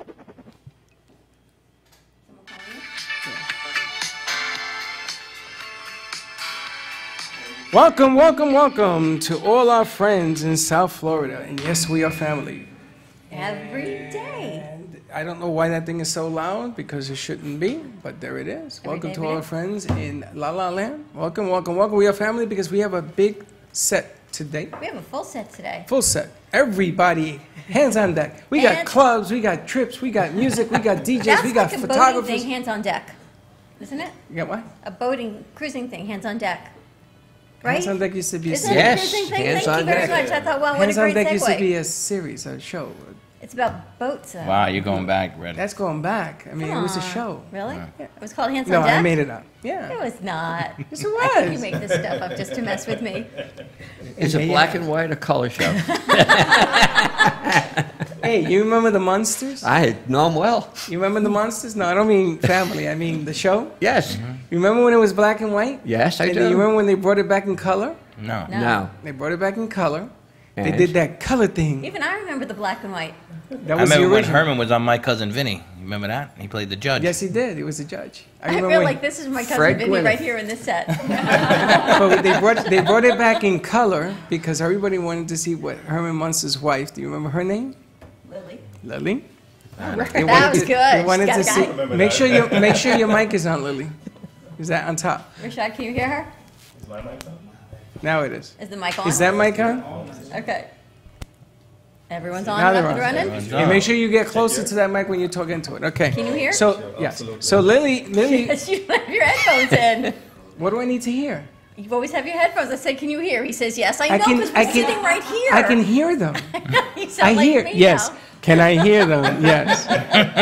Someone calling you? Welcome, welcome, welcome to all our friends in South Florida. And yes, we are family. Every day. And I don't know why that thing is so loud, because it shouldn't be, but there it is. Welcome to all our friends in La La Land. Welcome, welcome, welcome. We are family because we have a big set today. We have a full set today. Full set. Everybody, hands on deck. We got clubs, we got trips, we got music, we got DJs, we got That's like a photographers. boating thing, hands on deck, isn't it? You got what? A boating, cruising thing, hands on deck. Right? Hands on deck used to be a Isn't it series. a Yes, cruising thing? hands Thank on you very deck. much. I thought, wow, what a Hands on great deck used to be segue. a series, a show. It's about boats. Wow, you're going back, Red. That's going back. I mean, it was a show. Really? Yeah. It was called Hands No, on Deck? I made it up. It Yeah. was not. Yes, it I think you was. make this stuff up just to mess with me. Is it black and white or color show? Hey, you remember the Monsters? I know them well. You remember the Monsters? No, I don't mean family. I mean the show. Yes. You remember when it was black and white? Yes, I And do. then you remember when they brought it back in color? No. No. No. They brought it back in color. They And? did that color thing. Even I remember the black and white. That I was the remember when original. Herman was on My Cousin Vinny. You remember that? He played the judge. Yes, he did. He was a judge. I remember feel when- like this is my cousin Fred Vinny Gwyneth. right here in this set. But they brought it back in color because everybody wanted to see what Herman Munster's wife. Do you remember her name? Lily. Lily. They That wanted was to- good. They wanted Got to a see. guy. Make sure your mic is on, Lily. Is that on top? Rashad, can you hear her? Now it is. Is the mic on? Is that mic on? Okay. Everyone's on Now and they're up and on. running? Yeah, make sure you get closer to that mic when you talk into it. Okay. Can you hear? So yes. So Lily, Yes, you have your headphones in. what do I need to hear? You always have your headphones. I said, can you hear? He says, yes, I I know, can- because I we're can- sitting right here. I can hear them. You sound I like hear. me Yes. now. Can I hear them? Yes.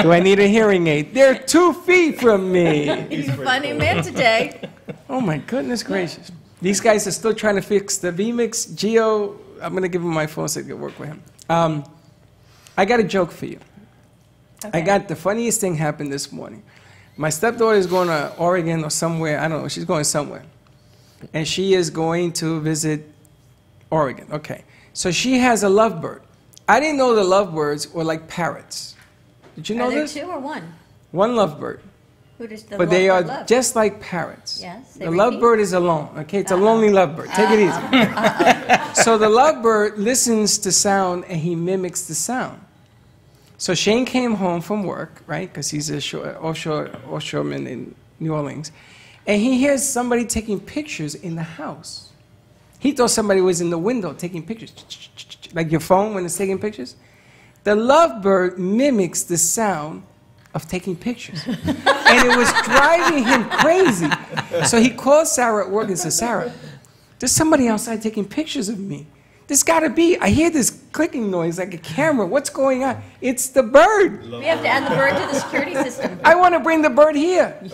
Do I need a hearing aid? They're 2 feet from me. He's a funny man today. Oh my goodness gracious. These guys are still trying to fix the vMix Geo. I'm going to give him my phone so I can work with him. I got a joke for you. Okay. The funniest thing happened this morning. My stepdaughter is going to Oregon or somewhere. I don't know. She's going somewhere. And she is going to visit Oregon. Okay. So she has a lovebird. I didn't know the lovebirds were like parrots. Did you know Are there this? two or one? One lovebird. Who does the But they are lovebird love? just like parrots. Yes, they The repeat? lovebird is alone. Okay, it's a lonely lovebird. Take it easy. So the lovebird listens to sound and he mimics the sound. So Shane came home from work, right? Because he's a offshoreman in New Orleans, and he hears somebody taking pictures in the house. He thought somebody was in the window taking pictures, like your phone when it's taking pictures. The lovebird mimics the sound of taking pictures. And it was driving him crazy. So he called Sarah at work and said, Sarah, there's somebody outside taking pictures of me. There's got to be. I hear this clicking noise like a camera. What's going on? It's the bird. We have to add the bird to the security system. I want to bring the bird here. What's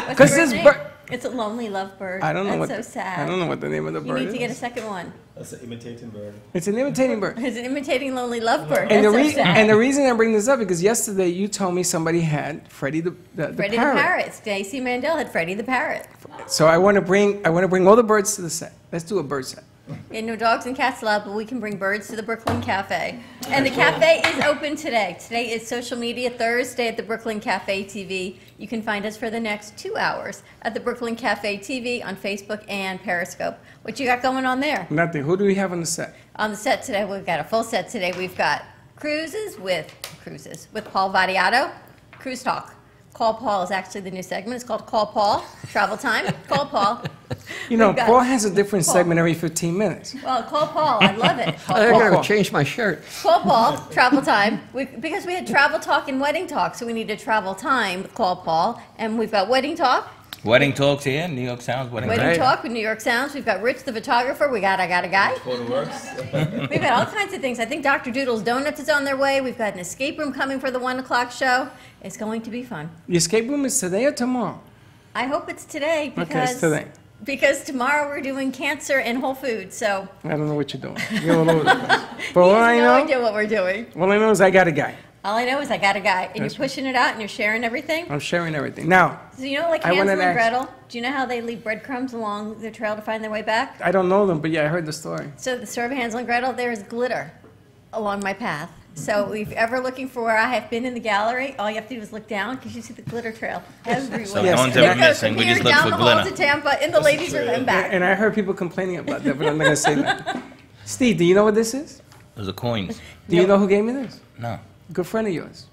Because the bird's this name? bird. It's a lonely lovebird. I don't know That's what. so sad. I don't know what the name of the You bird need to get a is. second one. That's an imitating bird. It's an imitating bird. It's an imitating lonely lovebird. And That's so sad. and the reason I bring this up because yesterday you told me somebody had Freddy the Freddy parrot. the parrot. Stacy Mandel had Freddy the parrot. So I want to bring all the birds to the set. Let's do a bird set. Yeah, no dogs and cats allowed, but we can bring birds to the Brooklyn Cafe. And the cafe is open today. Today is Social Media Thursday at the Brooklyn Cafe TV. You can find us for the next 2 hours at the Brooklyn Cafe TV on Facebook and Periscope. What you got going on there? Nothing. Who do we have on the set? On the set today, we've got a full set today. We've got cruises with Paul Vadiato, Cruise Talk. Call Paul is actually the new segment. It's called Call Paul. Travel time. Call Paul. You know, We've got- Paul has a different Paul. segment every 15 minutes. Well, Call Paul. I love it. Call I Paul. gotta change my shirt. Call Paul, travel time. Because we had travel talk and wedding talk, so we need a travel time with Call Paul. And we've got wedding talk. Wedding Talks here, New York Sounds Wedding Wedding Talks. talk with New York Sounds. We've got Rich the photographer. We got I Got a Guy. Photo works. We've got all kinds of things. I think Dr. Doodle's Donuts is on their way. We've got an escape room coming for the 1 o'clock show. It's going to be fun. The escape room is today or tomorrow? I hope it's today Okay, because it's today. because tomorrow we're doing cancer and Whole Foods. So I don't know what you're doing. You're all over the place. But he all has I no know, idea what we're doing. all I know is I got a guy. All I know is I got a guy, and That's you're pushing it out and you're sharing everything. I'm sharing everything. Now, So you know, like I wanna Hansel and ask- Gretel. Do you know how they leave breadcrumbs along the trail to find their way back? I don't know them, but yeah, I heard the story. So the story of Hansel and Gretel, there is glitter along my path. So if you're ever looking for where I have been in the gallery, all you have to do is look down because you see the glitter trail everywhere. So Yes. no one's And it ever goes missing. from We here just look down for the hall glitter. to Tampa, in the ladies' room and back. And I heard people complaining about that, but I'm not going to say that. Steve, do you know what this is? Those are coins. Do you know who gave me this? No. Good friend of yours,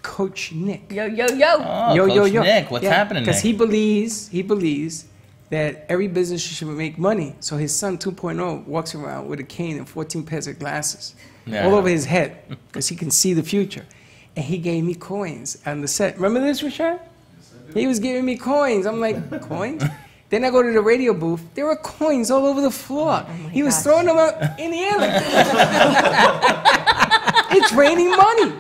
Coach Nick. Yo, yo, yo. Oh, Coach Nick. What's happening, Nick? Because he believes that every business should make money. So his son 2.0 walks around with a cane and 14 pairs of glasses Yeah. all over his head because he can see the future. And he gave me coins on the set. Remember this, Rashad? He was giving me coins. I'm like, coins? Then I go to the radio booth. There were coins all over the floor. He was gosh. throwing them out in the air like it's raining money.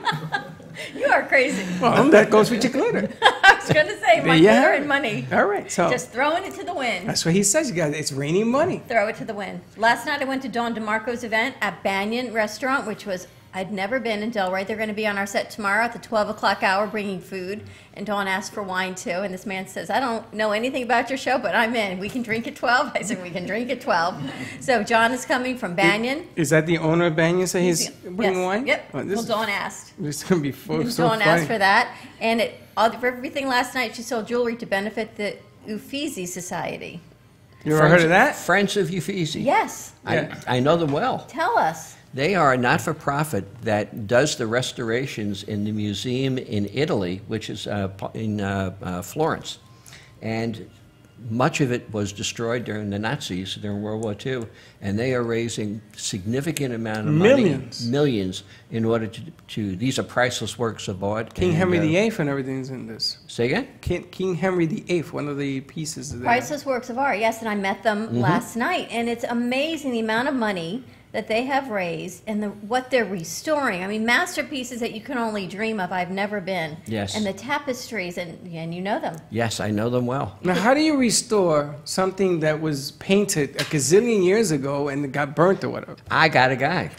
You are crazy. Well, that goes with your glitter. I was going to say, There my you glitter have it. and money. All right, so Just throwing it to the wind. that's what he says, you guys. It's raining money. Throw it to the wind. Last night I went to Dawn DeMarco's event at Banyan Restaurant, which was, I'd never been in Delray. They're going to be on our set tomorrow at the 12 o'clock hour bringing food. And Dawn asked for wine too. And this man says, I don't know anything about your show, but I'm in. We can drink at 12. I said, we can drink at 12. So John is coming from Banyan. Is that the owner of Banyan say he's bringing Yes. wine? Yep. Oh, Well, this, Dawn asked. this is going to be so Dawn funny. asked for that. And for everything last night, she sold jewelry to benefit the Uffizi Society. You ever heard of that? Friends of Uffizi. Yes. Yeah. I know them well. Tell us. They are a not-for-profit that does the restorations in the museum in Italy, which is in Florence. And much of it was destroyed during the Nazis, during World War II, and they are raising significant amount of money, millions, in order to these are priceless works of art. King and, Henry VIII and everything's in this. Say again? King Henry VIII, one of the pieces of that. Priceless works of art, yes, and I met them last night, and it's amazing the amount of money that they have raised and what they're restoring. I mean, masterpieces that you can only dream of. I've never been. Yes. And the tapestries, and you know them. Yes, I know them well. Now, how do you restore something that was painted a gazillion years ago and it got burnt or whatever? I got a guy.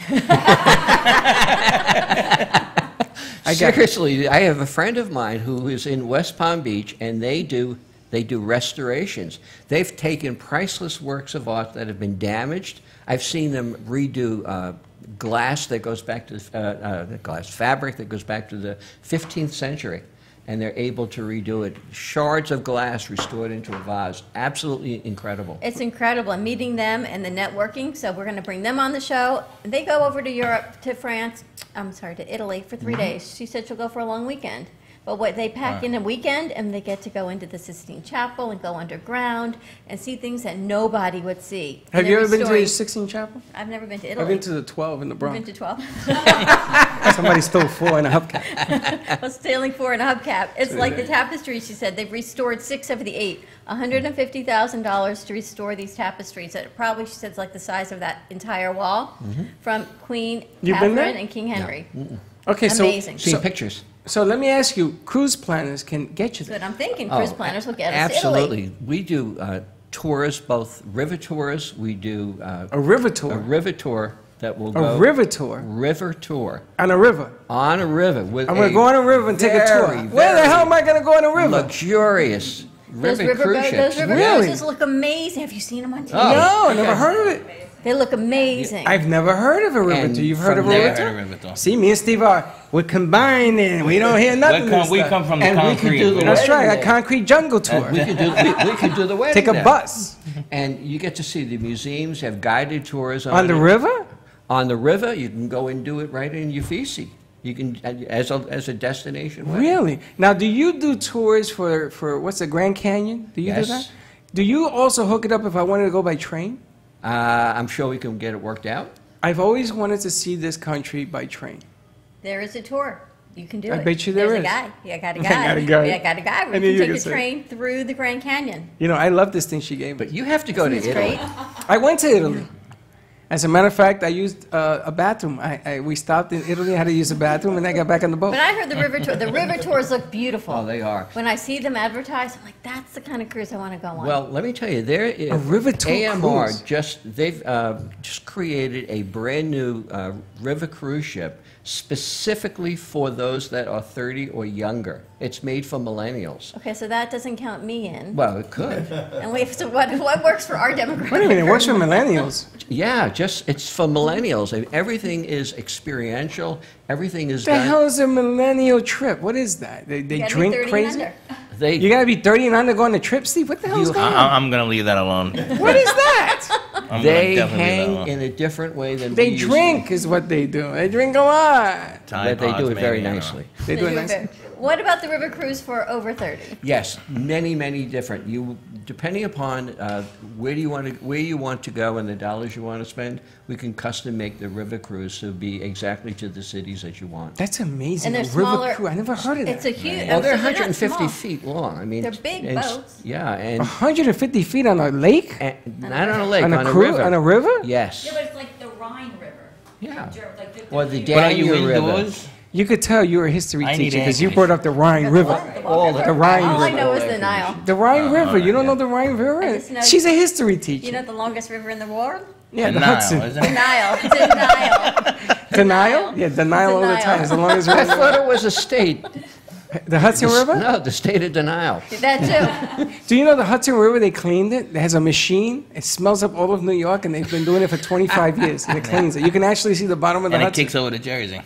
I got- Seriously, I have a friend of mine who is in West Palm Beach, and they do restorations. They've taken priceless works of art that have been damaged. I've seen them redo glass that goes back to glass fabric that goes back to the 15th century, and they're able to redo it. Shards of glass restored into a vase. Absolutely incredible. It's incredible. I'm meeting them and the networking, so we're going to bring them on the show. They go over to Europe, to France, to Italy for 3 days. She said she'll go for a long weekend. But what they pack in a weekend, and they get to go into the Sistine Chapel and go underground and see things that nobody would see. And Have you they're ever been to the restoring- Sistine Chapel? I've never been to I've Italy. been to the 12 in the I've Bronx. been to 12. Somebody stole 4 in a hubcap. I was stealing 4 in a hubcap. It's like the tapestries, she said. They've restored 6 of the 8. $150,000 to restore these tapestries. That probably, she said, is like the size of that entire wall from Queen You've been Catherine there? and King Henry. Okay, Amazing. Seen pictures. so let me ask you, cruise planners can get you But there. I'm thinking cruise planners will get us to Italy. Absolutely. We do tours, both river tours. We do A river a tour. river tour that will go. A river tour River tour. on a river. On a river. With I'm going to go on a river and take a tour. very, Where the very hell am I going to go on a river? luxurious Those river cruise river ships. Really? cruises look amazing. Have you seen them on TV? Oh. No, I never heard of it. They look amazing. I've never heard of a river And tour. You've heard of from a there- river Heard tour? of River Tour. See, me and Steve we're combined and we don't hear nothing. We this come time. from the And we could concrete. do the That's wedding right, a there. concrete jungle tour. We could do the wedding Take a there. bus. And you get to see the museums, have guided tours On the it. river? On the river, you can go and do it right in Uffizi. You can, as a destination wedding. Really? Now, do you do tours for what's the Grand Canyon? Do you do Yes. that? Do you also hook it up if I wanted to go by train? I'm sure we can get it worked out. I've always wanted to see this country by train. There is a tour. You can do I it. bet you there There's is. a guy. Yeah, I got a I guy. got a guy. Yeah, I got a guy. I We knew you can were take gonna a say train through the Grand Canyon. You know, I love this thing she gave me. But you have to go to Isn't Italy. this great? I went to Italy. As a matter of fact, I used a bathroom. We stopped in Italy, I had to use a bathroom, and I got back on the boat. But I heard the river tour. The river tours look beautiful. Oh, they are. When I see them advertised, I'm like, that's the kind of cruise I want to go on. Well, let me tell you, there is A river tour AMR cruise. they've just created a brand new river cruise ship specifically for those that are 30 or younger. It's made for millennials. Okay, so that doesn't count me in. Well, it could. And so what works for our demographic? What do you mean? It works for millennials. Yeah, it's for millennials. Everything is experiential. Everything is What the done. hell is a millennial trip? What is that? They You gotta be drink 30 and crazy? under. You gotta be 30 and under going to trip, Steve? What the hell is going on? I'm going to leave that alone. What is that? I'm They gonna definitely leave that hang alone. in a different way than They we used drink is what they do. They drink a lot. But Tide they do Pods, it very maybe, I don't know. nicely. They do it nice. What about the river cruise for over 30? Yes, many different. Depending upon where you want to go and the dollars you want to spend, we can custom make the river cruise to be exactly to the cities that you want. That's amazing. And A they're river smaller. cruise. I never heard of that. It's a huge. Well, they're so not 150 small. feet long. I mean, They're big and boats. Yeah, and 150 feet on a lake? not on a lake, On a cruise? river. On a river? Yes. Yeah, but it's like the Rhine River. Yeah. Like the, Or the But are you Danube River. indoors? You could tell you were a history I need teacher because you answers. brought up the Rhine River. All The Rhine All I River. know is the Nile. The Rhine River. You don't know the Rhine River? I just know- She's a history teacher. You know the longest river in the world? Yeah, the Nile, Hudson. isn't The it? Nile. The Nile. The Nile? Yeah, the Nile all the Nile. time. As long as I we're thought it was a state. the Hudson River? No, the state of denial. That too. Do you know the Hudson River? They cleaned it. It has a machine. It smells up all of New York, and they've been doing it for 25 years. And it cleans it. You can actually see the bottom of the And it Hudson. kicks over to Jersey.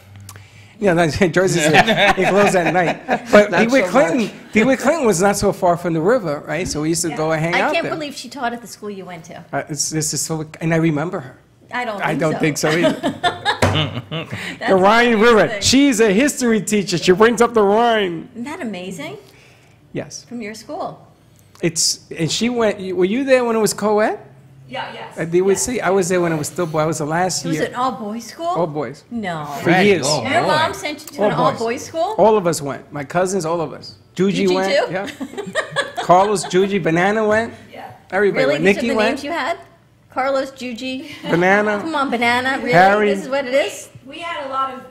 Yeah, no, Jersey's it closed at night. But Not DeWitt so Clinton, DeWitt Clinton was not so far from the river, right? So we used to go and hang I out can't there. believe she taught at the school you went to. This is so, and I remember her. I don't. I don't think so either. That's The Rhine River. amazing. She's a history teacher. She brings up the Rhine. Isn't that amazing? Yes, From your school. and she went. Were you there when it was co-ed? yeah, yes. At DWC? I was there when it was still boy. I was the last Was year. it an all-boys school? All boys. No. For Freddy, years. oh, Your boy. mom sent you to All an boys. all-boys school? All of us went. My cousins, all of us. Juji Juji went. too? Yeah. Carlos, Juji, Banana went. Yeah. Everybody Really? went. These are Nikki the went. names you had? Carlos, Juji. Banana. Come on, Banana. Really? Harry. This is what it is? We had a lot of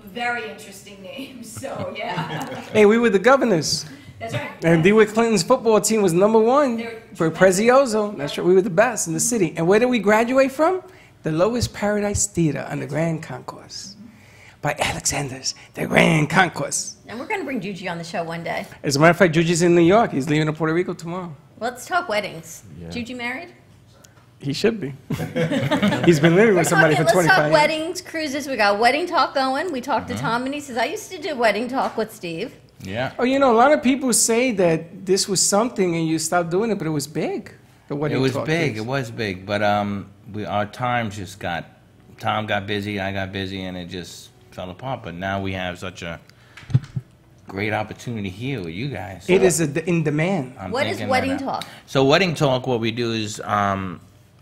very interesting names, so yeah. Hey, we were the governors. That's right. And DeWitt Clinton's football team was #1 They're for Prezioso. That's right. We were the best in the city. And where did we graduate from? The Lois Paradise Theater on the Grand Concourse by Alexander's, the Grand Concourse. And we're going to bring Juji on the show one day. As a matter of fact, Juji's in New York. He's leaving to Puerto Rico tomorrow. Let's talk weddings. Juji married? He should be. He's been living with somebody for Let's 25 talk years. weddings, cruises. We got Wedding Talk going. We talked to Tom, and he says, I used to do Wedding Talk with Steve. Yeah. Oh, you know, a lot of people say that this was something and you stopped doing it, but it was big. The wedding It was talk big. is. It was big. But our times just got. Tom got busy. I got busy, and it just fell apart. But now we have such a great opportunity here with you guys. It is in demand. I'm What is thinking Wedding right now. Talk? So Wedding Talk, what we do is a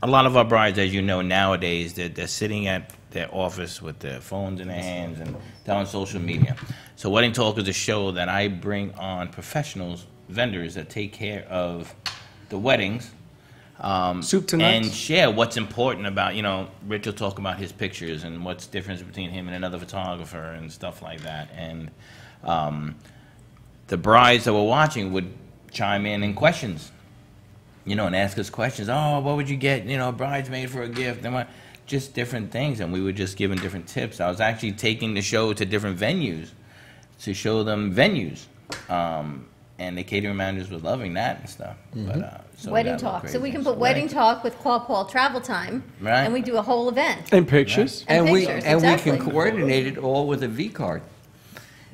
lot of our brides, as you know, nowadays, they're sitting at their office with their phones in their hands and they're on social media. So Wedding Talk is a show that I bring on professionals, vendors that take care of the weddings. Soup to And nuts. share what's important about, Rich will talk about his pictures and what's the difference between him and another photographer and stuff like that. And the brides that were watching would chime in questions, and ask us questions. Oh, what would you get, bridesmaid for a gift? And what, just different things. And we were just giving different tips. I was actually taking the show to different venues to show them venues. And the catering managers were loving that and stuff. But, so Wedding that looked Talk. So we crazy. can put Wedding Talk with Call Paul Travel Time, Right. and we do a whole event. And pictures. And we pictures, and we exactly. can coordinate it all with a V card.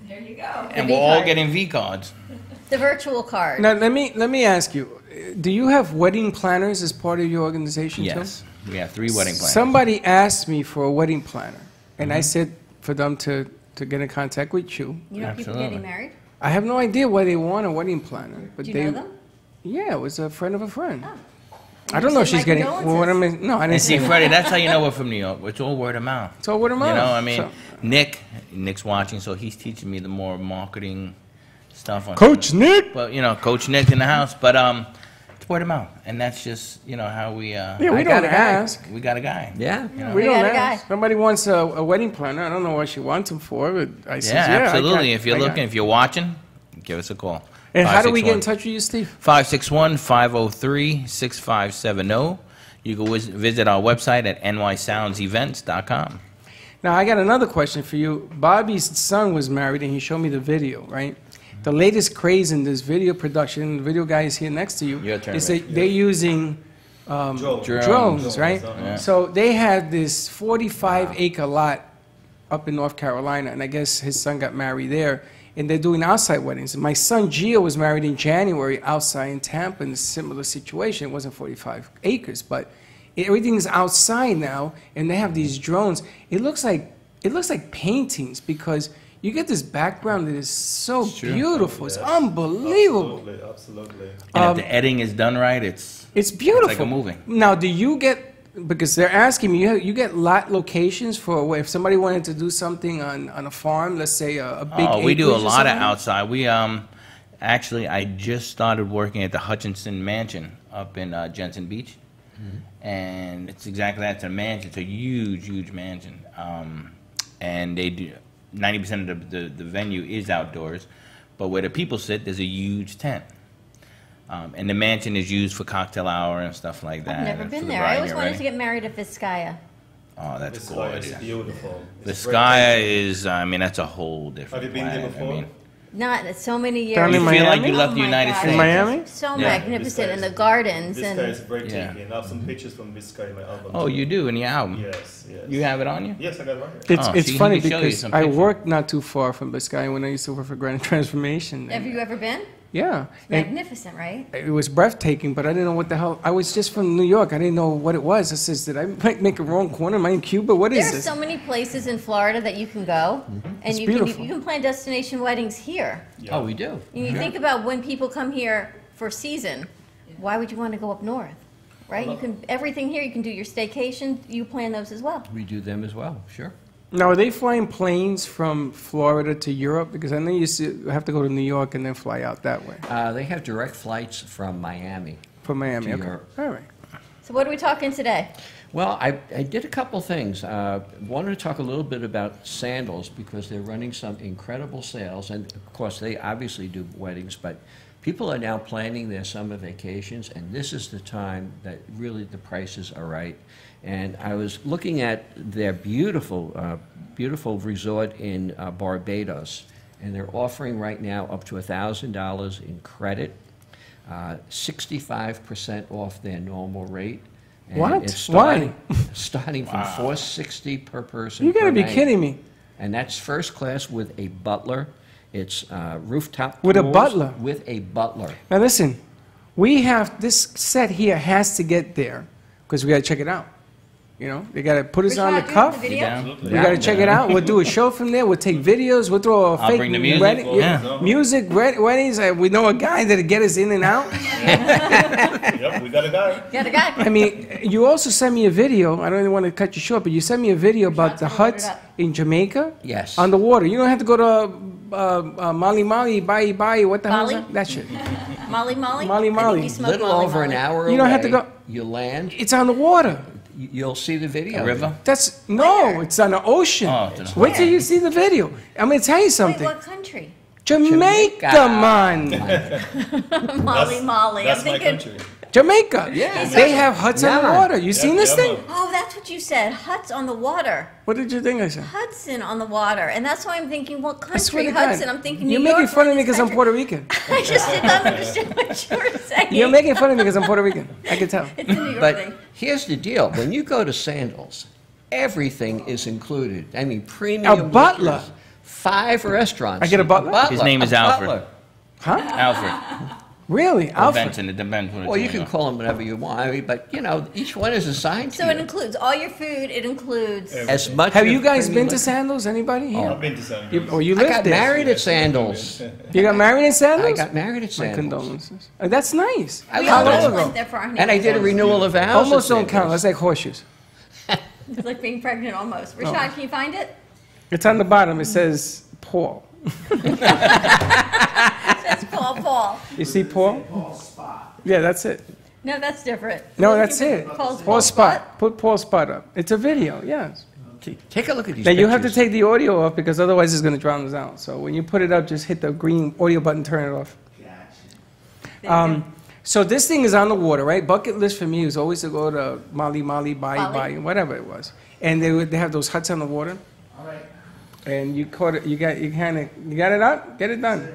There you go. And V we're all card. getting V cards. The virtual card. Now, let me ask you, do you have wedding planners as part of your organization Yes. We have 3 wedding planners. Somebody asked me for a wedding planner, and I said for them to get in contact with you. You know people Absolutely. getting married? I have no idea why they want a wedding planner, but Do they. you know them? Yeah, it was a friend of a friend. Oh. I don't know if Say she's my getting. Well, what am I, no, I didn't And see, say. Freddie, that's how you know we're from New York. It's all word of mouth. It's all word of mouth. I mean, So- Nick's watching, so he's teaching me the more marketing stuff. On Coach Nick. Well, Coach Nick in the house, but it's word of mouth, and that's just how we. Yeah, we I don't got a guy. ask. We got a guy. Yeah. We We don't got a ask. guy. Somebody wants a wedding planner. I don't know what she wants him for, but I said, Yeah, yeah, absolutely. If you're I got looking, it. if you're watching, give us a call. And how do we get in 561 touch with you, Steve? 561-503-6570. You can visit our website at nysoundsevents.com. Now, I got another question for you. Bobby's son was married, and he showed me the video, right? The latest craze in this video production, the video guy is here next to you, Your turn, is Rich. that they're using drones, right? Yeah. So they had this 45-acre lot up in North Carolina, and I guess his son got married there, and they're doing outside weddings. My son Gio was married in January outside in Tampa in a similar situation. It wasn't 45 acres, but everything's outside now, and they have these drones. It looks like paintings because you get this background that is so true. beautiful. It's Yes. unbelievable. Absolutely, absolutely. And if the editing is done right, It's beautiful. like a movie. Now, do you get, because they're asking me, you get lot locations for if somebody wanted to do something on a farm, let's say a big Oh, we do a acreage or lot of something? outside. We actually, I just started working at the Hutchinson Mansion up in Jensen Beach, and it's exactly that. It's a mansion. It's a huge, huge mansion, and they do 90% of the venue is outdoors, but where the people sit, there's a huge tent. And the mansion is used for cocktail hour and stuff like that. I've never and for been the there. bride I always and wanted to everything. get married at Vizcaya. Oh, that's It's gorgeous. beautiful. The It's sky breathtaking. is, I mean, that's a whole different Have you been there planet. before? Not so many years. Down in You feel like Miami? you left the Oh my United God. States. In Miami? So Yeah. magnificent, and the gardens, This guy is and breathtaking. I have some pictures from this guy in my album. Oh, you do in the album? Yes, yes. You have it on you? Yes, I got it right here. It's Oh, it's see, he funny can show you because some I pictures. worked not too far from Biscayne when I used to work for Grand Transformation. have you ever been? Yeah. And Magnificent, right? it was breathtaking, but I didn't know what the hell. I was just from New York. I didn't know what it was. I says, did I make a wrong corner? Am I in Cuba? What There is are this? so many places in Florida that you can go, and It's you beautiful. can plan destination weddings here. Yeah. Oh, we do. And you think about when people come here for season, why would you want to go up north? Right? You can everything here. You can do your staycation. You plan those as well. We do them as well, sure. Now, are they flying planes from Florida to Europe? Because I know you used to have to go to New York and then fly out that way They have direct flights from Miami. from Miami. To Okay. Europe. All right. So what are we talking today? Well, I did a couple things. Wanted to talk a little bit about sandals because they're running some incredible sales. And of course, they obviously do weddings, but people are now planning their summer vacations, and this is the time that really the prices are right. And I was looking at their beautiful, beautiful resort in Barbados, and they're offering right now up to $1,000 in credit, 65% off their normal rate. And What? it's Why? starting from $460 per person. You got to per be night. kidding me. And that's first class with a butler. It's rooftop With a pools butler? With a butler. Now, listen, we have this set here has to get there because we got to check it out. You know, they got to put us on the Rashad, do cuff. the We video? Absolutely. got to check it out. We'll do a show from there. We'll take videos. We'll throw a I'll fake bring the music. wedding- Yeah. music weddings. We know a guy that'll get us in and out. Yep, we got a guy. Got a guy. I mean, you also sent me a video. I don't even want to cut you short, but you sent me a video about the Rashad's gonna load huts it up. in Jamaica. Yes. On the water. You don't have to go to Mali Mali, Bai, what the hell is Bali? that? That shit. Molly Molly? Molly I think Molly. you smoked Little Molly over an Molly. hour You don't have to away, go- You land. It's on the water. You'll see the video. A river? That's, no, Where? it's on the ocean. Oh, it's on the- Wait till you see the video. I'm going to tell you Wait, something. what country? Jamaica, Jamaica. man. Molly Molly. That's I'm my thinking. country. Jamaica. Yeah. They have huts on the Yeah. water. You seen this yeah, thing? man. Oh, that's what you said. Huts on the water. What did you think I said? Hudson on the water. And that's why I'm thinking, what I swear country? to God. Hudson. I'm thinking You're New making York, fun of me this because I'm country. Puerto Rican. I just did not understand what you were saying. You're making fun of me because I'm Puerto Rican. I can tell. It's a New York But thing. here's the deal. When you go to Sandals, everything is included. I mean, premium A butler? liquors, 5 restaurants. I get a butler? His name is a Alfred. butler. Huh? Alfred. Really? Or Alfred? Benson. It depends what it's Well, you going can on. call them whatever you want. I mean, but, you know, each one is assigned So to it you. includes all your food. It includes. As much Have of you guys premium been to liquor- Sandals? Anybody here? I've been to San You, Luis. oh, you I lived got there. married at Sandals. You got married in Sandals? I got married at My Sandals. condolences. That's nice. I We love almost it. went there for our And I did a honeymoon. renewal of vows. Almost at don't count. Sandals. That's like horseshoes. It's like being pregnant almost. Rashad, can you find it? It's on the bottom. It says Paul. That's Paul. You see Paul? Yeah, that's it. No, that's different. No, We're that's looking it. for Paul's Paul Spot. Put Paul Spot up. It's a video, yes. Take a look at these Now you have to pictures. take the audio off because otherwise it's going to drown us out. So when you put it up, just hit the green audio button, turn it off. So this thing is on the water, right? Bucket list for me was always to go to Mali, Bai, Bali? whatever it was. And they have those huts on the water. All right. And you caught it. You got it up. Get it done.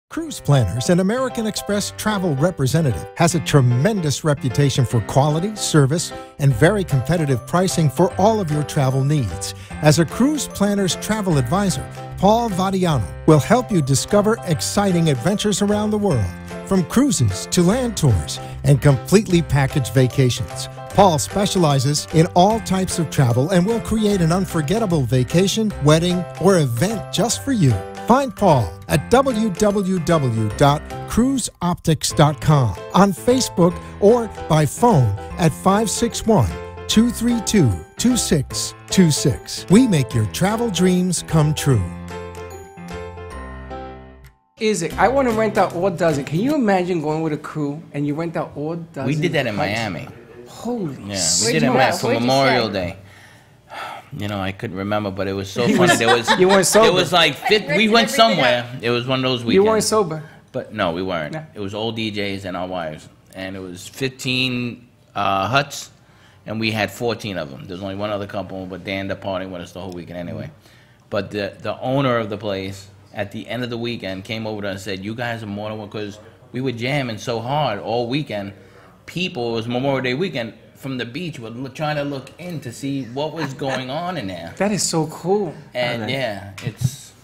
Cruise Planners, an American Express travel representative, has a tremendous reputation for quality, service, and very competitive pricing for all of your travel needs. As a Cruise Planners travel advisor, Paul Vadiano will help you discover exciting adventures around the world, from cruises to land tours and completely packaged vacations. Paul specializes in all types of travel and will create an unforgettable vacation, wedding, or event just for you. Find Paul at www.cruiseoptics.com, on Facebook, or by phone at 561-232-2626. We make your travel dreams come true. I want to rent out all dozen. Can you imagine going with a crew and you rent out all dozen? We did that in huts? Miami. Holy Yeah, we Where'd did you it go? for Where'd you Memorial stay? Day. You know, I couldn't remember, but it was so funny. There was You weren't sober. It was like we Rented went everything somewhere. It was one of those weekends. You weren't sober. But no, we weren't. No. It was old DJs and our wives, and it was 15 huts, and we had 14 of them. There's only one other couple, but they ended up partying with us the whole weekend anyway. But the owner of the place, at the end of the weekend, came over to us and said, "You guys are more than one," because we were jamming so hard all weekend. People, it was Memorial Day weekend, from the beach were trying to look in to see what was going on in there. That is so cool. And yeah,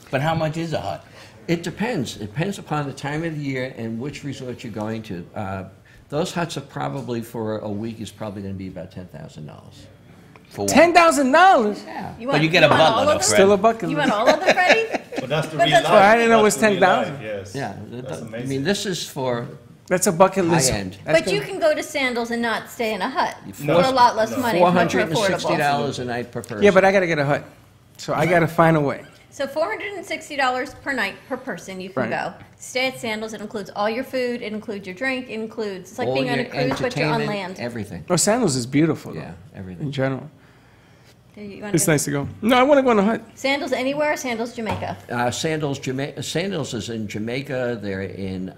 but how much is a hut? It depends. It depends upon the time of the year and which resort you're going to. Those huts are probably, for a week, is probably going to be about $10,000. For what? $10,000. Yeah. You But you get a want all butler, of though, them? Still a bucket You list. want all of them, Freddy? But that's the But real that's life. why I didn't know it was That's the real 10,000. life, Yes. Yeah. That's I amazing. mean, this is for That's a bucket list. High-end. That's But you gonna- can go to Sandals and not stay in a hut No. for a lot less money. Much more affordable. $460 a night per person. Yeah, but I got to get a hut. So I got to find a way. So $460 per night per person you can Right. go. Stay at Sandals. It includes all your food. It includes your drink. It includes, it's like all being on a your cruise, but you're on entertainment, land. everything. Oh, Sandals is beautiful, though, Yeah, everything. in general. You wanna It's go- nice to go. No, I want to go on a hut. Sandals anywhere, Sandals Jamaica. Sandals is in Jamaica. They're in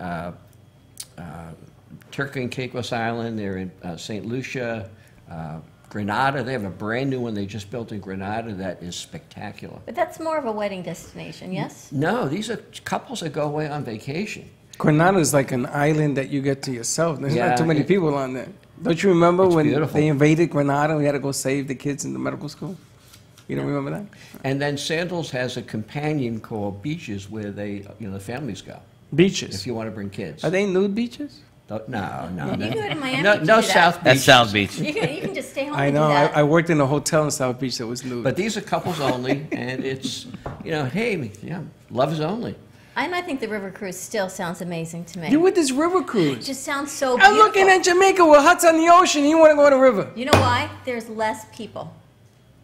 Turkey and Caicos Island. They're in St. Lucia, Grenada. They have a brand new one they just built in Grenada that is spectacular. But that's more of a wedding destination, yes? No, these are couples that go away on vacation. Grenada is like an island that you get to yourself. There's Yeah, not too many it- people on there. Don't you remember It's when beautiful. they invaded Grenada? We had to go save the kids in the medical school. You don't remember that? And then Sandals has a companion called Beaches where the families go Beaches. if you want to bring kids. Are they nude beaches? No, no. You go to Miami No, to no do that. South Beach. That's South Beach. You can just stay home I and know. do that. I worked in a hotel in South Beach that was nude. But these are couples only, and it's, hey, yeah, love is only. And I think the river cruise still sounds amazing to me. you with this river It cruise. just sounds so I'm beautiful. looking at Jamaica with huts on the ocean. You want to go on a river? You know why? There's less people.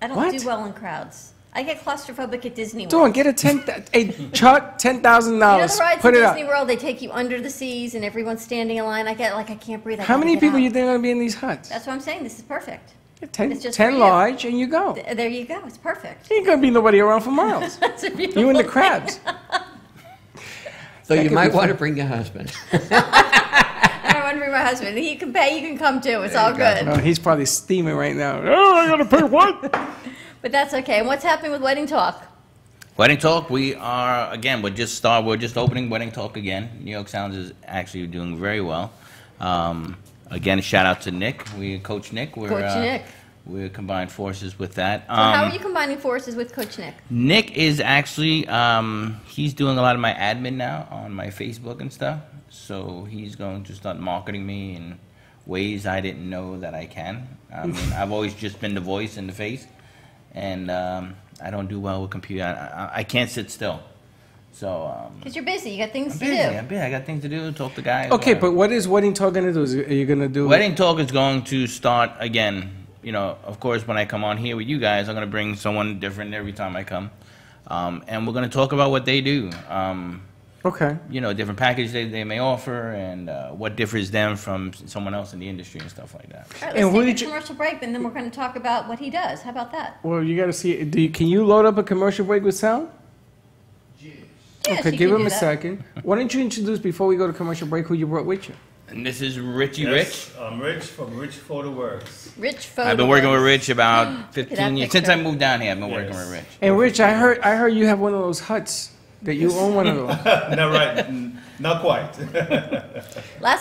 I don't What? do well in crowds. I get claustrophobic at Disney World. Don't get a Chuck, $10,000. You know the rides Put at it up. Disney World, they take you under the seas and everyone's standing in line. I get like I can't breathe. I How gotta many get people out. you think are going to be in these huts? That's what I'm saying. This is perfect. 10, it's just 10 for you. large, and you go. There you go. It's perfect. Ain't going to be nobody around for miles. That's a beautiful You and the thing. crabs. So That you could might be want fun. to bring your husband. I don't want to bring my husband. He can pay. You can come too. It's all good. Oh, he's probably steaming right now. Oh, I got to pay what? But that's okay. And what's happening with Wedding Talk? Wedding Talk, we're just opening Wedding Talk again. New York Sounds is actually doing very well. Again, a shout out to Nick. Coach Nick. Coach Nick. We're combined forces with that. So how are you combining forces with Coach Nick? Nick is actually, he's doing a lot of my admin now on my Facebook and stuff. So he's going to start marketing me in ways I didn't know that I can. I mean, I've always just been the voice and the face. And I don't do well with computer. I can't sit still. So Because you're busy. You got things I'm to busy. do. I'm busy. I got things to do. Talk to guys. Okay, whatever. but what is Wedding Talk going to do? Are you going to do... Wedding Talk is going to start again. Of course, when I come on here with you guys, I'm going to bring someone different every time I come. And we're going to talk about what they do. Okay. Different packages they may offer and what differs them from someone else in the industry and stuff like that. All right, And let's who take did a you- commercial break, and then we're going to talk about what he does. How about that? Well, you got to see... Can you load up a commercial break with sound? Yes, Okay, you give can him do a that. second. Why don't you introduce, before we go to commercial break, who you brought with you? And this is Richie Yes, Rich. I'm Rich from Rich Photo Works. Rich photo. I've been working with Rich about that 15 years. Since picture. I moved down here, I've been Yes. working with Rich. And Rich, I heard you have one of those huts. That you own one of those. Not right, not quite.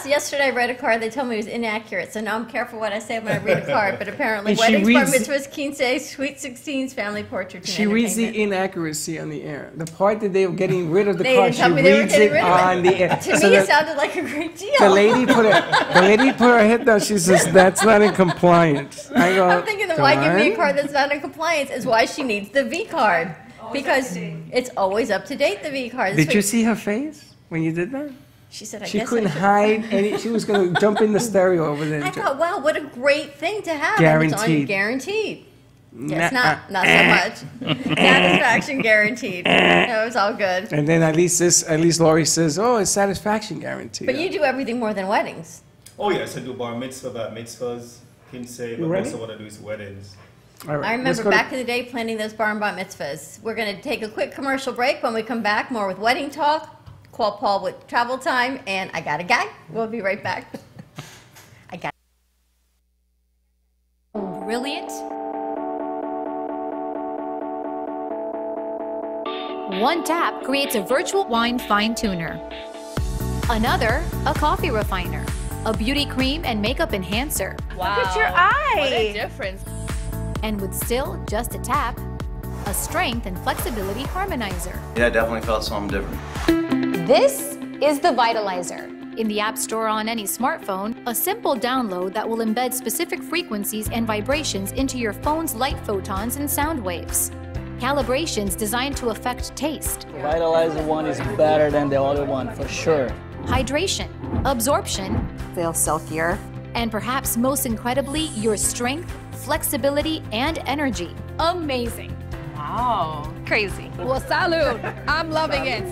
Yesterday I read a card. They told me it was inaccurate, so now I'm careful what I say when I read a card. But apparently, And she weddings, bar reads- mitzvahs, quince, sweet 16s, family portraits, and She reads the entertainment. inaccuracy on the air. The part that they were getting rid of the They card, didn't she tell me they were reads getting it rid of it. on the air. To So me, it the- sounded like a great deal. The lady put her head down. She says, "That's not in compliance." I go, I'm thinking that why give me a "Darn." card that's not in compliance is why she needs the V card. Because it's always up to date, the V card. Did you see her face when you did that? She said, I She guess couldn't I should- hide any. She was going to jump in the stereo over there. I thought, wow, what a great thing to have. And it's on you, Guaranteed. guaranteed. Yes, Nah, not so much. Satisfaction guaranteed. No, it's all good. And then at least Laurie says, "Oh, it's satisfaction guaranteed." But you do everything more than weddings. Oh yes, I do bar mitzvah, bat mitzvahs, quince, but ready? most of what I do is weddings. All right, I let's remember go to- back in the day planning those bar and bat mitzvahs. We're going to take a quick commercial break. When we come back, more with wedding talk. Call Paul with travel time, and I got a guy. We'll be right back. I got. Brilliant. One tap creates a virtual wine fine tuner. Another, a coffee refiner. A beauty cream and makeup enhancer. Wow. Look at your eye. What a difference. And with still just a tap, a strength and flexibility harmonizer. Yeah, I definitely felt something different. This is the Vitalizer. In the App Store on any smartphone, a simple download that will embed specific frequencies and vibrations into your phone's light photons and sound waves. Calibrations designed to affect taste, Vitalizer one is better than the other one, for sure. hydration, absorption, Feel silkier. and perhaps most incredibly, your strength, flexibility, and energy. Amazing. Wow. Crazy. Well, salud. I'm loving it.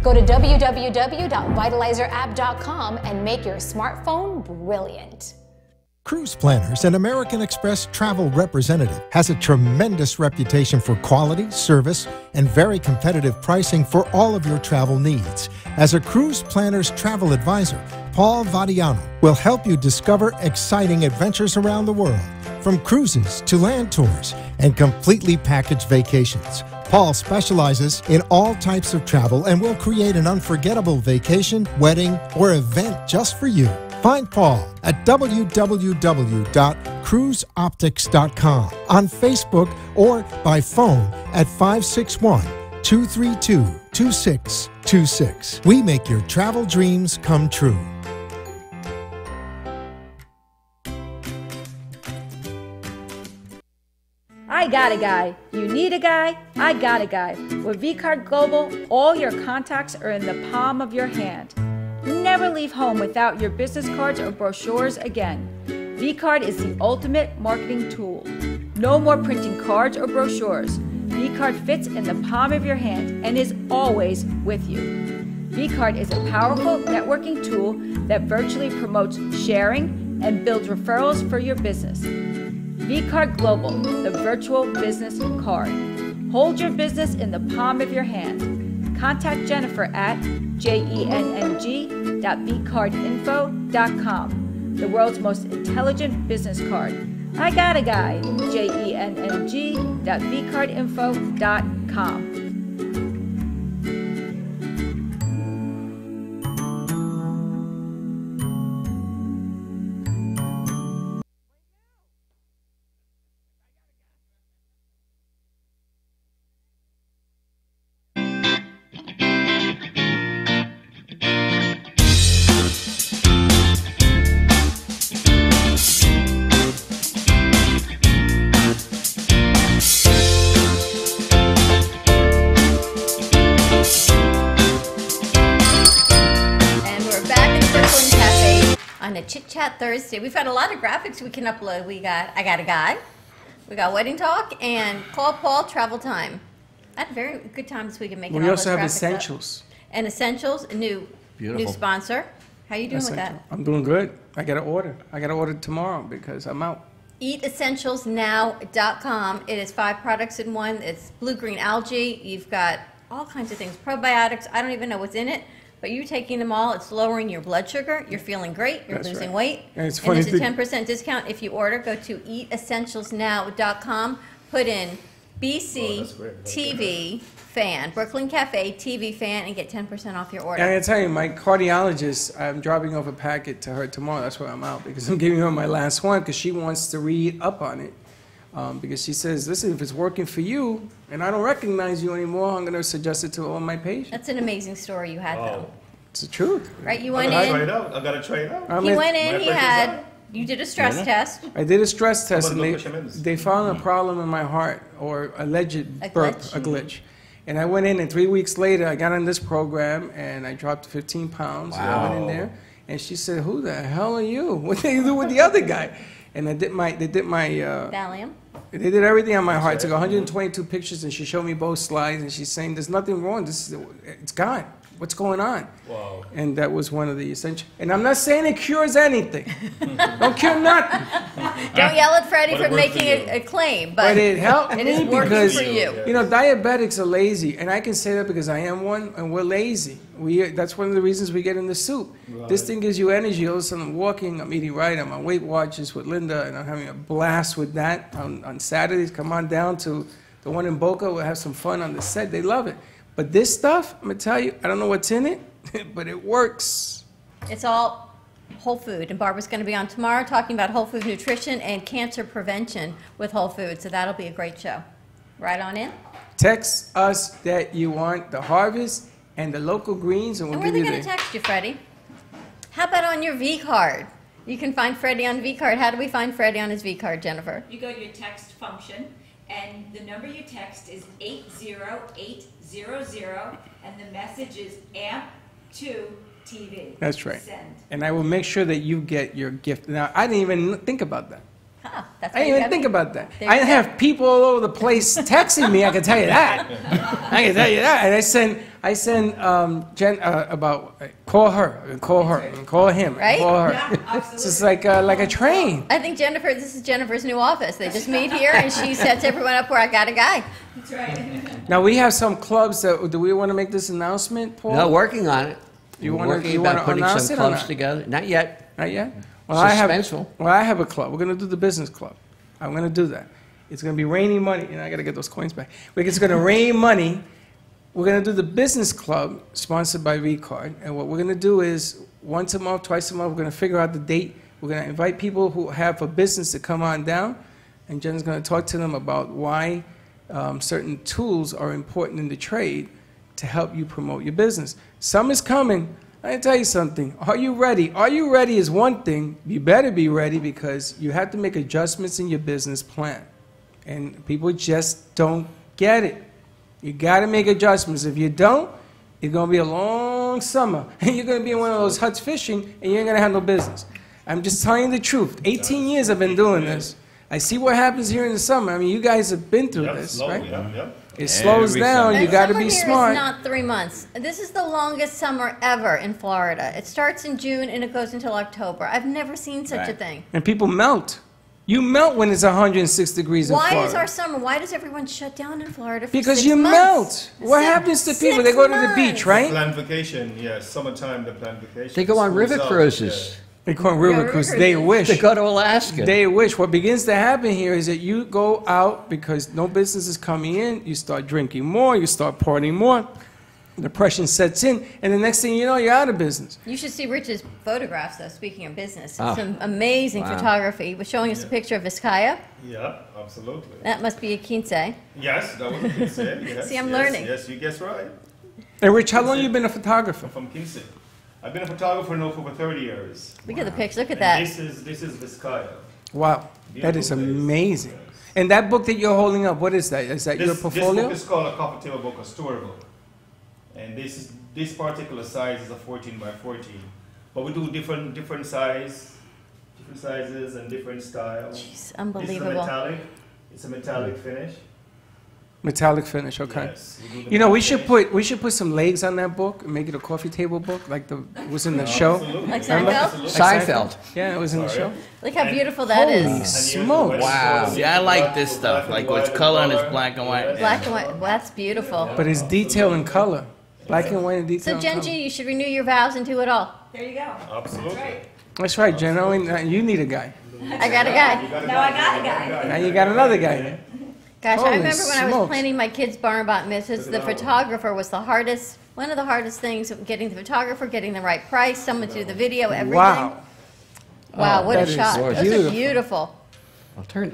Go to www.vitalizerapp.com and make your smartphone brilliant. Cruise Planners, an American Express travel representative, has a tremendous reputation for quality, service, and very competitive pricing for all of your travel needs. As a Cruise Planners travel advisor, Paul Vadiano will help you discover exciting adventures around the world, from cruises to land tours and completely packaged vacations. Paul specializes in all types of travel and will create an unforgettable vacation, wedding, or event just for you. Find Paul at www.cruiseoptics.com, on Facebook, or by phone at 561-232-2626. We make your travel dreams come true. I got a guy. You need a guy? I got a guy. With vCard Global, all your contacts are in the palm of your hand. Never leave home without your business cards or brochures again. vCard is the ultimate marketing tool. No more printing cards or brochures. vCard fits in the palm of your hand and is always with you. vCard is a powerful networking tool that virtually promotes sharing and builds referrals for your business. vCard Global, the virtual business card. Hold your business in the palm of your hand. Contact Jennifer at jenng.vcardinfo.com, the world's most intelligent business card. I got a guy, jenng.vcardinfo.com. on a Chit Chat Thursday. We've got a lot of graphics we can upload. I got a guy, we got wedding talk, and call Paul travel time. I had a very good time this week in making all We those also have graphics essentials. up. And essentials, a new sponsor. How you doing with that? I'm doing good. I got to order tomorrow because I'm out. EatEssentialsNow.com. It is 5 products in one. It's blue-green algae. You've got all kinds of things, probiotics. I don't even know what's in it, But you taking them all, it's lowering your blood sugar. You're feeling great. You're That's losing right. weight. And it's And funny there's a thing- 10% discount if you order. Go to eatessentialsnow.com. Put in BC that's great. TV fan, Brooklyn Cafe TV fan, and get 10% off your order. And I tell you, my cardiologist, I'm dropping off a packet to her tomorrow. That's why I'm out, because I'm giving her my last one, because she wants to read up on it. Because she says, listen, if it's working for you, and I don't recognize you anymore, I'm going to suggest it to all my patients. That's an amazing story you had, though. It's the truth. Right? You I went gotta try it in. out. I gotta try it out. I He mean, went in. My He pressure's had. high. You did a stress test. I did a stress test, How and about they, blood pressure meds? they found a problem in my heart, or alleged A burp, glitch. a glitch. And I went in, and 3 weeks later, I got on this program, and I dropped 15 pounds. And I went in there, and she said, "Who the hell are you? What did you do with the other guy?" And they did my Valium. they did everything on my heart. Took 122 pictures, and she showed me both slides, and she's saying, "There's nothing wrong. It's gone. What's going on?" Wow. And that was one of the essential. And I'm not saying it cures anything. Don't cure nothing. Don't yell at Freddie But for it worked making for you. a claim, But it helped it me is working because, for you. you know, diabetics are lazy. And I can say that because I am one, and we're lazy. That's one of the reasons we get in the soup. This thing gives you energy. All of a sudden, I'm walking, I'm eating right, I'm on Weight Watchers with Linda, and I'm having a blast with that. On Saturdays, come on down to the one in Boca. We'll have some fun on the set. They love it. But this stuff, I'm going to tell you, I don't know what's in it, but it works. It's all whole food, and Barbara's going to be on tomorrow talking about whole food nutrition and cancer prevention with whole food, so that'll be a great show. Right on in. Text us that you want the harvest and the local greens, and we'll And where are give they you going to the... text you, Freddie? How about on your V card? You can find Freddie on V card. How do we find Freddie on his V card, Jennifer? You go to your text function, and the number you text is 80800, and the message is AMP2TV. That's right. Send. And I will make sure that you get your gift. Now, I didn't even think about that. Huh, that's I why didn't you even have think me. about that. There I you didn't go. have people all over the place texting me, I can tell you that. I can tell you that. And I sent Jen call her, and call her, and call him, and Right? call her. Yeah, It's absolutely. just like a train. I think this is Jennifer's new office. They just meet here, and she sets everyone up where I got a guy. That's right. Now, we have some clubs that, do we want to make this announcement, Paul? No, working on it. You We're wanna- working you about wanna putting announce some it or clubs not? together. Not yet. Not yet? Suspenseful. I have a club. We're going to do the business club. I'm going to do that. It's going to be raining money. I got to get those coins back. It's going to rain money. We're going to do the business club, sponsored by VCard. And what we're going to do is once a month, twice a month, we're going to figure out the date. We're going to invite people who have a business to come on down. And Jen's going to talk to them about why certain tools are important in the trade to help you promote your business. Summer's coming. I can tell you something. Are you ready? Are you ready is one thing. You better be ready, because you have to make adjustments in your business plan. And people just don't get it. You got to make adjustments. If you don't, it's going to be a long summer. And you're going to be in one of those huts fishing, and you ain't going to have no business. I'm just telling you the truth. 18 years I've been doing this. I see what happens here in the summer. I mean, you guys have been through this, slowly, right? Yep. It slows Every down. summer. You got to Summer be here smart. is not 3 months. This is the longest summer ever in Florida. It starts in June and it goes until October. I've never seen such a Right. thing. And people melt. You melt when it's 106 degrees in Why Florida. is our summer? Why does everyone shut down in Florida for Because 6 you months? melt. What happens to people? They go to the beach, right? Planned vacation, yes. Summertime, the planned vacation. They go on School's river out, cruises. They call them river river cruises. They cruises. wish. They go to Alaska. They wish. What begins to happen here is that you go out because no business is coming in. You start drinking more. You start partying more. Depression sets in, and the next thing you know, you're out of business. You should see Rich's photographs, though, speaking of business. Oh. Some amazing Wow. photography. He was showing us a picture of Vizcaya. Yeah, absolutely. That must be a quince. Yes, that was a Quince. Yes, See, I'm yes, learning. Yes, you guess right. And Rich, how long you been a photographer? I'm from Quince. I've been a photographer now for over 30 years. Look at the picture. Look at And that. This is Vizcaya. Wow, that is Beautiful place. amazing. Yes. And that book that you're holding up, what is that? Is that your This portfolio? book is called a coffee table book, a story book. And this particular size is a 14 by 14. But we do different sizes and different styles. Jeez, unbelievable. It's a metallic finish. Metallic finish, okay. Yes, we do the You know, we metallic should put some legs on that book and make it a coffee table book, like it was in the show. Absolutely. Like Remember? Seinfeld? Seinfeld. Yeah, it was in the show. Look how beautiful that Holy is. And smokes. here's the Wow. West See, I like this Coast, stuff, black like and what's white color and color. it's black and white. Yes. Black and white. Well, that's beautiful. But it's detail and color. Black and white and detail. So Gen G, you should renew your vows and do it all. There you go. Absolutely. That's right. That's right, Jen. You need a guy. I got a guy. No, I got a guy. Now you got another guy. Gosh, Holy I remember when I was smokes. planning my kids' bar and bat mitzvahs, the photographer was one of the hardest things, getting the photographer, getting the right price, someone to do the video, everything. Wow. Wow, Oh, what a that is shot. gorgeous. Those are beautiful.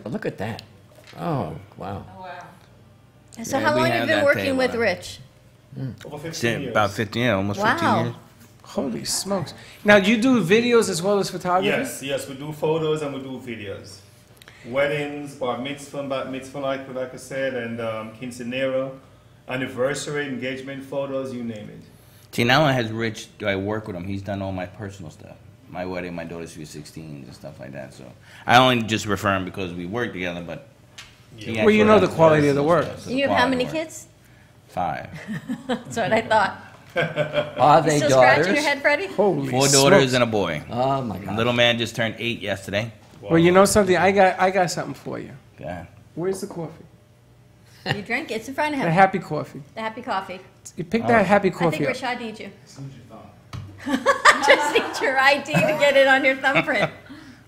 Look at that. Oh, wow. So Yeah, how we long have have you been that working table. with Rich? Over 15 years. About 15, yeah, almost 15 Wow. years. Holy smokes. Now, do you do videos as well as photography? Yes, we do photos and we do videos. Weddings, bar mitzvah, bat mitzvah, like I said, and quinceanera, anniversary, engagement photos, you name it. See, now I has Rich, I work with him. He's done all my personal stuff. My wedding, my daughter's sweet 16s and stuff like that. So I only just refer him because we work together, but... he Well, you know the actually quality does of the work. stuff, so You the have how quality many of work. kids? 5. That's what I thought. Are You they still daughters? scratching your head, Freddie? Holy 4 smokes. daughters and a boy. Oh, my God. Little man just turned 8 yesterday. Well, you know something? I got something for you. Go ahead. Where's the coffee? You drink it. It's in front of The him. happy coffee. The happy coffee. You pick that happy I think coffee up. Rashad needs you. Just need your ID to get it on your thumbprint.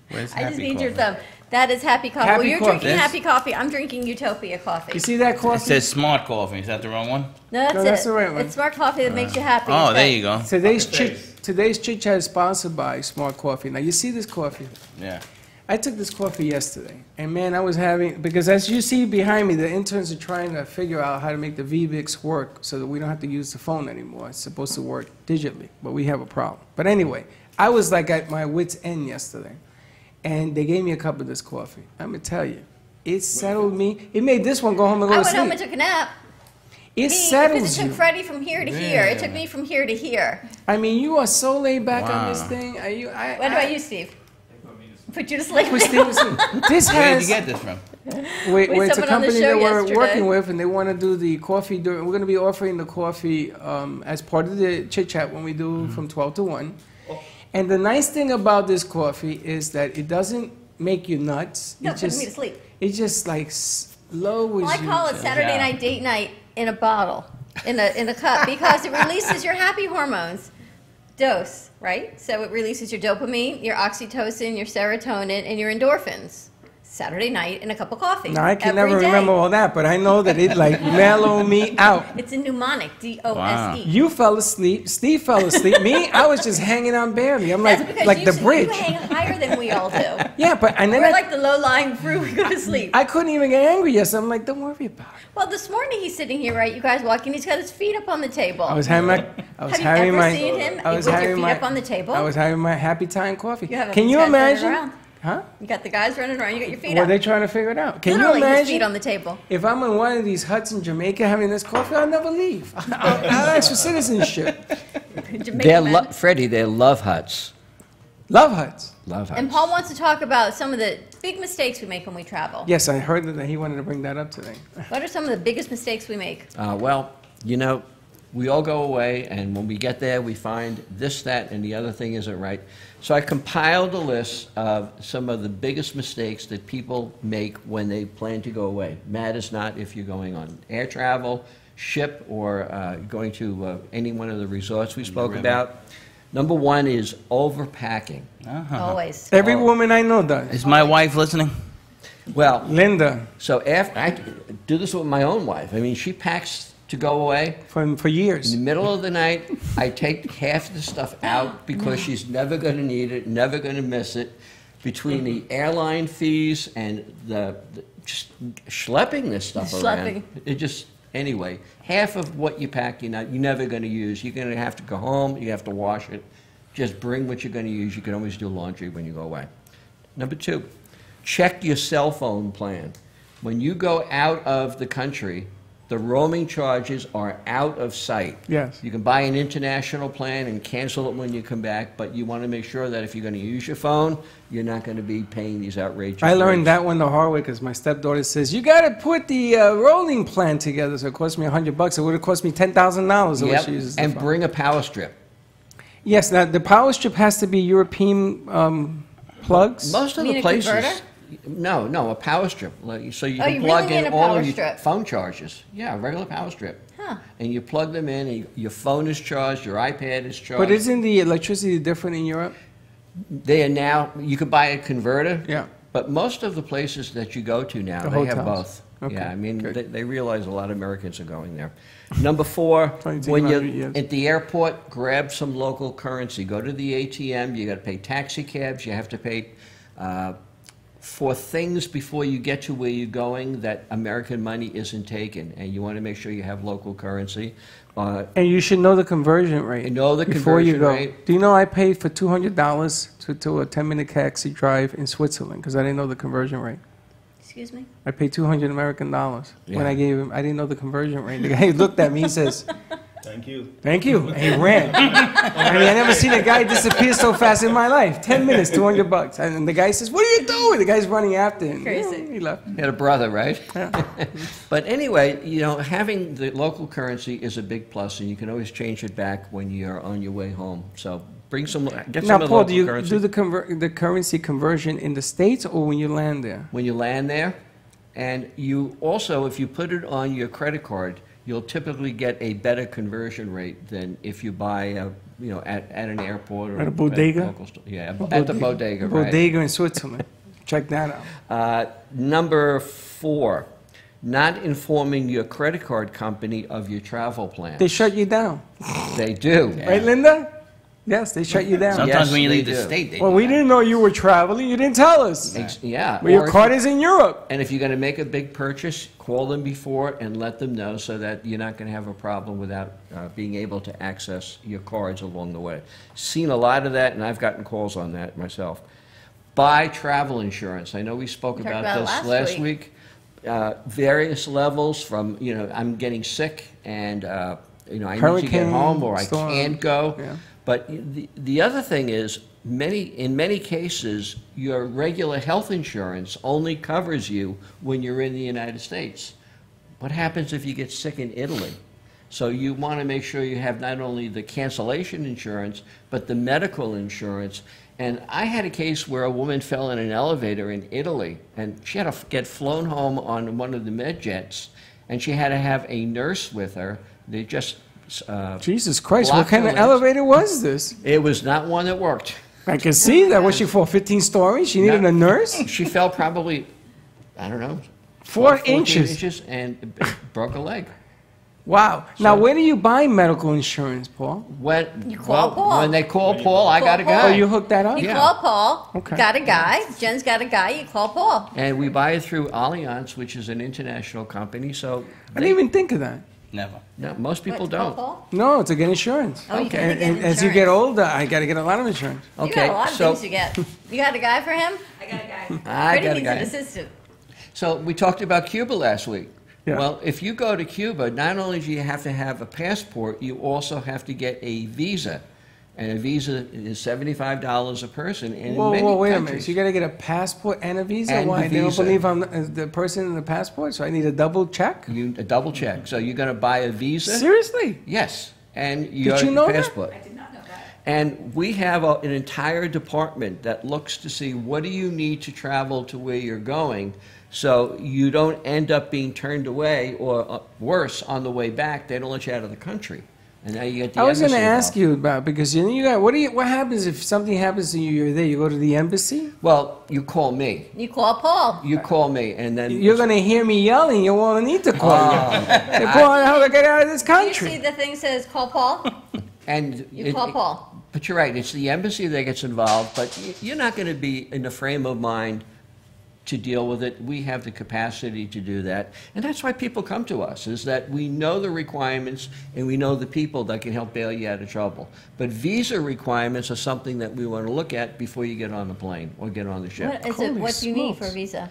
Where's I just happy need your coffee? thumb. That is happy coffee. Happy Well, you're coffee. drinking This? happy coffee. I'm drinking Utopia coffee. You see that It coffee? says smart coffee. Is that the wrong one? No, that's No, it. that's the right one. It's smart coffee that makes you happy. Oh, It's there good. you go. Today's chit chat is sponsored by Smart Coffee. Now you see this coffee. Yeah. I took this coffee yesterday, and man, I was having, because as you see behind me, the interns are trying to figure out how to make the VBIX work so that we don't have to use the phone anymore. It's supposed to work digitally, but we have a problem. But anyway, I was like at my wit's end yesterday, and they gave me a cup of this coffee. I'm gonna tell you, it settled me. It made this one go home and go I to went home and sleep. took a nap. It Because settles it took you. Freddie from here to here. It took me from here to here. I mean, you are so laid back on this Wow. thing. Are you? What about you, Steve? Put you to sleep. This Where did has. you get this from? Wait, We it's a someone on the company show that we're yesterday. working with, and they want to do the coffee. We're going to be offering the coffee as part of the chit chat when we do from 12 to 1. And the nice thing about this coffee is that it doesn't make you nuts. No, it put me to sleep. It just like lowers Well, I you. call it Saturday Yeah. night date night in a bottle, in a cup, because it releases your happy hormones. Dose, right? So it releases your dopamine, your oxytocin, your serotonin, and your endorphins. Saturday night in a cup of coffee. Now, I can every never day. remember all that, but I know that it like mellowed me out. It's a mnemonic, D-O-S-E. You fell asleep. Steve fell asleep. Me, I was just hanging on barely. I'm like, That's because like you, the you bridge. hang higher than we all do. Yeah, but and then We're I, like the low-lying fruit. We go to sleep. I couldn't even get angry yesterday. I'm like, don't worry about it. Well, this morning he's sitting here, right? You guys walking. He's got his feet up on the table. I was having my, Have you ever seen him I was with your having feet my, up on the table? I was having my happy time coffee. You have Can these you guys running imagine? around. Huh? You got the guys running around. You got your feet Were up. they trying to figure it out? Can Literally, you his imagine? feet on the table. If I'm in one of these huts in Jamaica having this coffee, I'll never leave. I'll ask for citizenship. Jamaican men. Freddie, they're love huts. Love huts. Love huts. And Paul wants to talk about some of the big mistakes we make when we travel. Yes, I heard that he wanted to bring that up today. What are some of the biggest mistakes we make? Well, you know, we all go away, and when we get there, we find this, that, and the other thing isn't right. So I compiled a list of some of the biggest mistakes that people make when they plan to go away. Matters not if you're going on air travel, ship, or going to any one of the resorts we spoke about. Number one is overpacking. Always. Every woman I know does. Is my wife listening? Well, Linda. So after I do this with my own wife. I mean, she packs to go away. For years. In the middle of the night, I take half the stuff out because she's never going to need it, never going to miss it. Between the airline fees and the just schlepping this stuff Schlepping. around, it just anyway. Half of what you pack, you're never going to use. You're going to have to go home. You have to wash it. Just bring what you're going to use. You can always do laundry when you go away. Number two, check your cell phone plan. When you go out of the country, the roaming charges are out of sight. Yes. You can buy an international plan and cancel it when you come back, but you want to make sure that if you're going to use your phone, you're not going to be paying these outrageous I learned rates. that one the hard way because my stepdaughter says, you got to put the rolling plan together. So it cost me $100. It would have cost me $10,000 the way Yep, she uses the and phone. bring a power strip. Yes, now the power strip has to be European plugs. Most of You the mean a places. converter? No, a power strip. So you Oh, can you plug really in need a all power of your strip? phone charges. Yeah, a regular power strip. Huh. And you plug them in, and your phone is charged, your iPad is charged. But isn't the electricity different in Europe? They are now, you could buy a converter. Yeah. But most of the places that you go to now, The they have hotels. both. Okay, Yeah, I mean, good. they realize a lot of Americans are going there. Number 4, 22 when hundred you're years. at the airport, grab some local currency. Go to the ATM, you got to pay taxi cabs, you have to pay for things before you get to where you're going that American money isn't taken, and you want to make sure you have local currency. And you should know the conversion rate. You know the before you conversion go. rate. Do you know I paid for $200 to a 10-minute taxi drive in Switzerland because I didn't know the conversion rate. Excuse me? I paid $200 American dollars when Yeah. I gave him. I didn't know the conversion rate. The guy looked at me. He says, Thank you. "Thank you," and he ran. I mean, I never seen a guy disappear so fast in my life. 10 minutes, $200, and the guy says, "What are you doing?" The guy's running after him. Crazy. He left. You had a brother, right? Yeah. But anyway, you know, having the local currency is a big plus, and you can always change it back when you're on your way home. So bring some, get some Now, of the Paul, local do you currency. do the currency conversion in the States or when you land there? When you land there, and you also, if you put it on your credit card, you'll typically get a better conversion rate than if you buy, you know, at an airport or At a bodega? local store. Yeah, at the bodega, right? Bodega in Switzerland. Check that out. Number 4, not informing your credit card company of your travel plans. They shut you down. They do. Right, Linda? Yes, they shut you down. Sometimes Yes, when you they leave the do. state, they Well, do we that. didn't know you were traveling. You didn't tell us. Yeah. Well, your or if card you- is in Europe. And if you're going to make a big purchase, call them before and let them know so that you're not going to have a problem without being able to access your cards along the way. Seen a lot of that, and I've gotten calls on that myself. Buy travel insurance. I know we spoke talked about about it this last last week. Various levels from, you know, I'm getting sick and, you know, I need to get Hurricane, home or I storm. can't go. Yeah. But the other thing is, in many cases, your regular health insurance only covers you when you're in the United States. What happens if you get sick in Italy? So you want to make sure you have not only the cancellation insurance, but the medical insurance. And I had a case where a woman fell in an elevator in Italy, and she had to get flown home on one of the med jets, and she had to have a nurse with her. They just Jesus Christ, what blocked kind her of legs. elevator was this? It was not one that worked. I can see that. Was she for 15 stories? She needed No. a nurse? She fell probably, I don't know, 4 14 inches. and broke a leg. Wow. Now, where do you buy medical insurance, Paul? When You call Paul. When they call Paul, I got a Call Paul. Oh, guy. you hooked that up? You Yeah. call Paul. Okay. Got a guy. Jen's got a guy. You call Paul. And we buy it through Allianz, which is an international company. So I didn't even think of that. Never. no, most people What, call don't. Paul? No, to get insurance. Oh, you gotta and, get and as you get insurance. older, I got to get a lot of insurance. You Okay, got a lot of so things you get. You got a guy for him? I got a guy. I Freddie got a needs an guy. assistant. So we talked about Cuba last week. Yeah. Well, if you go to Cuba, not only do you have to have a passport, you also have to get a visa. And a visa is $75 a person. And in Whoa, many whoa, wait a minute. countries- So you got to get a passport and a visa? And Why? the They don't visa. believe I'm the person in the passport, so I need a double check? a double check. So you're going to buy a visa? Seriously? Yes. And Did your you know that? passport. I did not know that. And we have an entire department that looks to see what do you need to travel to where you're going so you don't end up being turned away or worse, on the way back, they don't let you out of the country. And now you get the I was going to embassy ask involved. you about, because you got, what happens if something happens to you, you're there, you go to the embassy? Well, you call me. You call Paul. You call me, and then You're going to hear me yelling, you won't need to call Oh. you. They're calling how to get out of this Do you see country. the thing says call Paul? and You call Paul. But you're right, it's the embassy that gets involved, but you're not going to be in the frame of mind to deal with it. We have the capacity to do that. And that's why people come to us, is that we know the requirements and we know the people that can help bail you out of trouble. But visa requirements are something that we want to look at before you get on the plane or get on the ship. What is Holy it? What do you need for a smokes. visa?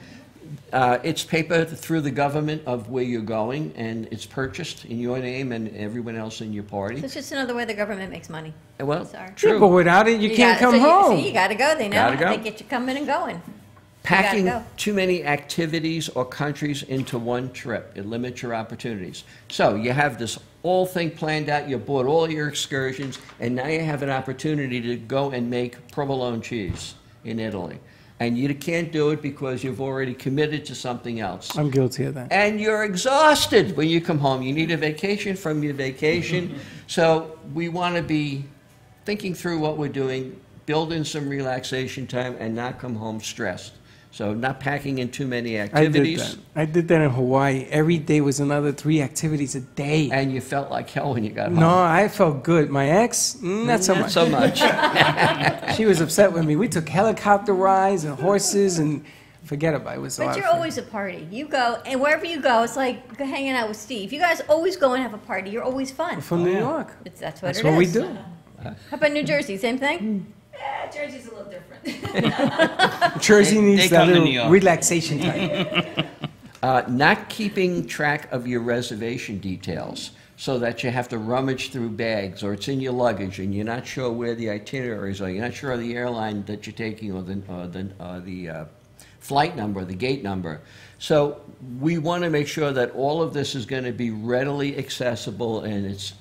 It's paper through the government of where you're going, and it's purchased in your name and everyone else in your party. So it's just another way the government makes money. Well, Sorry. Yeah, true. but without it, you can't come so home. See, you got to go. They know. Gotta go. They get you coming and going. Packing go. too many activities or countries into one trip, it limits your opportunities. So you have this whole thing planned out, you bought all your excursions, and now you have an opportunity to go and make provolone cheese in Italy. And you can't do it because you've already committed to something else. I'm guilty of that. And you're exhausted when you come home. You need a vacation from your vacation. So we want to be thinking through what we're doing, build in some relaxation time, and not come home stressed. So not packing in too many activities. I did that in Hawaii. Every day was another 3 activities a day. And you felt like hell when you got home. No, I felt good. My ex, not so much. Not so much. She was upset with me. We took helicopter rides and horses and forget about it. It was a lot But of you're fun. always a party. You go, and wherever you go, it's like hanging out with Steve. You guys always go and have a party. You're always fun. We're from New York. That's what That's it what we is. do. How about New Jersey? Same thing? Jersey's a little different. Jersey needs they that come to New little York. relaxation time. Not keeping track of your reservation details so that you have to rummage through bags or it's in your luggage and you're not sure where the itineraries are. You're not sure of the airline that you're taking or the flight number, the gate number. So we want to make sure that all of this is going to be readily accessible and it's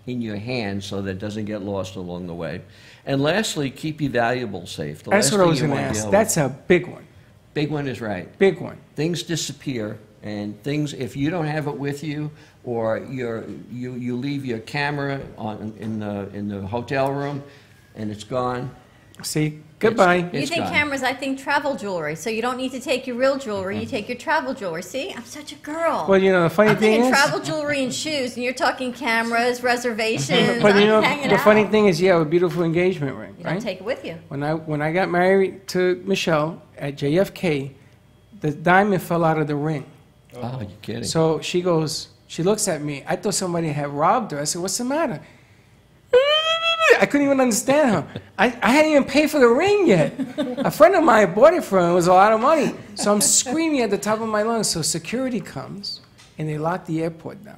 in your hands so that it doesn't get lost along the way. And lastly, keep your valuables safe. The That's last what I thing was you going to wanna ask. deal That's a big one. Big one is right. Big one. Things disappear, and things, if you don't have it with you, or you leave your camera in the hotel room, and it's gone. See, goodbye. You think cameras, I think travel jewelry. So you don't need to take your real jewelry, you take your travel jewelry. See, I'm such a girl. Well, you know, the funny I'm thing thinking is... travel jewelry and shoes, and you're talking cameras, reservations, But you I'm know, hanging the out. funny thing is, you have a beautiful engagement ring, You right? don't take it with you. When I got married to Michelle at JFK, the diamond fell out of the ring. Oh, you're kidding. So she goes, she looks at me. I thought somebody had robbed her. I said, what's the matter? I couldn't even understand her. I hadn't even paid for the ring yet. A friend of mine bought it for her. It was a lot of money. So I'm screaming at the top of my lungs. So security comes, and they lock the airport down.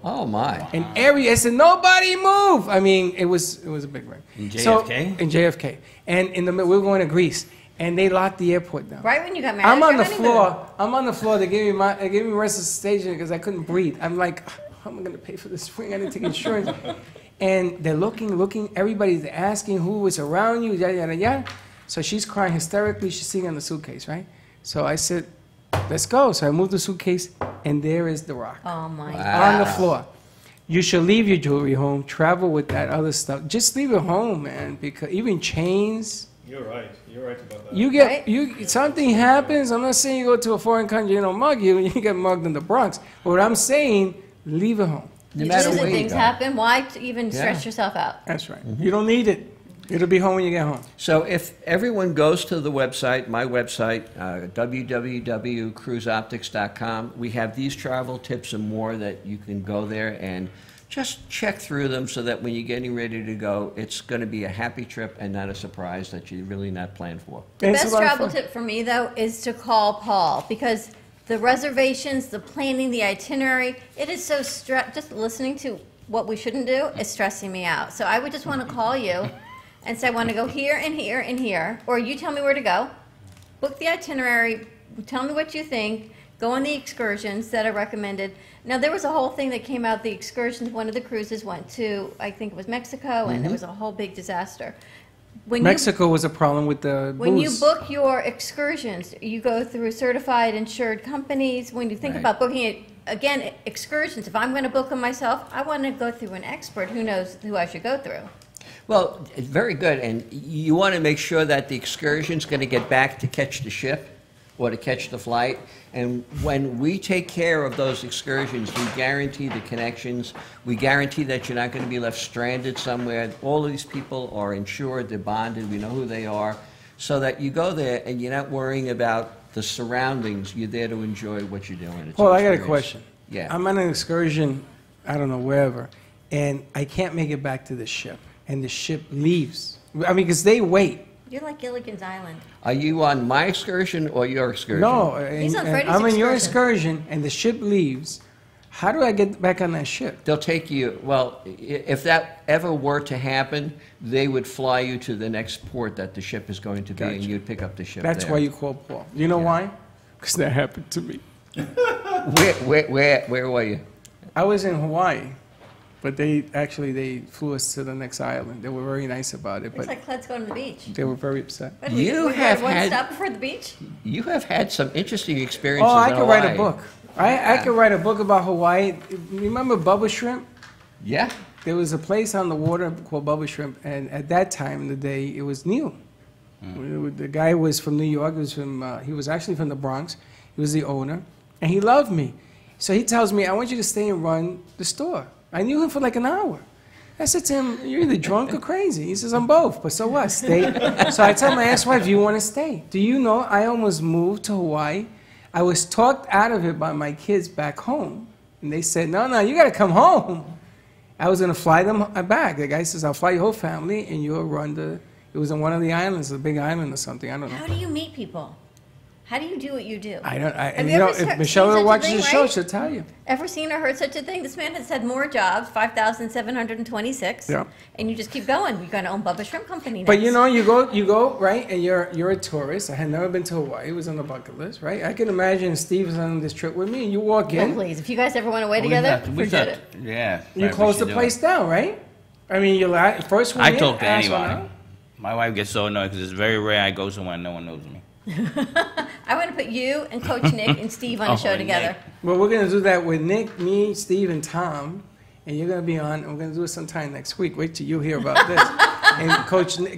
Oh, my. And I said, nobody move. I mean, it was a big ring. In JFK? So, in JFK. And in the we were going to Greece, and they locked the airport down. Right when you got married. I'm on the your honeymoon. floor. I'm on the floor. They gave me resuscitation because I couldn't breathe. I'm like, how am I going to pay for this ring? I didn't take insurance. And they're looking. Everybody's asking who was around you, yada, yada, yada. So she's crying hysterically. She's sitting on the suitcase, right? So I said, let's go. So I moved the suitcase, and there is the rock. Oh, my On the floor. You should leave your jewelry home. Travel with that other stuff. Just leave it home, man. Because even chains. You're right. You're right about that. You get something happens. I'm not saying you go to a foreign country, you don't mug you, and you get mugged in the Bronx. But what I'm saying, leave it home. No matter Listen, where you things go. happen. Why even stress yourself out? That's right. You don't need it. It'll be home when you get home. So if everyone goes to the website, my website, www.cruiseoptics.com, we have these travel tips and more that you can go there and just check through them so that when you're getting ready to go, it's going to be a happy trip and not a surprise that you're really not planned for. The It's a best lot of travel fun. tip for me, though, is to call Paul because the reservations, the planning, the itinerary, it is so just listening to what we shouldn't do is stressing me out. So I would just want to call you and say, I want to go here and here and here, or you tell me where to go, book the itinerary, tell me what you think, go on the excursions that are recommended. Now, there was a whole thing that came out, the excursions, one of the cruises went to, I think it was Mexico, and there was a whole big disaster. When Mexico was a problem with the when you booze. book your excursions, you go through certified insured companies. When you think Right. about booking it, again, excursions, if I'm going to book them myself, I want to go through an expert who knows who I should go through. Well, it's very good, and you want to make sure that the excursion's going to get back to catch the ship or to catch the flight. And when we take care of those excursions, we guarantee the connections. We guarantee that you're not going to be left stranded somewhere. All of these people are insured, they're bonded, we know who they are, so that you go there and you're not worrying about the surroundings. You're there to enjoy what you're doing. It's Well, an I got a experience. question. Yeah. I'm on an excursion, I don't know, wherever, and I can't make it back to the ship, and the ship leaves. I mean, because they wait. You're like Gilligan's Island. Are you on my excursion or your excursion? No, He's on Freddy's I'm on your excursion. excursion, and the ship leaves. How do I get back on that ship? They'll take you, well, if that ever were to happen, they would fly you to the next port that the ship is going to be, and Gotcha. you'd pick up the ship That's there. why you call Paul. You know why? Because that happened to me. Where were you? I was in Hawaii, But they flew us to the next island. They were very nice about it, It's but like let's go to the beach. they were very upset. What, You we have one had- stop before the beach? You have had some interesting experiences Oh, I in could write a Hawaii. book. I could write a book about Hawaii. Remember Bubba Shrimp? Yeah. There was a place on the water called Bubba Shrimp, and at that time in the day, it was new. The guy was from New York. He was actually from the Bronx. He was the owner, and he loved me. So he tells me, I want you to stay and run the store. I knew him for like an hour. I said to him, you're either drunk or crazy. He says, I'm both, but so what? Stay. So I tell my ex-wife, do you want to stay? Do you know I almost moved to Hawaii? I was talked out of it by my kids back home, and they said, no, you got to come home. I was going to fly them back. The guy says, I'll fly your whole family, and you'll run it was on one of the islands, a big island or something. I don't know. How do you meet people? How do you do what you do? And you know, if Michelle watches the show, she'll tell you. Ever seen or heard such a thing? This man has had more jobs, 5,726. Yeah. And you just keep going. You're going to own Bubba Shrimp Company next. But you know, you go right, and you're a tourist. I had never been to Hawaii. It was on the bucket list, right? I can imagine Steve was on this trip with me, and you walk Oh, in. please, if you guys ever went away together, forget it. Yeah. You right, close we the should do place it. down, right? I mean, you're first one I in, talk to last one anybody. out. My wife gets so annoyed because it's very rare I go somewhere and no one knows me. I want to put you and Coach Nick and Steve on a show and together. Nick. Well, we're going to do that with Nick, me, Steve, and Tom. And you're going to be on, and we're going to do it sometime next week. Wait till you hear about this. And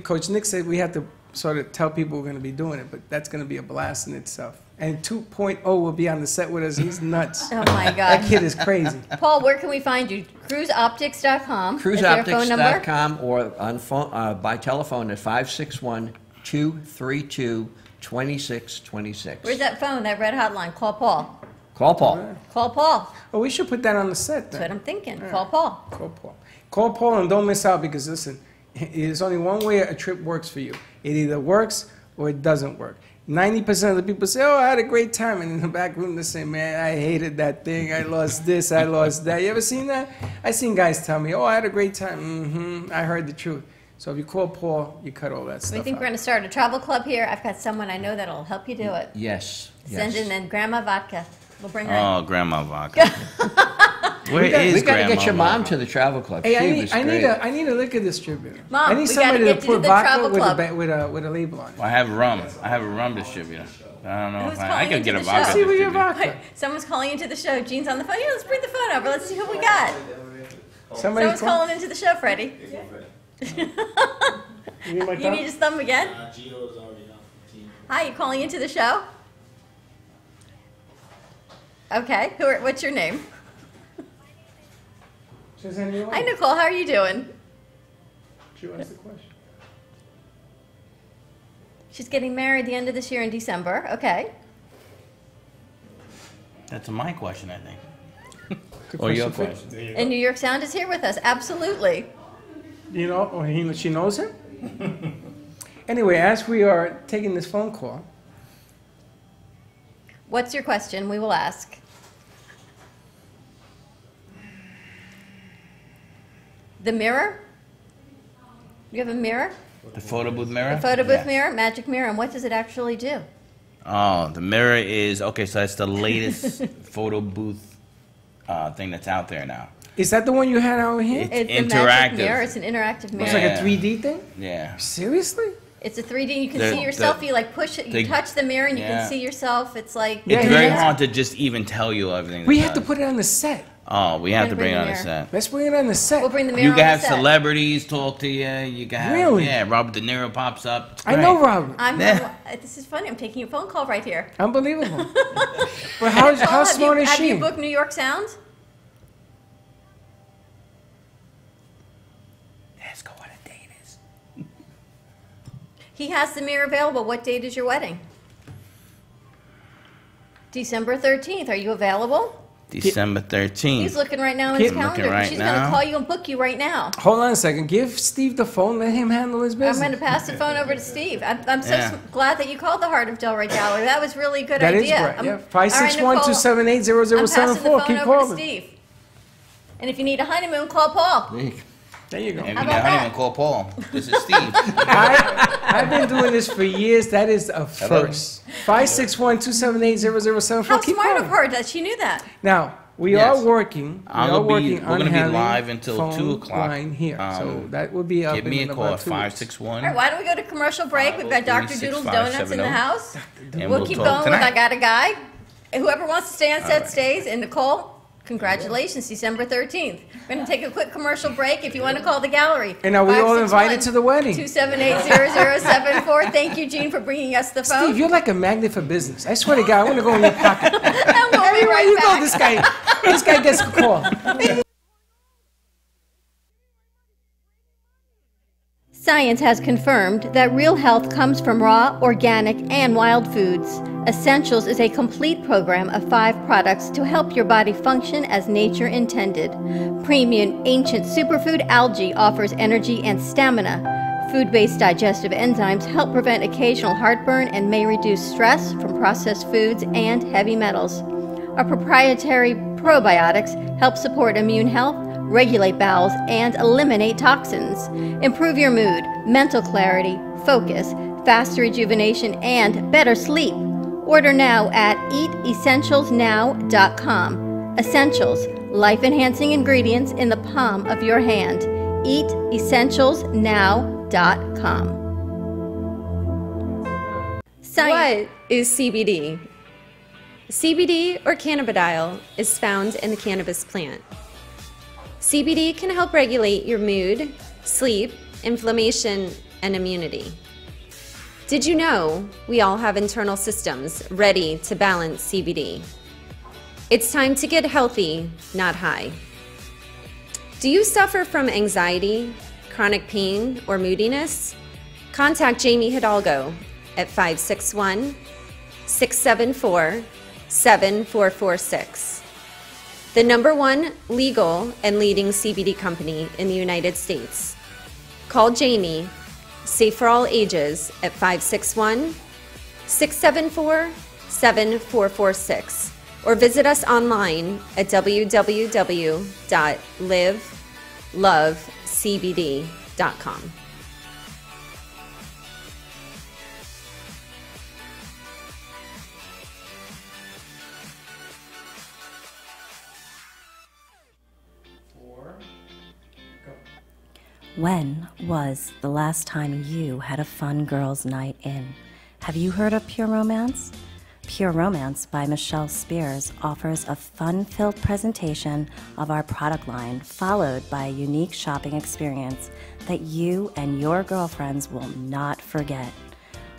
Coach Nick said we have to sort of tell people we're going to be doing it, but that's going to be a blast in itself. And 2.0 will be on the set with us. He's nuts. Oh, my God. That kid is crazy. Paul, where can we find you? Cruiseoptics.com. Is there a phone number? Cruiseoptics.com or on phone, by telephone at 561-232-2626. Where's that phone, that red hotline? Call Paul. Call Paul. Call Paul. Oh, we should put that on the set That's then. what I'm thinking. Call Paul. Call Paul. Call Paul and don't miss out because, listen, there's only one way a trip works for you. It either works or it doesn't work. 90% of the people say, oh, I had a great time. And in the back room, they say, man, I hated that thing. I lost this. I lost that. You ever seen that? I seen guys tell me, oh, I had a great time. I heard the truth. So if you call Paul, you cut all that stuff We think we're out. going to start a travel club here. I've got someone I know that'll help you do it. Yes. Send in then Grandma Vodka. We'll bring her Oh, Grandma Vodka. Where is We got to Grandma get your mom Vodka? to the travel club. Hey, She was great. I need a liquor distributor. Mom, I need we gotta somebody get to you to put the vodka travel with club. a label on it. Well, I have rum. I have a rum distributor. I don't know Who's if I calling could into get a the vodka show? See where your distributor. vodka. Someone's calling into the show. Jean's on the phone. Yeah, let's bring the phone over. Let's see who we got. Somebody Someone's calling into the show, Freddie. You need my You cup? need his thumb again? Hi, you calling into the show? Okay. What's your name? Just any one. Hi, Nicole. How are you doing? She wants the question. She's getting married the end of this year in December. Okay. That's my question, I think. Good Or your question. question. And New York Sound is here with us. Absolutely. You know, or she knows him? Anyway, as we are taking this phone call, What's your question? We will ask. The mirror? You have a mirror? The photo booth mirror? A photo booth Yes. mirror, magic mirror, and what does it actually do? Oh, the mirror is, okay, so that's the latest photo booth thing that's out there now. is that the one you had out here? It's a magic interactive. mirror. It's an interactive mirror. It's like a Yeah. 3D thing? Yeah. Seriously? It's a 3D. You can The- see yourself. the- You like push it. You the- touch the mirror and you yeah. can see yourself. It's like Yeah, It's yeah, very yeah. hard to just even tell you everything. We that's have to done. put it on the set. Oh, we have We're to gonna bring it on bring the the mirror. set. Let's bring it on the set. we'll bring the mirror. You on can the have set. celebrities talk to you. You can have, Really? yeah, Robert De Niro pops up. It's I know great. Robert. This is funny. I'm taking a phone call right here. Unbelievable. But how Paul, smart is have she? you booked New York Sound? Ask her what a date is. He has the mirror available. What date is your wedding? December 13th. Are you available? December 13th. He's looking right now in his Keep calendar. looking right She's going to now. call you and book you right now. Hold on a second. Give Steve the phone. Let him handle his I'm business. going to pass the phone over to Steve. I'm so Yeah. glad that you called the Heart of Delray Gallery. That was really a good That is idea. great. I'm- Yeah. all right, 561-278-0074. I'm passing the phone Keep over to calling. Steve. And if you need a honeymoon, call Paul. There you go. And How we about got honeymoon, that? call Paul. This is Steve. I've been doing this for years. That is a first. 561-278-0074. How Keep smart calling. of her that she knew that. Now, We Yes. are working. We're gonna be live until 2 o'clock. Line here, so that will be up. Give me in a call about at 2 weeks. 561. All right, why don't we go to commercial break? We've got Dr. Doodle's Donuts in the house. And We'll keep talk going with tonight. I Got a Guy. And whoever wants to stay on set right. stays. And Nicole, congratulations, December 13th. We're going to take a quick commercial break. If you want to call the gallery. And are we all invited to the wedding? 278-0074. Thank you, Gene, for bringing us the phone. Steve, you're like a magnet for business. I swear to God, I want to go in your pocket. And we'll be Everywhere right you back. go, this guy gets a call. Science has confirmed that real health comes from raw, organic, and wild foods. Essentials is a complete program of 5 products to help your body function as nature intended. Premium ancient superfood algae offers energy and stamina. Food-based digestive enzymes help prevent occasional heartburn and may reduce stress from processed foods and heavy metals. Our proprietary probiotics help support immune health, regulate bowels, and eliminate toxins. Improve your mood, mental clarity, focus, faster rejuvenation, and better sleep. Order now at eatessentialsnow.com. Essentials, life-enhancing ingredients in the palm of your hand. Eatessentialsnow.com. What is CBD? CBD, or cannabidiol, is found in the cannabis plant. CBD can help regulate your mood, sleep, inflammation, and immunity. Did you know we all have internal systems ready to balance CBD? It's time to get healthy, not high. Do you suffer from anxiety, chronic pain, or moodiness? Contact Jamie Hidalgo at 561-674-7446. The #1 legal and leading CBD company in the United States. Call Jamie, safe for all ages, at 561-674-7446, or visit us online at www.livelovecbd.com. When was the last time you had a fun girls' night in? Have you heard of Pure Romance? Pure Romance by Michelle Spears offers a fun-filled presentation of our product line, followed by a unique shopping experience that you and your girlfriends will not forget.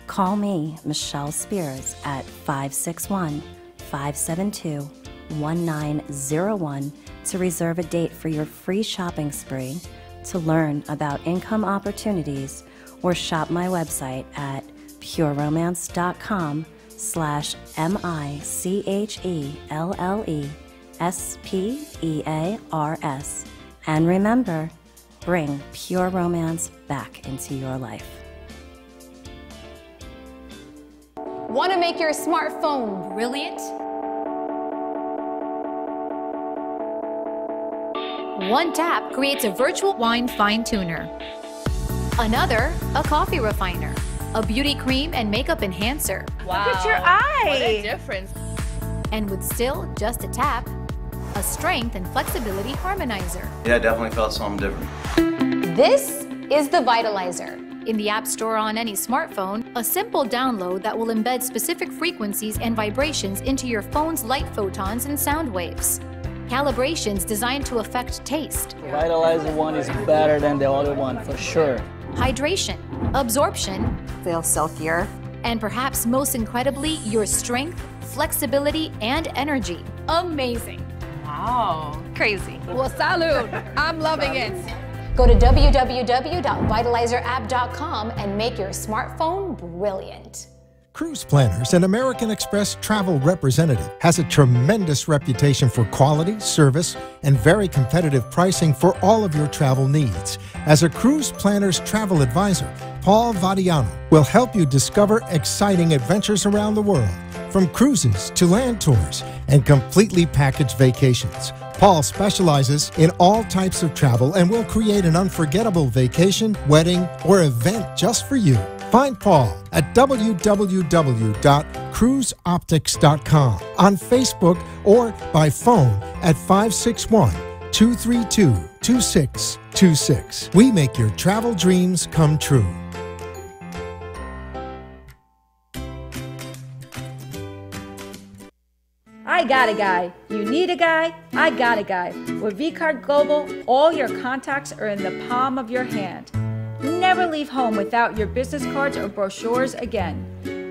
Call me, Michelle Spears, at 561-572-1901 to reserve a date for your free shopping spree, to learn about income opportunities, or shop my website at pureromance.com/MICHELLESPEARS. And remember, bring Pure Romance back into your life. Want to make your smartphone brilliant? One tap creates a virtual wine fine tuner. Another, a coffee refiner. A beauty cream and makeup enhancer. Wow. Look at your eye. What a difference. And with still just a tap, a strength and flexibility harmonizer. Yeah, I definitely felt something different. This is the Vitalizer. In the App Store on any smartphone, a simple download that will embed specific frequencies and vibrations into your phone's light photons and sound waves. Calibrations designed to affect taste, The Vitalizer one is better than the other one, for sure. hydration, absorption, Feel silkier. and perhaps most incredibly, your strength, flexibility, and energy. Amazing. Wow. Crazy. Well, salud. I'm loving it. Go to www.vitalizerapp.com and make your smartphone brilliant. Cruise Planners, an American Express travel representative, has a tremendous reputation for quality, service, and very competitive pricing for all of your travel needs. As a Cruise Planners travel advisor, Paul Vadiano will help you discover exciting adventures around the world, from cruises to land tours and completely packaged vacations. Paul specializes in all types of travel and will create an unforgettable vacation, wedding, or event just for you. Find Paul at www.cruiseoptics.com, on Facebook, or by phone at 561-232-2626. We make your travel dreams come true. I got a guy. You need a guy? I got a guy. With vCard Global, all your contacts are in the palm of your hand. Never leave home without your business cards or brochures again.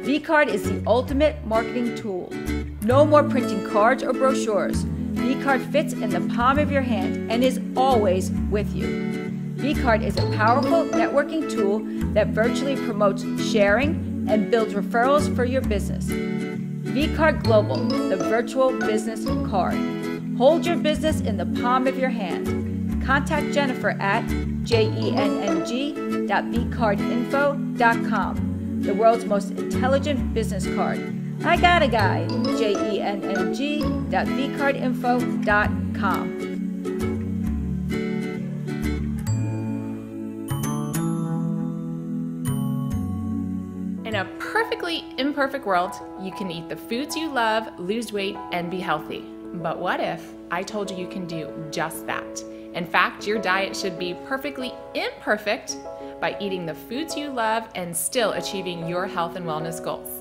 vCard is the ultimate marketing tool. No more printing cards or brochures. vCard fits in the palm of your hand and is always with you. vCard is a powerful networking tool that virtually promotes sharing and builds referrals for your business. vCard Global, the virtual business card. Hold your business in the palm of your hand. Contact Jennifer at jenng.vcardinfo.com, the world's most intelligent business card. I got a guy, jenng.vcardinfo.com. In a perfectly imperfect world, you can eat the foods you love, lose weight, and be healthy. But what if I told you you can do just that? In fact, your diet should be perfectly imperfect by eating the foods you love and still achieving your health and wellness goals.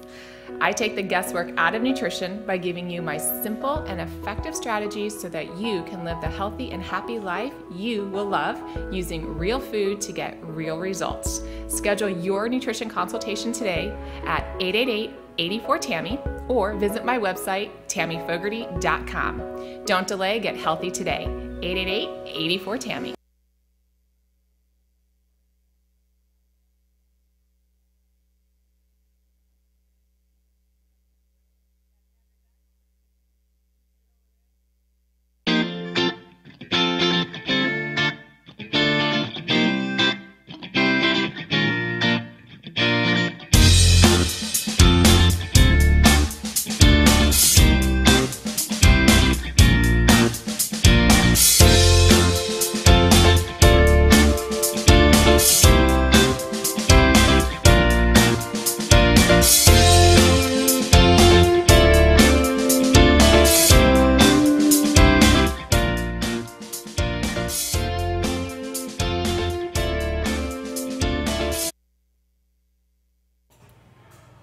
I take the guesswork out of nutrition by giving you my simple and effective strategies so that you can live the healthy and happy life you will love using real food to get real results. Schedule your nutrition consultation today at 888-84-TAMMY or visit my website, tammyfogarty.com. Don't delay, get healthy today. 888-84-TAMMY.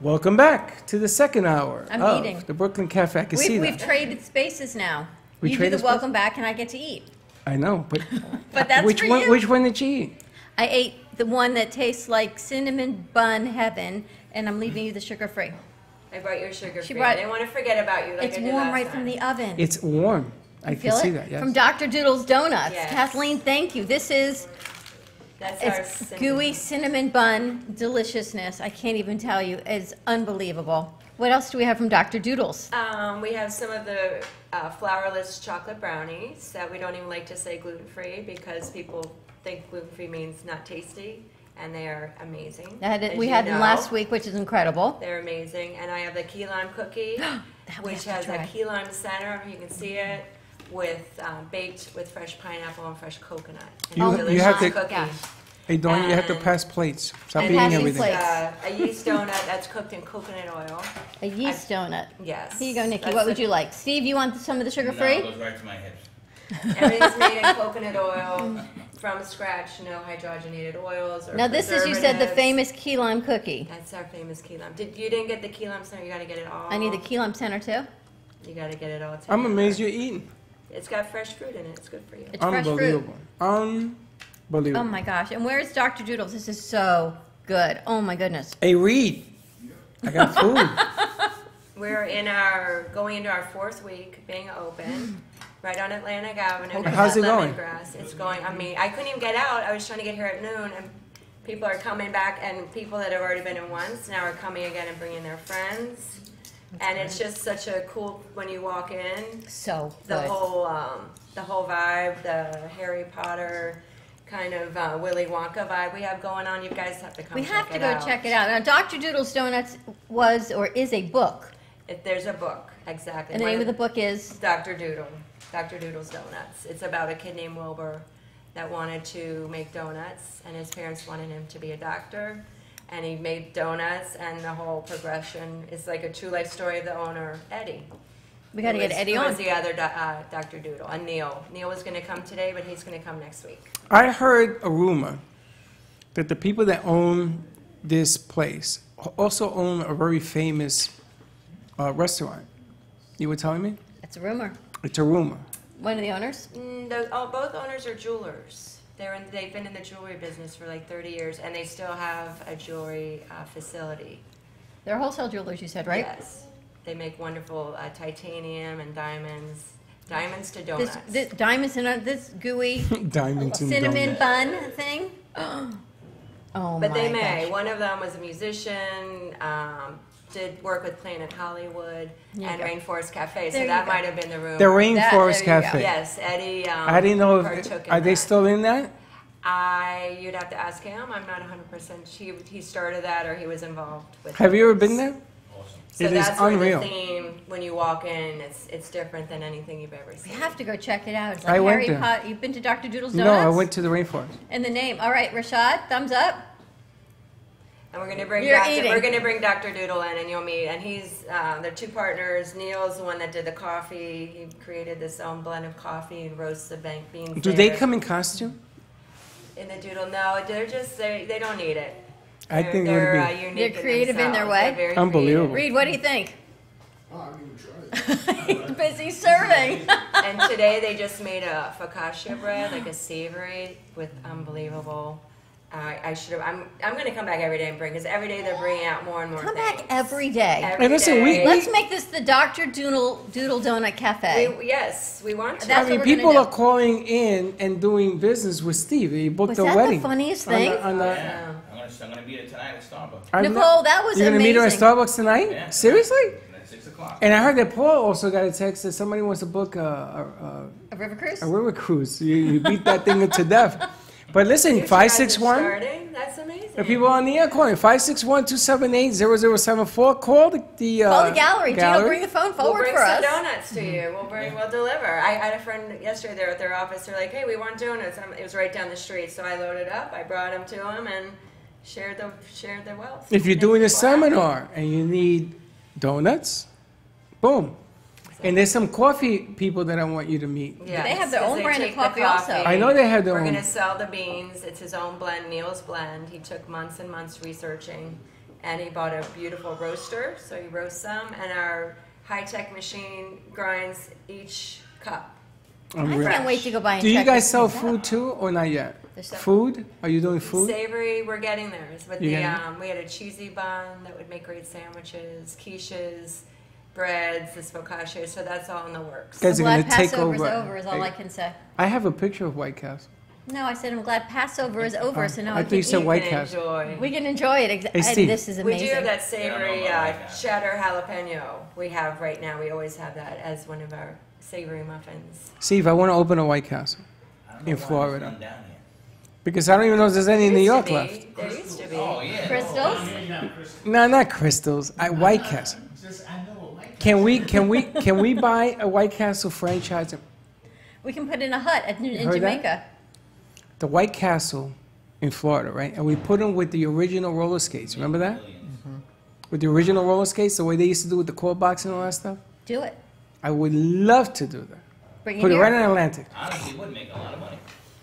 Welcome back to the second hour I'm of eating. the Brooklyn Cafe. I can see We've that. traded spaces now. We You do traded the welcome back and I get to eat. I know, but But that's which for one? you. Which one did you eat? I ate the one that tastes like cinnamon bun heaven, and I'm leaving you the sugar-free. I brought your sugar She free. brought- I didn't want to forget about you like It's I did warm last right time. from the oven. It's warm. I can Feel see it? that. Yes. From Dr. Doodle's Donuts. Yes. Kathleen, thank you. This is That's our it's cinnamon. gooey cinnamon bun deliciousness. I can't even tell you. It's unbelievable. What else do we have from Dr. Doodle's? We have some of the flourless chocolate brownies that we don't even like to say gluten-free because people think gluten-free means not tasty, and they are amazing. We as had you them know. last week, which is incredible. They're amazing. And I have the key lime cookie, we which have to has a try. key lime center, you can see it, with baked with fresh pineapple and fresh coconut. And You- a you delicious have to- cookie. Hey, Dawn, you have to And- pass plates. Stop and eating this everything. is a yeast donut that's cooked in coconut oil. A yeast donut. Yes. Here you go, Nikki. That's What would the- you like? Steve, you want some of the sugar-free? No, it goes right to my hips. Everything's made in coconut oil from scratch, no hydrogenated oils or Now this is, you said, the preservatives. famous key lime cookie. That's our famous key lime. You didn't get the key lime center, you gotta get it all. I need the key lime center too. You gotta get it all together. I'm amazed you're eating. It's got fresh fruit in it, it's good for you. It's fresh fruit. Unbelievable. Unbelievable. Oh my gosh. And where's Dr. Doodle's? This is so good. Oh my goodness. Hey, Reed. I got food. We're going into our 4th week being open, right on Atlantic Avenue. Okay. How's it going? Lemongrass. It's going, I couldn't even get out. I was trying to get here at noon, and people are coming back, and people that have already been in once now are coming again and bringing their friends. And it's just such a cool, when you walk in, So the good. whole vibe, the Harry Potter kind of Willy Wonka vibe we have going on. You guys have to come We check have to it go out. check it out. Now, Dr. Doodle's Donuts was or is a book. There's a book, exactly. And the name of the book is? Dr. Doodle. Dr. Doodle's Donuts. It's about a kid named Wilbur that wanted to make donuts, and his parents wanted him to be a doctor. and he made donuts, and the whole progression is like a true life story of the owner, Eddie. We got to get Eddie who on. was the other Dr. Doodle, and Neil. Neil was going to come today, but he's going to come next week. I heard a rumor that the people that own this place also own a very famous restaurant. You were telling me? It's a rumor. It's a rumor. One of the owners? Both owners are jewelers. They've been in the jewelry business for like 30 years, and they still have a jewelry facility. They're wholesale jewelers, you said, right? Yes. They make wonderful titanium and diamonds to donuts. This diamonds in this gooey Diamonds and cinnamon donuts. bun thing. Oh But they my may. gosh. One of them was a musician, did work with Planet Hollywood and Rainforest Cafe, so There that you go. might have been the rumor. The Rainforest there you go. Cafe. Yes, Eddie. I didn't know. partook in Are they that. still in that? You'd have to ask him. I'm not 100%. He started that, or he was involved with. Have you ever been there? So It is that's where unreal. the theme, when you walk in, it's different than anything you've ever We seen. have to go check it out. It's like I went Harry there. Potter. You've been to Dr. Doodle's No, Donuts? I went to the Rainforest. And the name. All right, Rashad, thumbs up. And we're gonna bring You're Dr. eating. We're gonna bring Dr. Doodle in, and you'll meet. And he's they're two partners. Neil's the one that did the coffee. He created this own blend of coffee and roasts the bank beans. Do they there. come in costume? In the Doodle? No, they're just they don't need it. I think it would they're be unique. They're creative in their themselves. way. They're very unbelievable. Reed, what do you think? Oh, I haven't even tried it. He's busy serving. And today they just made a focaccia bread, like a savory with unbelievable. I should have. I'm going to come back every day and bring, because every day they're bringing out more and more Come things. back every day. Every Hey, listen, day. Let's make this the Dr. Doodle Donut Cafe. Yes, we want to. That's I mean, what we're people gonna are do. calling in and doing business with Steve. He booked Was a that the wedding. funniest on the- thing? on the- Yeah. I'm gonna be there tonight at Starbucks. I know- Nicole, that was You're gonna meet her at amazing. Starbucks tonight? Yeah. Seriously? At 6 o'clock. And I heard that Paul also got a text that somebody wants to book a A river cruise? river cruise. You beat that thing to death. But listen, You guys are 561. starting? That's amazing. The people on the air calling 561-278-0074. Call the Call the gallery. Gino, bring the phone We'll forward bring for some us. donuts to you. We'll deliver. I had a friend yesterday there at their office. They're like, "Hey, we want donuts." It was right down the street, so I loaded up. I brought them to them and shared their wealth. If you're doing a seminar and you need donuts, boom. And there's some coffee people that I want you to meet. Yeah, They have their own brand of coffee also. I know they have their We're own. going to sell the beans. It's his own blend, Neil's blend. He took months and months researching, and he bought a beautiful roaster, so he roasts them, and our high-tech machine grinds each cup. I can't wait to go by and Do you check guys this sell thing out. food too, or not yet? There's some- Food? Are you doing food? Savory, we're getting there. With You the getting we had a cheesy bun that would make great sandwiches, quiches, breads, this focaccia. So that's all in the works. Guys I'm are glad gonna take Passover's over. over is all I can say. I have a picture of White Castle. No, I said I'm glad Passover is over, so now I I thought you can said eat. White can Castle. enjoy. We can enjoy it. Hey, Steve. And this is We amazing. do have that savory Yeah, I don't know about cheddar jalapeno. We have right now. We always have that as one of our savory muffins. Steve, I want to open a White Castle I don't know in why there's Florida. none down here. Because I don't even know if there's any in New York Used to be. left. There used to be. Oh yeah. Crystals? No, not crystals. White Castle. I know, like, Can we buy a White Castle franchise? We can put in a hut in heard Jamaica. that? The White Castle in Florida, right? And we put them with the original roller skates. Remember that? With the original roller skates, the way they used to do with the court box and all that stuff. Do it. I would love to do that. Bring Put it it here. right in Atlantic. Honestly, it would make a lot of money.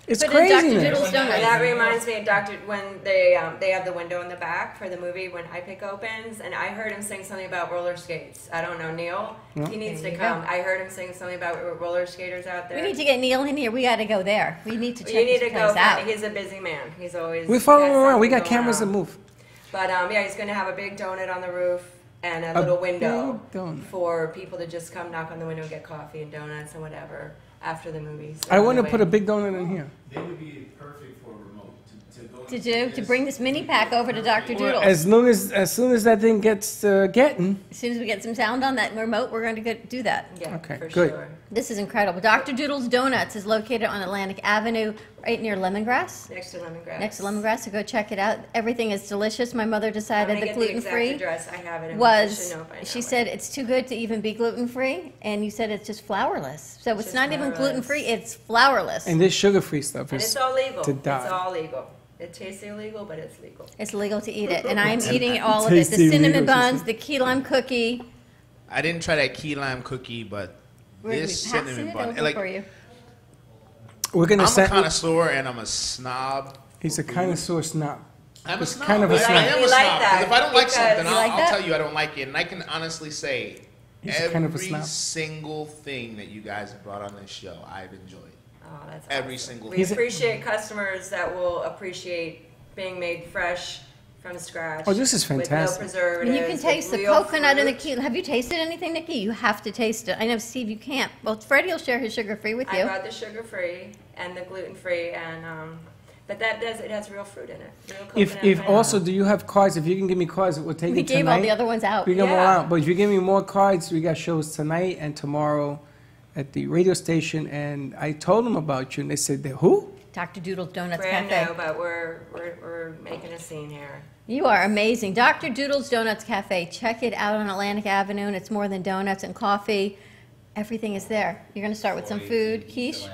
It's Put in Dr. crazy. Doodle's And Donuts. that reminds me of when they have the window in the back for the movie when iPic opens, and I heard him sing something about roller skates. I don't know, Neil. Yeah. He needs There to you come. go. I heard him sing something about roller skaters out there. We need to get Neil in here. We got to go there. We need to check You need this to go. place out. He's a busy man. He's always. We follow got him around. We got something going cameras that on. move. But yeah, he's going to have a big donut on the roof and a A little window big donut. for people to just come knock on the window and get coffee and donuts and whatever after the movies. I want to put a big donut in here. they would be perfect for a remote to go. To do to bring this mini pack over to Dr. Doodle. As soon as that thing gets getting. As soon as we get some sound on that remote, we're going to do that. Yeah, Okay, for good. sure. This is incredible. Dr. Doodle's Donuts is located on Atlantic Avenue, right near Lemongrass. Next to lemongrass. Next to Lemongrass, so go check it out. Everything is delicious. My mother I'm decided gonna the get the exact gluten-free address. I have it. In was, my note by she now. said it's too good to even be gluten-free, and you said it's just flourless. So it's Just not even flourless. gluten-free, it's flourless. And this sugar-free stuff And is it's all legal. to It's die. all legal. It tastes illegal, but it's legal. It's legal to eat it, and I'm eating all of it. The Tasty cinnamon legal, she buns, said. the key lime cookie. I didn't try that key lime cookie, but Where did this we pass cinnamon it? bun. It'll Like, for you. We're gonna I'm a send. connoisseur and I'm a snob. He's a connoisseur snob. I'm a He's snob. kind of a I snob. am We a like snob. that 'Cause if I don't like because- something, You like I'll that? tell you I don't like it. And I can honestly say He's every kind of a snob. single thing that you guys have brought on this show, I've enjoyed. Oh, that's Every awesome. single We thing. appreciate customers that will appreciate being made fresh from scratch. Oh, this is fantastic. With no preservatives. And you can taste with the real coconut and the fruit. key. Have you tasted anything, Nikki? You have to taste it. I know, Steve, you can't. Well, Freddie will share his sugar-free with I you. brought the sugar-free and the gluten-free, and but it has real fruit in it. Real coconut If flavor. also, do you have cards? If you can give me cards, we'll take We it gave tonight. all the other ones out. We give them all Yeah. out. But if you give me more cards, we got shows tonight and tomorrow at the radio station. And I told them about you, and they said, who? Dr. Doodle's Donuts brand Cafe. new, but we're making a scene here. You are amazing. Dr. Doodle's Donuts Cafe. Check it out on Atlantic Avenue, and it's more than donuts and coffee. Everything is there. You're going to start with some food. Quiche.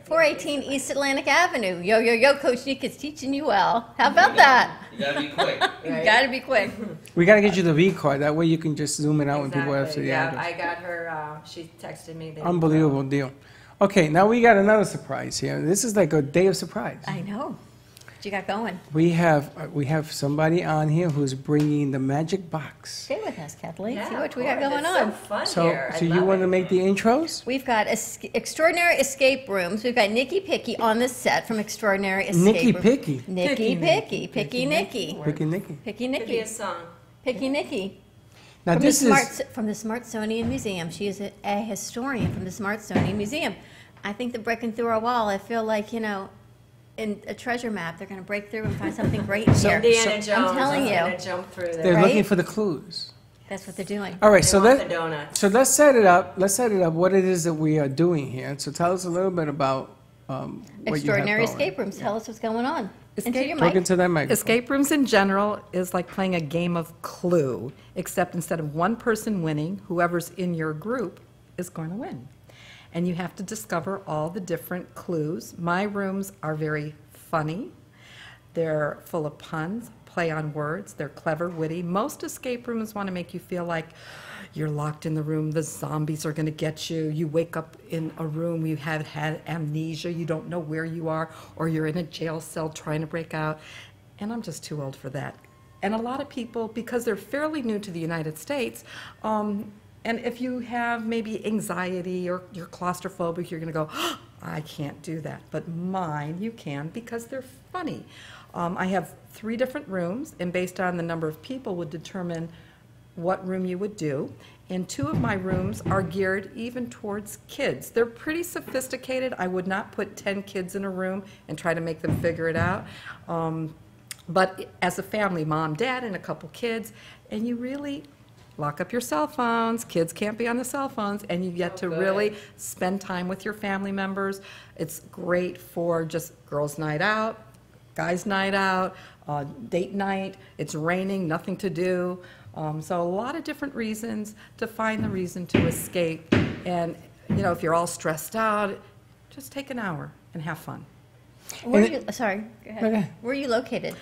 418 East Atlantic Avenue. Yo, yo, yo, Coach Nick is teaching you well. How about that? You gotta be quick. You got to be quick. We got to get you the V card. That way you can just zoom it out when people ask for the yeah, address. I got her. She texted me. Unbelievable deal. Okay, now we got another surprise here. This is like a day of surprise. I know. What you got going? We have somebody on here who's bringing the magic box. Stay with us, Kathleen. Yeah, See what of we got course. going It's on. so fun So, here. I so you love want to it. make the intros? We've got extraordinary escape rooms. We've got Nikki Picky on the set from Extraordinary Escape Nicky Room. Picky. Nicky Picky. Picky Nicky. Picky Nicky. Picky Could be Nicky. a song. Picky Nicky. Now From this the is from the Smithsonian Museum. She is a historian from the Smithsonian Museum. I think they're breaking through our wall. I feel like, in a treasure map, they're going to break through and find something great in here. Indiana Jones. I'm telling is you. gonna jump through there. they're right? looking for the clues. That's what they're doing. All right, They so want the donuts. let's set it up. Let's set it up. What it is that we are doing here. So tell us a little bit about what Extraordinary you have going. escape rooms. Tell us what's going on. Into Escape- your Talk mic. into that microphone. Escape rooms in general is like playing a game of Clue, except instead of one person winning, whoever's in your group is going to win. And you have to discover all the different clues. My rooms are very funny. They're full of puns, play on words. They're clever, witty. Most escape rooms want to make you feel like you're locked in the room. The zombies are going to get you. You wake up in a room, you have had amnesia, you don't know where you are, or you're in a jail cell trying to break out. And I'm just too old for that. And a lot of people, because they're fairly new to the United States, and if you have maybe anxiety or you're claustrophobic, you're going to go, oh, I can't do that. But mine, you can, because they're funny. I have 3 different rooms, and based on the number of people would determine what room you would do. And 2 of my rooms are geared even towards kids. They're pretty sophisticated. I would not put 10 kids in a room and try to make them figure it out. But as a family, mom, dad, and a couple kids, and you really lock up your cell phones. Kids can't be on the cell phones, and you get to really spend time with your family members. It's great for just girls' night out, guys' night out, date night. It's raining, nothing to do. So a lot of different reasons to find the reason to escape. And, if you're all stressed out, just take an hour and have fun. Where are you, sorry, go ahead. Okay. Where are you located?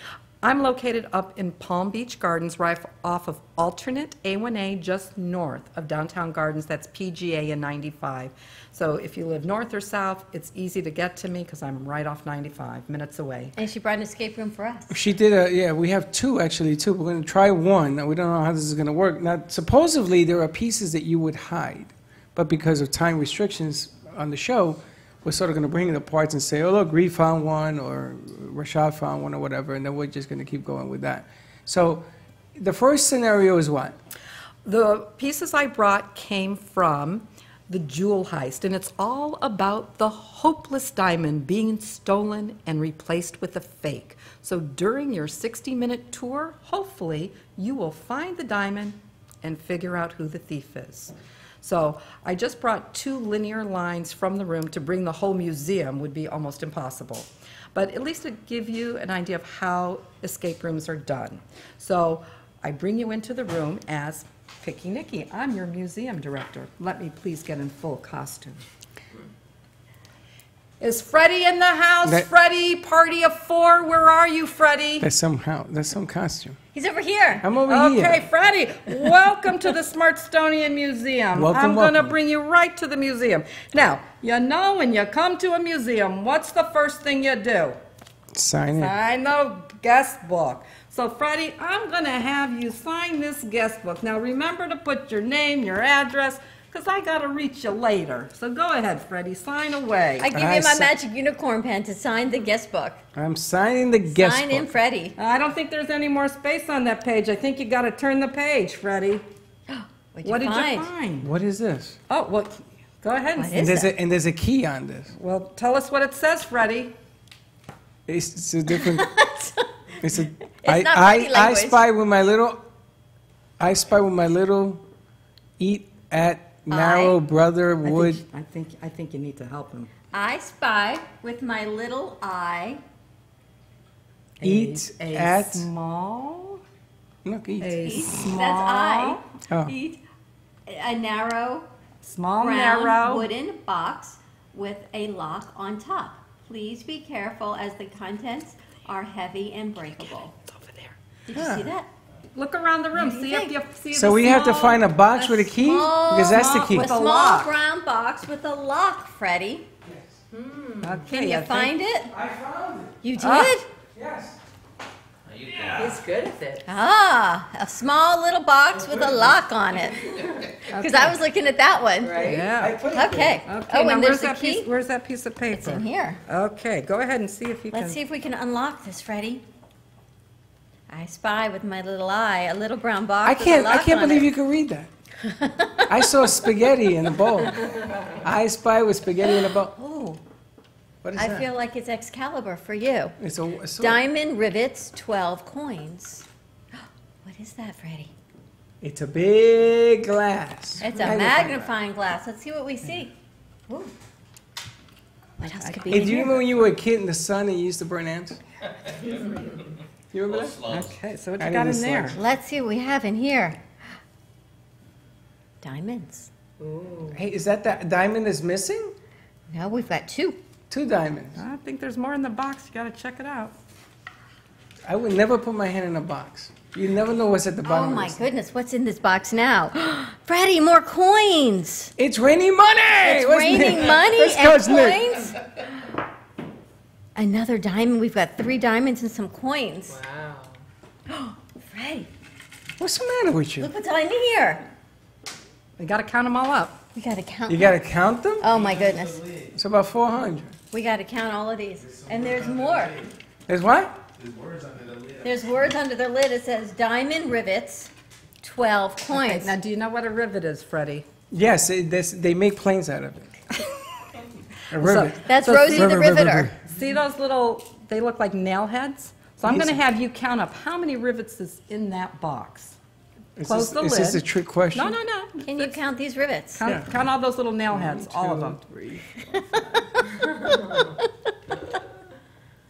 I'm located up in Palm Beach Gardens, right off of alternate A1A, just north of Downtown Gardens. That's PGA and 95. So if you live north or south, it's easy to get to me because I'm right off 95, minutes away. And she brought an escape room for us. She did we have 2 actually, 2. We're going to try one. Now, we don't know how this is going to work. Now, supposedly there are pieces that you would hide, but because of time restrictions on the show, we're sort of going to bring the parts and say, oh, look, Reed found one, or Rashad found one, or whatever, and then we're just going to keep going with that. So the first scenario is what? The pieces I brought came from the jewel heist, and it's all about the hopeless diamond being stolen and replaced with a fake. So during your 60-minute tour, hopefully, you will find the diamond and figure out who the thief is. So I just brought 2 linear lines from the room. To bring the whole museum would be almost impossible. But at least to give you an idea of how escape rooms are done. So I bring you into the room as Picky Nicky. I'm your museum director. Let me please get in full costume. Is Freddy in the house? That- Freddy, party of 4. Where are you, Freddy? That's some costume. He's over here. I'm over here. Okay, Freddy, welcome to the Smartstonian Museum. Welcome, I'm going to welcome. bring you right to the museum. Now, you know when you come to a museum, what's the first thing you do? Sign in. Sign the guest book. So, Freddie, I'm going to have you sign this guest book. Now, remember to put your name, your address, because I got to reach you later. So go ahead, Freddie, sign away. I give you my magic unicorn pen to sign the guest book. I'm signing the guest Sign book. in, Freddie. I don't think there's any more space on that page. I think you got to turn the page, Freddie. What did you find? What is this? Oh, well, go ahead and see. And there's a key on this. Well, tell us what it says, Freddie. It's a different. It's a. It's not I Freddie language. spy with my little. I spy with my little. Eat at narrow brother wood. I think you need to help him. I spy with my little eye. Eat a at. small. Look, eat. Eat. Small. That's I. Oh. Eat a narrow, Small, brown narrow. wooden box with a lock on top. Please be careful as the contents are heavy and breakable. It's over there. Did you see that? Look around the room. What do See you if you think? see So the we have to small- find a box with a key because that's the key. A small lock. brown box with a lock, Freddie. Okay, Can you find it? I found it. You did? Ah. Yes. He's good at it. Ah, a small little box with a lock on it. Because I was looking at that one. Right? Yeah. Okay. Okay. Oh, now and where's there's the that key. piece? Where's that piece of paper? It's in here. Okay. Go ahead and see if you can. Let's see if we can unlock this, Freddie. I spy with my little eye a little brown box. I with a can't. I lock can't on believe it. you could read that. I saw spaghetti in a bowl. I spy with spaghetti in a bowl. Oh, What is I that? feel like it's Excalibur for you. It's a sword. Diamond rivets, 12 coins. What is that, Freddie? It's a big glass. It's a magnifying glass. Let's see what we see. Ooh. What else could be Hey, in do you here? remember when you were a kid in the sun and you used to burn ants? You remember that? Okay. So what I you got need in the there? slice. Let's see what we have in here. Diamonds. Hey, is that the diamond is missing? No, we've got two. 2 diamonds. I think there's more in the box. You got to check it out. I would never put my hand in a box. You never know what's at the Oh bottom. my of this. goodness, what's in this box now? Freddie, more coins. It's raining money. It's What's raining Nick? money Let's and coach Nick. coins. Another diamond. We've got 3 diamonds and some coins. Wow. Freddie, What's the matter with you? look what's in here. We got to count them all up. We got to count You them. got to count them? Oh my goodness. It's about 400. We got to count all of these. And there's more. There's what? There's words under the lid. It says diamond rivets, 12 coins. Okay, now, do you know what a rivet is, Freddie? Yes, they make planes out of it. A rivet. That's So Rosie see- the Riveter. See those little, they look like nail heads? So I'm Yes. going to have you count up how many rivets is in that box. Is Close this, the is lid. this a trick question? No, no, no. Can you count these rivets? Count all those little nail heads, all of them. 3.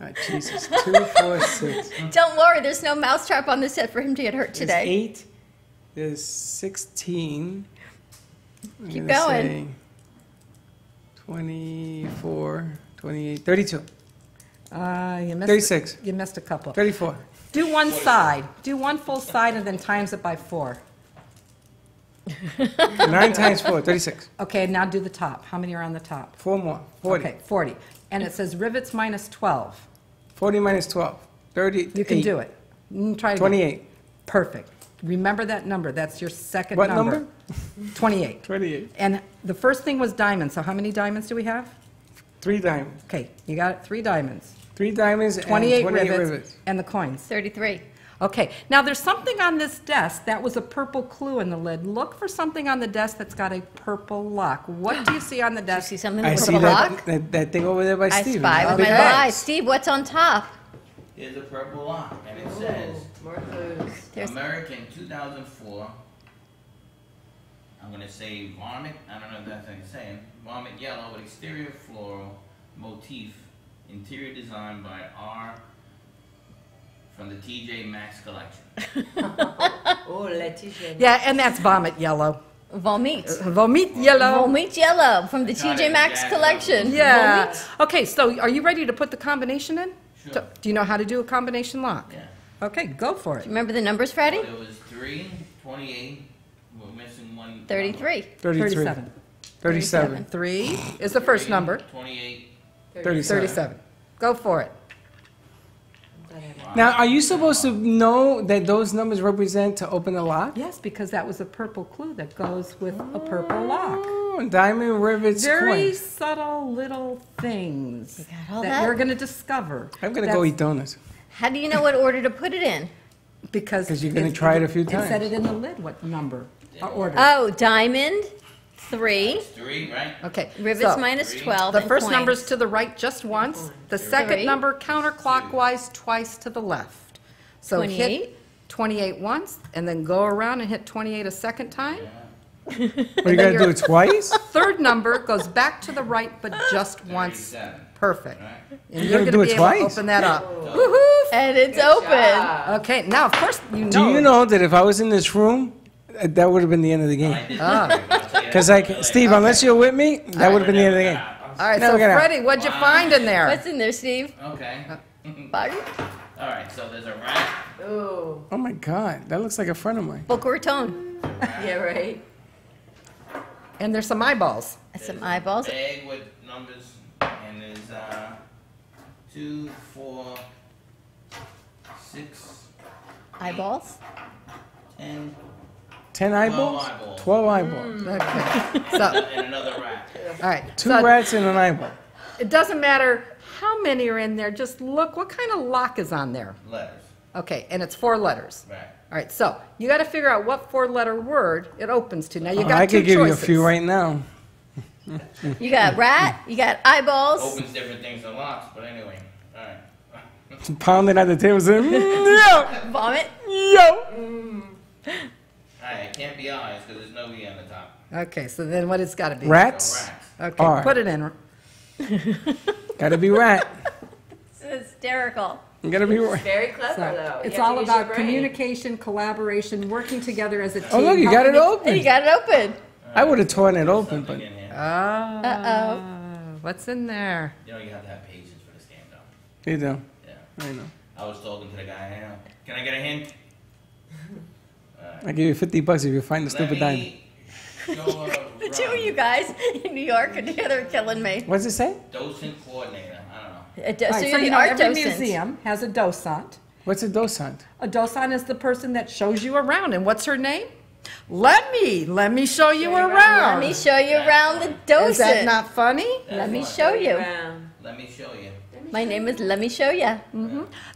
Oh, Jesus. 2, 4, 6. Don't worry, there's no mousetrap on the set for him to get hurt There's today. 8. There's 16. I'm Keep gonna going. say 24, 28, 32, You missed 36. You missed a couple. 34. Do one side. Do one full side and then times it by 4. 9 times 4, 36. Okay, now do the top. How many are on the top? 4 more, 40. Okay, 40. And it says rivets minus 12. 40 minus 12, 30. You can do it. Try it again. 28. Perfect. Remember that number. That's your second What number. number? 28. 28. And the first thing was diamonds. So how many diamonds do we have? 3 diamonds. Okay, you got it. 3 diamonds. 3 diamonds 28 and 28 rivets, rivets. and the coins. 33. Okay, now there's something on this desk that was a purple clue in the lid. Look for something on the desk that's got a purple lock. What do you see on the desk? See something I with a see purple lock? that thing over there by I Steve. spy with my Okay. little eye. Steve, what's on top? Here's a purple lock, and it says More clues. There's American 2004. I'm gonna say vomit. I don't know if that's how you're saying. Vomit yellow with exterior floral motif, interior design by R. From the TJ Maxx collection. Oh, Letitia. Yeah, and that's vomit yellow. Vomit. Vomit yellow. Vomit yellow from the TJ Maxx collection. Yeah. Vomit. Okay, so are you ready to put the combination in? Sure. Do you know how to do a combination lock? Yeah. Okay, go for it. Remember the numbers, Freddy? It was 3, 28. We're missing one. 33. 37. 37. 3 is the first number. 28. 37. Go for it. Now, are you supposed to know that those numbers represent to open a lock? Yes, because that was a purple clue that goes with a purple lock. Oh, diamond, rivets, Very coins. subtle little things all that that? you're going to discover. I'm going to go eat donuts. How do you know what order to put it in? Because you're going to try it a few It times. said it in the lid, what number or order. Oh, diamond, 3. 3, right? Okay. Rivets so minus 12. The and first coins. number's to the right just once. The second 3. number counterclockwise twice to the left. So 28. hit 28 once and then go around and hit 28 a second time. What, you got to do it twice? Third number goes back to the right but just once. Perfect. And You you're gotta going do to it be able to twice? open that up. Woohoo! And it's open. Okay, now of course you know. Do you know that if I was in this room, that would have been the end of the game? Because Steve, unless you're with me, that would have been the end of the game. All right, Now so we're gonna- Freddie, what'd you find in there? What's in there, Steve? Okay. Bug? All right, so there's a rat. Ooh. Oh my God, that looks like a friend of mine. Boca Raton. Yeah, right. And there's some eyeballs. Some eyeballs. Bag with numbers, and there's 2, 4, 6, Eyeballs? 10, 10 eyeballs? 12 eyeballs. 12 eyeballs. Okay. So, and another rat. all right. 2 so rats and an eyeball. It doesn't matter how many are in there. Just look what kind of lock is on there. Letters. Okay, and it's 4 letters. Right. All right, so you got to figure out what 4-letter word it opens to. Now you got I two could give choices. you a few right now. You got rat, you got eyeballs. Opens different things than locks, but anyway. All right. Pounding at the table saying, yo, Vomit. yo. All right, it can't be eyes because there's no E on the top. Okay, so then what it's got to be? Rats? Okay, All right. put it in. Gotta be rat. It's hysterical. You gotta be rat. Very clever, So, though. it's You have all to use your about brain. communication, collaboration, working together as a team. Oh, look, you got it And open. you got it open. I would have torn it open, but Uh-oh. What's in there? You know, you have to have patience for this game, though. you know. Yeah. I know. I was talking to the guy, you know, can I get a hint? I give you $50 if you find the stupid diamond. The two of you guys in New York are together killing me. What's it say? Docent coordinator. I don't know. All right, So so you're you the know art every docent. museum has a docent. What's a docent? A docent is the person that shows you around. And what's her name? Let me show you around. Let me show you around the docent. Is that not funny? Let me show you. Let me show you. My name is Let Me Show Ya.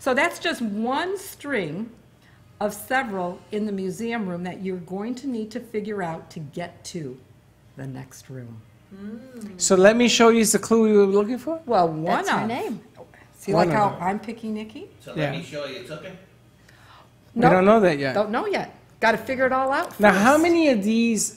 So that's just one string of several in the museum room that you're going to need to figure out to get to the next room. So let me show you is the clue you were looking for? Well, one That's her of. name. See, One like of how them. I'm picking Nikki? So Yeah. let me show you. Took it? We don't know that yet. Don't know yet. Got to figure it all out Now, first. how many of these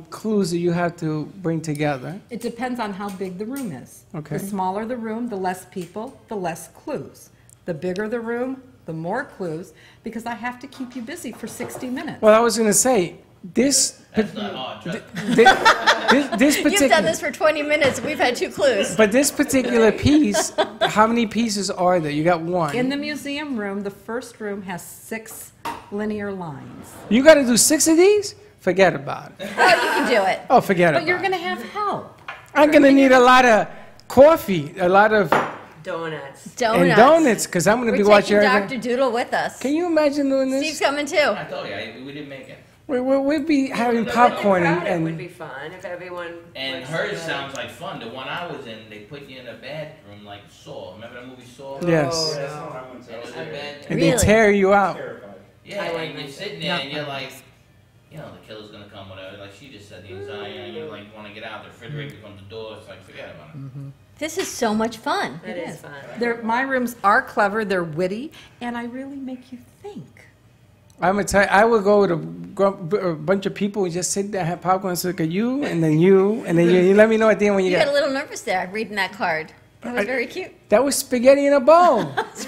clues do you have to bring together? It depends on how big the room is. Okay. The smaller the room, the less people, the less clues. The bigger the room, the more clues, because I have to keep you busy for 60 minutes. Well, I was going to say, this That's not hard. Trust me. this You've done particular, this for 20 minutes. We've had 2 clues. but this particular piece, how many pieces are there? You got one. In the museum room, the first room has 6 linear lines. You got to do 6 of these? Forget about it. Oh, you can do it. Oh, forget But about you're it. going to have help. I'm going to need a lot of coffee, a lot of Donuts. Donuts. and donuts, because I'm going to We're be watching taking everything. Dr. Doodle with us. Can you imagine doing this? Steve's coming too. I told you, we didn't make it. We'd be having popcorn It would and be fun if everyone. And was hers together. sounds like fun. The one I was in, they put you in a bathroom like Saw. Remember that movie Saw? Yes. And it was a bed. and they tear you out. Yeah, and you're sitting there and you're like, you know, the killer's gonna come, whatever. Like she just said, the anxiety, and you like want to get out. The refrigerator becomes the door. It's like, forget about it. This is so much fun. It is fun. My rooms are clever, they're witty, and I really make you think. I'm gonna tell you, I would go with a bunch of people and just sit there, have popcorn, and look at you, and then you, and then you. You let me know at the end when you You got a get. little nervous there reading that card. That was very cute. That was spaghetti in a bowl.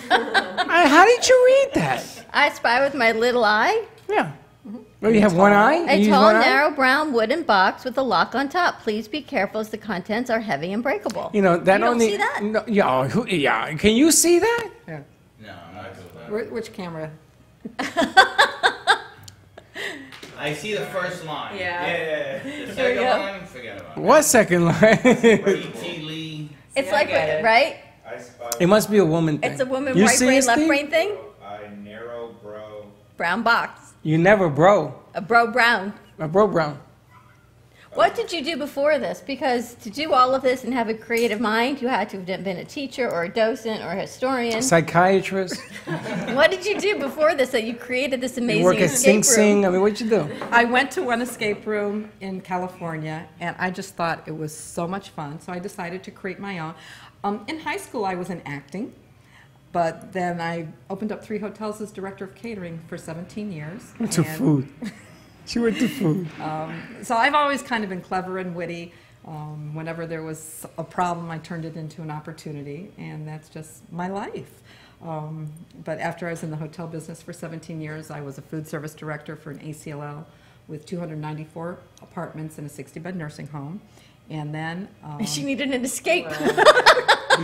How did you read that? I spy with my little eye. Yeah. Oh, you have one eye? A You use tall, one eye? narrow brown wooden box with a lock on top. Please be careful as the contents are heavy and breakable. You know, that You don't only. see that? No, yeah. Can you see that? Yeah. No, I'm not doing that. Which camera? I see the first line. Yeah. The Here we second go. line, forget about it. What second line? E.T. Lee. It's I like, get it. right? I spot It must be a woman thing. It's a woman You right see brain, it, left Steve? brain thing. I narrow bro. Brown box. You never bro. A bro brown. A bro brown. What did you do before this? Because to do all of this and have a creative mind, you had to have been a teacher or a docent or a historian. Psychiatrist. What did you do before this that you created this You amazing work at Sing escape room? Sing. I mean, what'd you do? I went to one escape room in California, and I just thought it was so much fun, so I decided to create my own. In high school, I was in acting, but then I opened up 3 hotels as director of catering for 17 years. To and- food. She went to food. So I've always kind of been clever and witty. Whenever there was a problem, I turned it into an opportunity, and that's just my life. But after I was in the hotel business for 17 years, I was a food service director for an ACLL with 294 apartments in a 60-bed nursing home. And then... She needed an escape.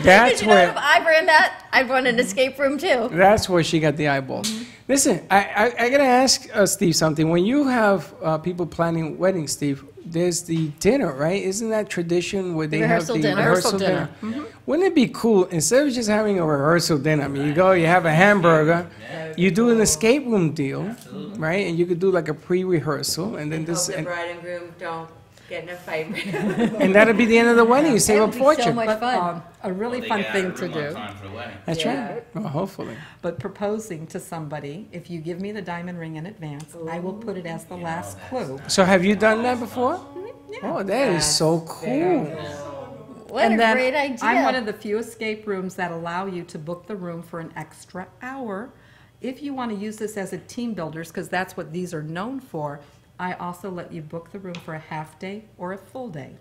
That's You know, where. if I ran that, I'd run an escape room too. That's where she got the eyeballs. Listen, I gotta ask Steve something. When you have people planning weddings, Steve, there's the dinner, right? Isn't that tradition where they Rehearsal have the dinner. rehearsal dinner? Wouldn't it be cool instead of just having a rehearsal dinner? I mean, you go, you have a hamburger, you do an escape room deal, right? And you could do like a pre-rehearsal, and then Hope this, the bride and groom don't get in a fight. and that'd be the end of the wedding. You save That a would be so fortune. much fun. a really They fun get out thing of to the room on do. time for the wedding. That's Yeah. right. Well, hopefully. But proposing to somebody, if you give me the diamond ring in advance, I will put it as the last clue. So have you done that before? Oh, that is so cool. What And a then great idea. I'm one of the few escape rooms that allow you to book the room for an extra hour. If you want to use this as a team builders, because that's what these are known for, I also let you book the room for a half day or a full day.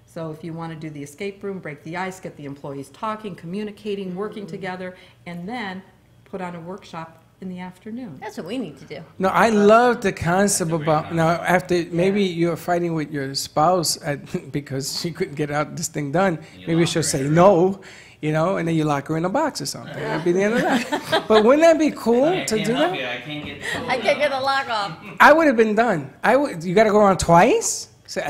So if you want to do the escape room, break the ice, get the employees talking, communicating, working together, and then put on a workshop in the afternoon. That's what we need to do. No, I love the concept about now. After maybe you're fighting with your spouse because she couldn't get out this thing done. Maybe she'll say no, you know, and then you lock her in a box or something. That'd be the end of that. But wouldn't that be cool I to can't do help that? you. I can't get the I can't get the lock off. I would have been done. You got to go around twice. So,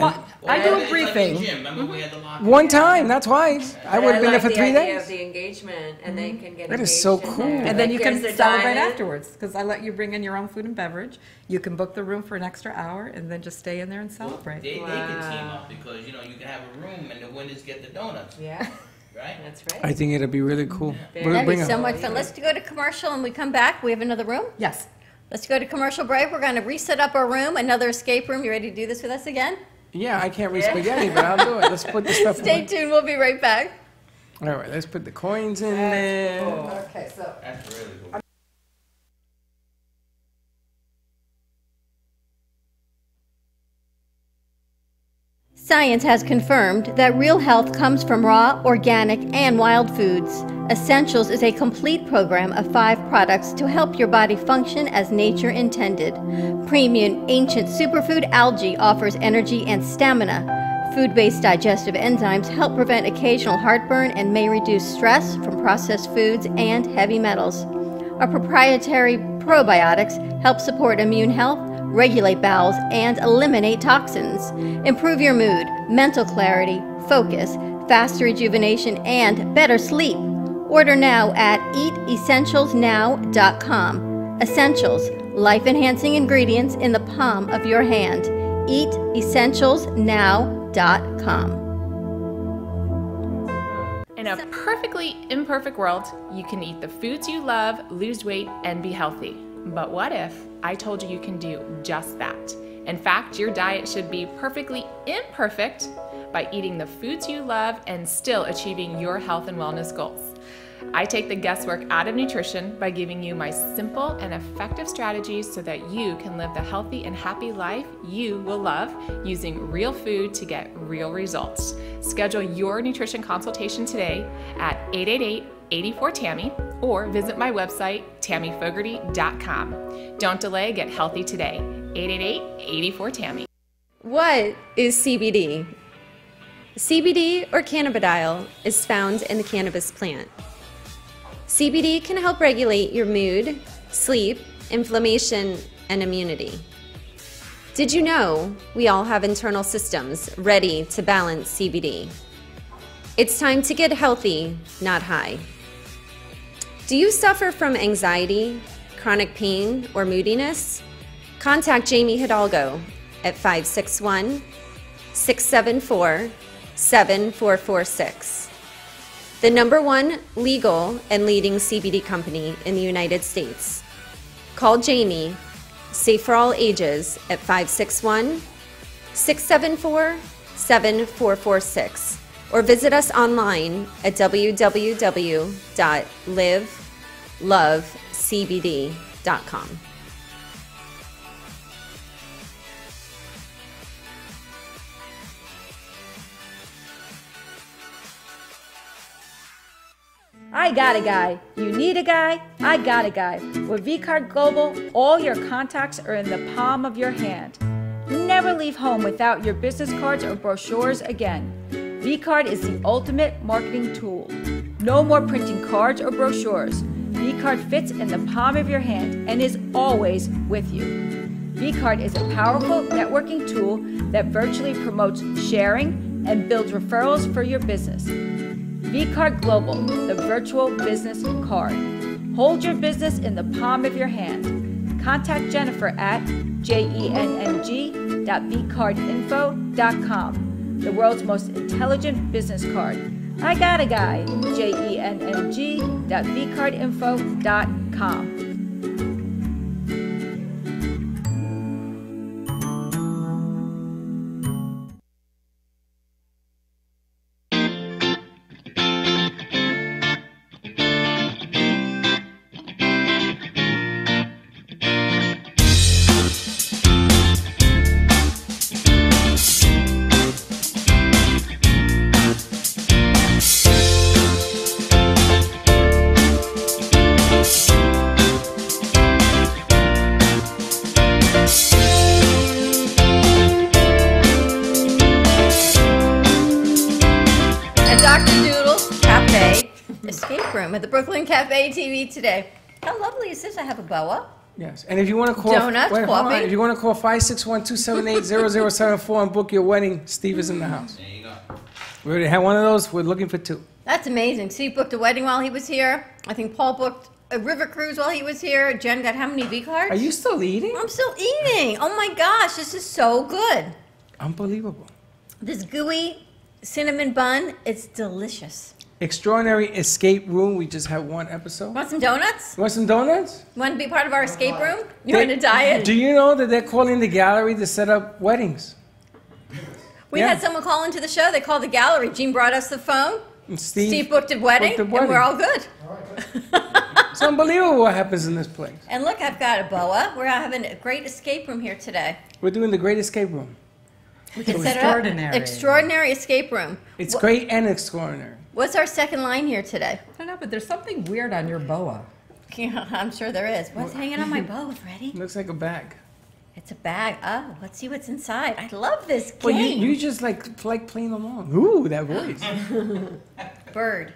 I do a It's briefing. Like the gym. Remember we had the lock. one time, not twice. I would have been there for 3 the idea days. of the engagement, and they can get That is engaged so in cool. there. And then Like, you can here's the celebrate diamond. afterwards, because I let you bring in your own food and beverage. You can book the room for an extra hour and then just stay in there and celebrate. They can team up because, you know, you can have a room and the winners get the donuts. Yeah, Right? that's right. I think it'll be really cool. Yeah. We'll That'd bring be so 'em. much fun. Let's go to commercial and we come back. We have another room. Yes. Let's go to commercial break. We're going to reset up our room, another escape room. You ready to do this with us again? Yeah, I can't read spaghetti, but I'll do it. Let's put the stuff Stay away. tuned. We'll be right back. All right, let's put the coins in there. Okay, so That's really cool. Science has confirmed that real health comes from raw, organic, and wild foods. Essentials is a complete program of 5 products to help your body function as nature intended. Premium ancient superfood algae offers energy and stamina. Food-based digestive enzymes help prevent occasional heartburn and may reduce stress from processed foods and heavy metals. Our proprietary probiotics help support immune health, regulate bowels, and eliminate toxins. Improve your mood, mental clarity, focus, faster rejuvenation, and better sleep. Order now at eatessentialsnow.com. Essentials, life-enhancing ingredients in the palm of your hand. eatessentialsnow.com. In a perfectly imperfect world, you can eat the foods you love, lose weight, and be healthy. But what if I told you you can do just that? In fact, your diet should be perfectly imperfect by eating the foods you love and still achieving your health and wellness goals. I take the guesswork out of nutrition by giving you my simple and effective strategies so that you can live the healthy and happy life you will love using real food to get real results. Schedule your nutrition consultation today at 888-84-TAMMY or visit my website, tammyfogarty.com. Don't delay, get healthy today. 888-84-TAMMY. What is CBD? CBD or cannabidiol is found in the cannabis plant. CBD can help regulate your mood, sleep, inflammation, and immunity. Did you know we all have internal systems ready to balance CBD? It's time to get healthy, not high. Do you suffer from anxiety, chronic pain, or moodiness? Contact Jamie Hidalgo at 561-674-7446. The #1 legal and leading CBD company in the United States. Call Jamie, safe for all ages, at 561-674-7446 or visit us online at www.livelovecbd.com. I got a guy. You need a guy? I got a guy. With vCard Global, all your contacts are in the palm of your hand. Never leave home without your business cards or brochures again. vCard is the ultimate marketing tool. No more printing cards or brochures. vCard fits in the palm of your hand and is always with you. vCard is a powerful networking tool that virtually promotes sharing and builds referrals for your business. vCard Global, the virtual business card. Hold your business in the palm of your hand. Contact Jennifer at jenng.vcardinfo.com, the world's most intelligent business card. I got a guy, jenng.vcardinfo.com. At the Brooklyn Cafe TV today. How lovely is this? I have a boa. Yes, and if you want to call, donuts, wait, hold on. coffee. If you want to call 561-278-0074 and book your wedding, Steve is in the house. There you go. We already had one of those. We're looking for 2. That's amazing. Steve booked a wedding while he was here. I think Paul booked a river cruise while he was here. Jen got how many V cards? Are you still eating? I'm still eating. Oh my gosh, this is so good. Unbelievable. This gooey cinnamon bun, it's delicious. Extraordinary Escape Room. We just had one episode. Want some donuts? You want some donuts? Want to be part of our escape room? You're on a diet? Do you know that they're calling the gallery to set up weddings? We had someone call into the show. They called the gallery. Gene brought us the phone. And Steve booked a wedding, and we're all good. It's unbelievable what happens in this place. And look, I've got a boa. We're having a great escape room here today. We're doing the Great Escape Room. We can set it up. Extraordinary escape room. It's great and extraordinary. What's our second line here today? I don't know, but there's something weird on your boa. Yeah, I'm sure there is. What's hanging on my boa, Freddy? Looks like a bag. It's a bag. Oh, let's see what's inside. I love this game. Well, you just like playing along. Ooh, that voice. Bird.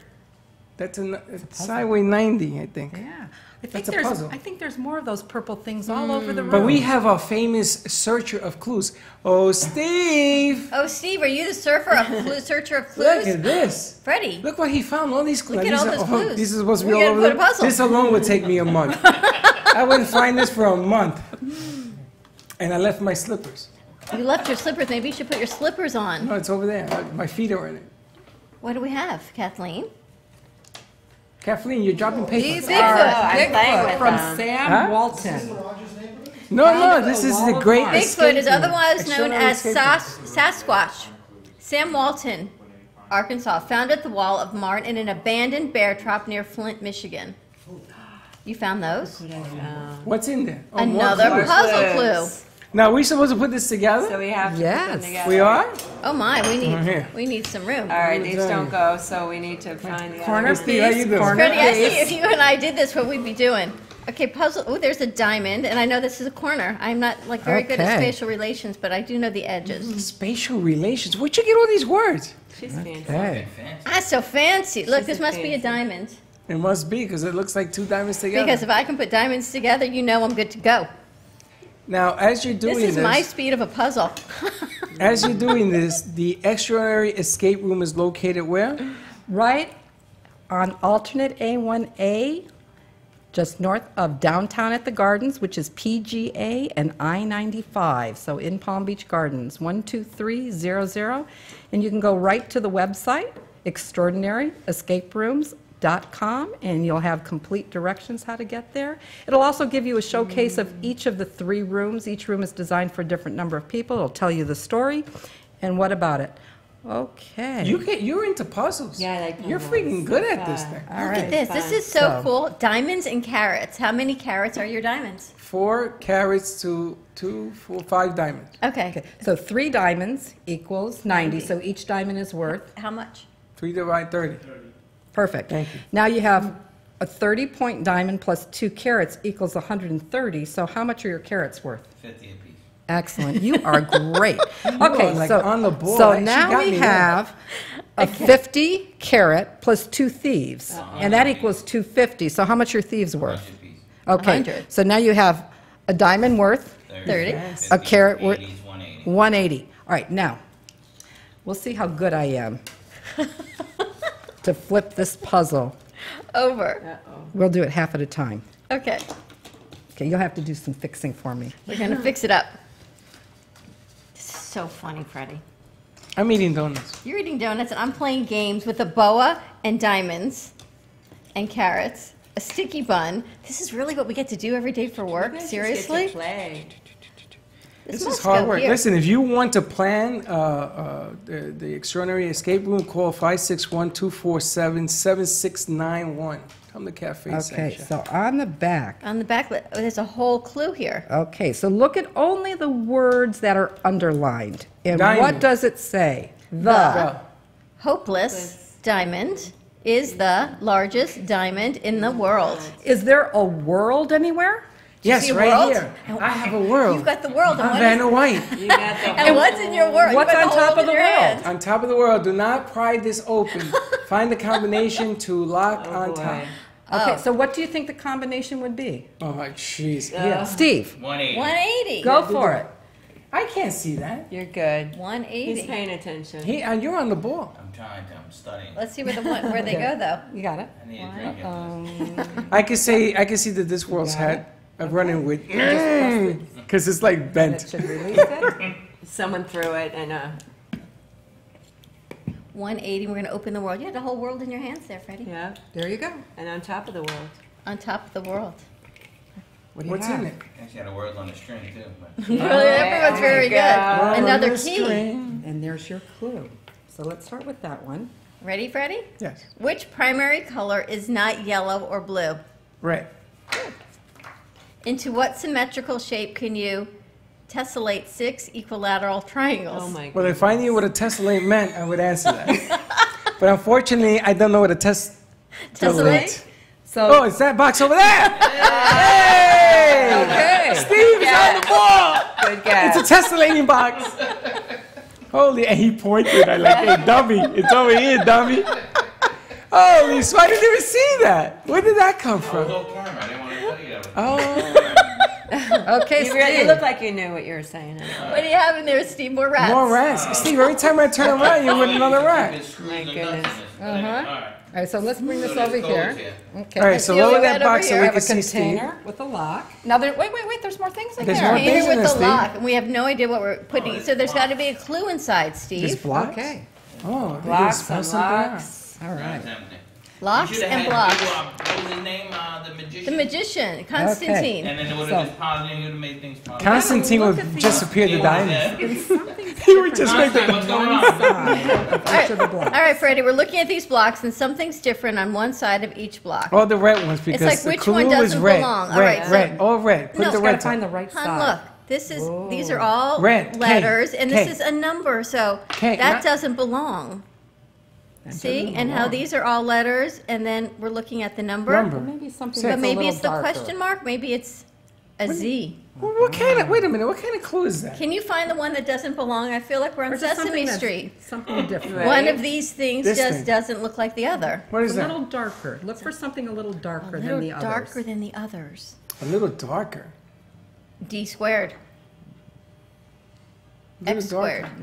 That's a Sideway 90, I think. Yeah. I That's a puzzle. I think there's more of those purple things all over the room. But we have a famous searcher of clues. Oh, Steve! Oh, Steve, are you the searcher of clues? Look at this. Freddie. Look what he found. All these clues. Look at all those clues. These are supposed to be We all gotta over put a puzzle. This alone would take me a month. I wouldn't find this for a month. And I left my slippers. You left your slippers. Maybe you should put your slippers on. No, it's over there. My feet are in it. What do we have, Kathleen? Kathleen, you're dropping paper. These Bigfoot. are Bigfoot from them. Sam Walton. No, this is the Great Bigfoot Escape is Room. otherwise known Extraordinary as Escape Room. Sasquatch. Sam Walton, Arkansas, found at the wall of Martin in an abandoned bear trap near Flint, Michigan. You found those? What's in there? Oh, more Another clues. puzzle clue. Now, are we supposed to put this together? So we have to put them together. We are? Oh my, here. we need some room. All right, these don't go, so we need to find the Corner other. Steve, how you doing? corner Freddie, I see piece. if you and I did this, what we'd be doing. Okay, puzzle. Oh, there's a diamond, and I know this is a corner. I'm not like very good at Okay. spatial relations, but I do know the edges. Spatial relations. Where'd you get all these words? She's fancy. Okay. Ah, so fancy. Look, She's this a must be a fancy. diamond. It must be because it looks like two diamonds together. Because if I can put diamonds together, you know I'm good to go. Now, as you're doing This is my speed of a puzzle. as you're doing this, the extraordinary escape room is located where? Right on alternate A1A, just north of downtown at the Gardens, which is PGA and I-95, so in Palm Beach Gardens, 12300. And you can go right to the website, extraordinaryescaperooms.com, and you'll have complete directions how to get there. It'll also give you a showcase of each of the 3 rooms. Each room is designed for a different number of people. It'll tell you the story. And what about it? Okay. You're into puzzles. Yeah, I like You're puzzles. freaking good at this thing. All Look right. at this. This is so cool. Diamonds and carats. How many carats are your diamonds? 4 carats to 5 diamonds. Okay. So 3 diamonds equals 90, so each diamond is worth? How much? 3 divided 30. Perfect. Thank you. Now you have a 30-point diamond plus 2 carats equals 130, so how much are your carats worth? 50 apiece. Excellent. You are great. are, Okay, like, so on the ball. So She now got we me there. have a 50 carat plus 2 thieves, and that equals 250. So how much are thieves worth? 100 apiece. Okay. 100. So now you have a diamond worth 30. a carat worth 80s, 180. 180. All right, now we'll see how good I am to flip this puzzle. Over. We'll do it half at a time. Okay. Okay, you'll have to do some fixing for me. We're going to fix it up. This is so funny, Freddie. I'm eating donuts. You're eating donuts, and I'm playing games with a boa and diamonds and carrots, a sticky bun. This is really what we get to do every day for work? You guys just Seriously? get to play. This must is hard go work. here. Listen, if you want to plan the Extraordinary Escape Room, call 561-247-7691. Come to Cafe Okay, Sanchez. so on the back. On the back, there's a whole clue here. Okay, so look at only the words that are underlined. And Diamond. what does it say? The. Hopeless diamond is the largest diamond in the world. Is there a world anywhere? Yes, see a right world? here. I have a world. You've got the world. I'm Vanna White. You got the And what's in your world? What's You've got on top world of the in your world? hand. On top of the world, do not pry this open. Find the combination to lock on top. Okay, so what do you think the combination would be? Oh, my jeez. Yeah. Steve, 180. 180. go for it. I can't see that. You're good. 180. He's paying attention. You're on the ball. I'm trying to. I'm studying. Let's see where they go though. You got it? I need a drink after this. I can see that this world's had a running with because it's like It bent. should release it. Someone threw it and 180. We're going to open the world. You had the whole world in your hands there, Freddie. yeah, There you go. and on top of the world. On top of the world. What do you What's have? in it? Actually, had a word on the string too. But Everyone's very good. Oh, Another the key. string. And there's your clue. So let's start with that one. Ready, Freddie? Yes. Which primary color is not yellow or blue? Red. Into what symmetrical shape can you tessellate 6 equilateral triangles? Oh my Well, god. if I knew what a tessellate meant, I would answer that. But unfortunately, I don't know what a Tessellate? Oh, it's that box over there. Hey! Okay. Steve is on the ball. Good guess. It's a tessellating box. Holy, and he pointed. I like, hey, dummy, it's over here, dummy. Holy, so I didn't even see that. Where did that come I was from? off camera. I didn't want to tell you that. Oh, Okay, You Steve. look like you knew what you were saying. What do you have in there, Steve? More rats. more rats. Steve, every time I turn around, you're with another rat. My goodness. All right, so let's bring this over here. Okay. All right, so see what lower we that got box over so here. we I have can a see Steve. container with a lock. Now, wait, there's more things in There's there. more things Here in with this, the Steve. lock, and we have no idea what we're putting. So there's got to be a clue inside, There's Steve. blocks? Okay. Oh, they Blocks just spell and something out. locks. All right. Locks and blocks. What was his name? The magician. The magician, Constantine. And then it would So- have just paused and it would have made things pause. Constantine Look would at just these. appear the He was diamond. dead. He would just make Constantine, the. what's going on? Side of each of the blocks. All right, Freddie, we're looking at these blocks, and something's different on one side of each block. All the red ones because like the which clue one is doesn't red. belong. All Red, right, so- red, all red. Put No, the it's red Gotta find the top. right Hon, side. look, these are all Red, K, letters, and this K. is a number, so K, that not- doesn't belong. See, and how these are all letters, and then we're looking at the number. Number. Maybe something But that's a maybe little it's the darker. question mark. Maybe it's a Z. What kind of? Wait a minute. What kind of clue is that? Can you find the one that doesn't belong? I feel like we're on Or just something Sesame that's Street. Something different. One of these things This just thing. doesn't look like the other. What is A that? little darker. Look for something a little darker A than little the others. darker than the others. A little darker. D squared. A little X squared. darker.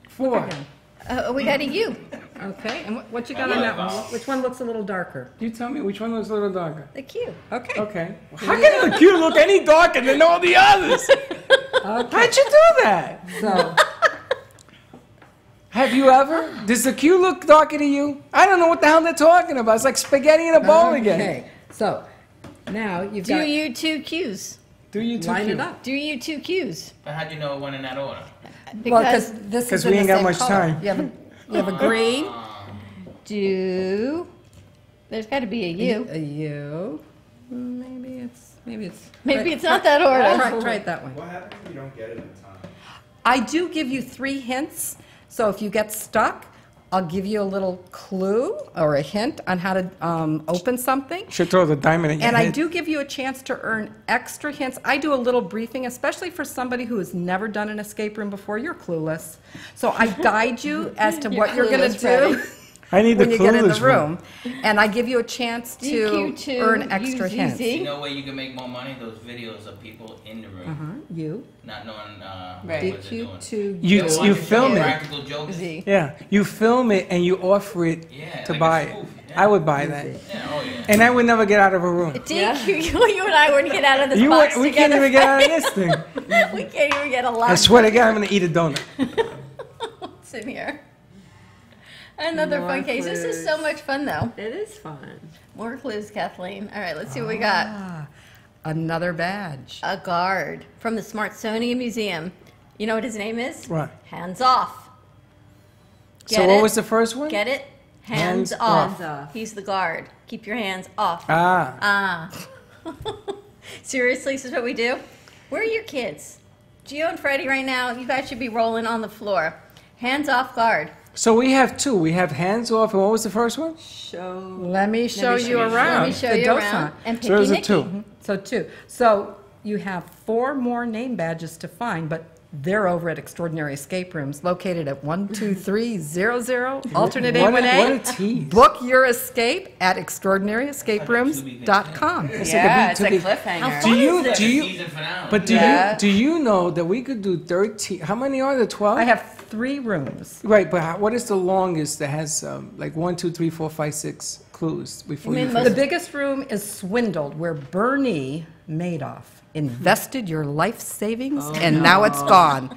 4. We got a U. Okay, and what you got on that one? Which one looks a little darker? You tell me which one looks a little darker. The Q. Okay. Okay. How can the Q look any darker than all the others? How'd you do that? So, Have you ever? Does the Q look darker to you? I don't know what the hell they're talking about. It's like spaghetti in a bowl again. okay. So, now you've Do got you two Qs? Do you two line Q? it up. Do you two Qs? But how'd you know it went in that order? Well, because this 'Cause is we in ain't the got same much color. time. You have a green, Do. There's got to be a U. a U. Maybe it's Maybe it's not that order. Try it that way. What happens if you don't get it in time? I do give you 3 hints, so if you get stuck, I'll give you a little clue or a hint on how to open something. Should throw the diamond in your And head. I do give you a chance to earn extra hints. I do a little briefing, especially for somebody who has never done an escape room before. You're clueless. So I guide you as to what you're going to clueless, do I need the when you get in the clueless one. room. And I give you a chance to DQ2, earn extra UZZ. hints. You know where you can make more money? Those videos of people in the room, You. not knowing what Right. they're doing. DQ2. You Watch you a show, film it. Practical jokers. Z. Yeah, you film it and you offer it Yeah, to like a buy it. spoof, yeah. I would buy that, Yeah, oh yeah. and I would never get out of a room. DQ, you and I wouldn't get out of this You box we can't together. even get out of this thing. We can't even get a I lot. swear to God, I'm gonna eat a donut. What's in here? Another More fun case. This is so much fun, though. It is fun. More clues, Kathleen. All right, let's see what we got. Another badge. A guard from the Smithsonian Museum. You know what his name is? What? Hands off. So Get what it? was the first one? Get it? Hands, Hands off. off. He's the guard. Keep your hands off. Ah. Seriously, this is what we do? Where are your kids? Gio and Freddy right now, you guys should be rolling on the floor. Hands off guard. So we have 2. We have hands off, and what was the first one? Let me show you around. Let me show the you docent. around. And So there's a Picky 2. Nicky. So 2. So you have 4 more name badges to find, but they're over at Extraordinary Escape Rooms, located at 12300 alternate What a A1A. tease. Book your escape at extraordinaryscaperooms.com. Yeah, it's a cliffhanger. Do you Like do a you? season finale. But Yeah. do you know that we could do 13? How many are there? 12? I have 3 rooms. Right, but what is the longest that has like 1, 2, 3, 4, 5, 6 clues before You you? mean finish? The biggest room is Swindled, where Bernie Madoff invested your life savings and now it's gone.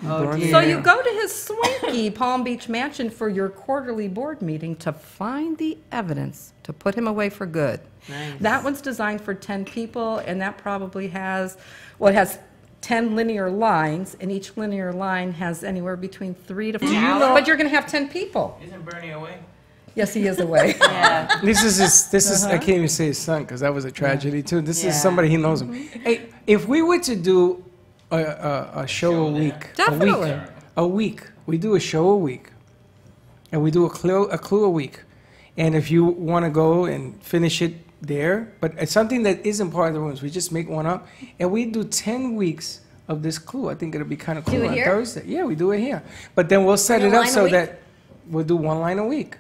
So you go to his swanky Palm Beach mansion for your quarterly board meeting to find the evidence to put him away for good. That one's designed for 10 people, and that probably has, well, it has 10 linear lines, and each linear line has anywhere between 3 to 4. But you're going to have 10 people. Isn't Bernie away? Yes, he is away. Yeah. This is I can't even say his son because that was a tragedy too. This is somebody he knows him. Hey, if we were to do a show a week, Definitely. a week, we do a show a week, and we do a clue a week, and if you want to go and finish it there, but it's something that isn't part of the rooms, we just make one up, and we do 10 weeks of this clue. I think it'll be kind of cool Do it on here? Thursday. Yeah, we do it here, but then we'll set One it up line a so week? that we'll do 1 line a week.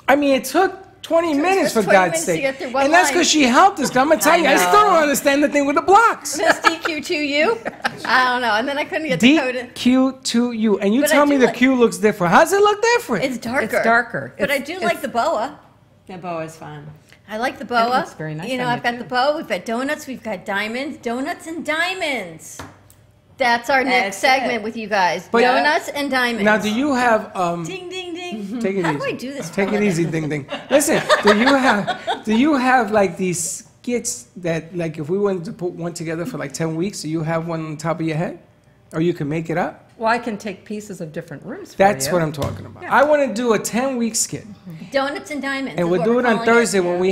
I mean, it took 20 minutes, for 20 God's minutes to sake. get through one And that's line. because she helped us. I'm going to tell you, I still don't understand the thing with the blocks. Miss DQ2U? I don't know. And then I couldn't get the code in. DQ2U. And you But I tell do me the like- Q looks different. How does it look different? It's darker. It's darker. But I It's- do like the boa. The bow is fun. I like the boa. looks very nice You know, on I've you, got too. the boa. We've got donuts. We've got diamonds. Donuts and diamonds. That's our next That's segment it. with you guys. But- Donuts and diamonds. Now, do you have... Ding, ding, ding. Take it How easy. do I do this? Take for a it living? easy, ding, ding. Listen, do you have like these skits that, like, if we wanted to put one together for like 10 weeks, do you have one on top of your head? Or you can make it up? Well, I can take pieces of different rooms for That's you. what I'm talking about. Yeah. I want to do a 10-week skit. Donuts and diamonds. And is we'll what do we're it on calling Thursday when we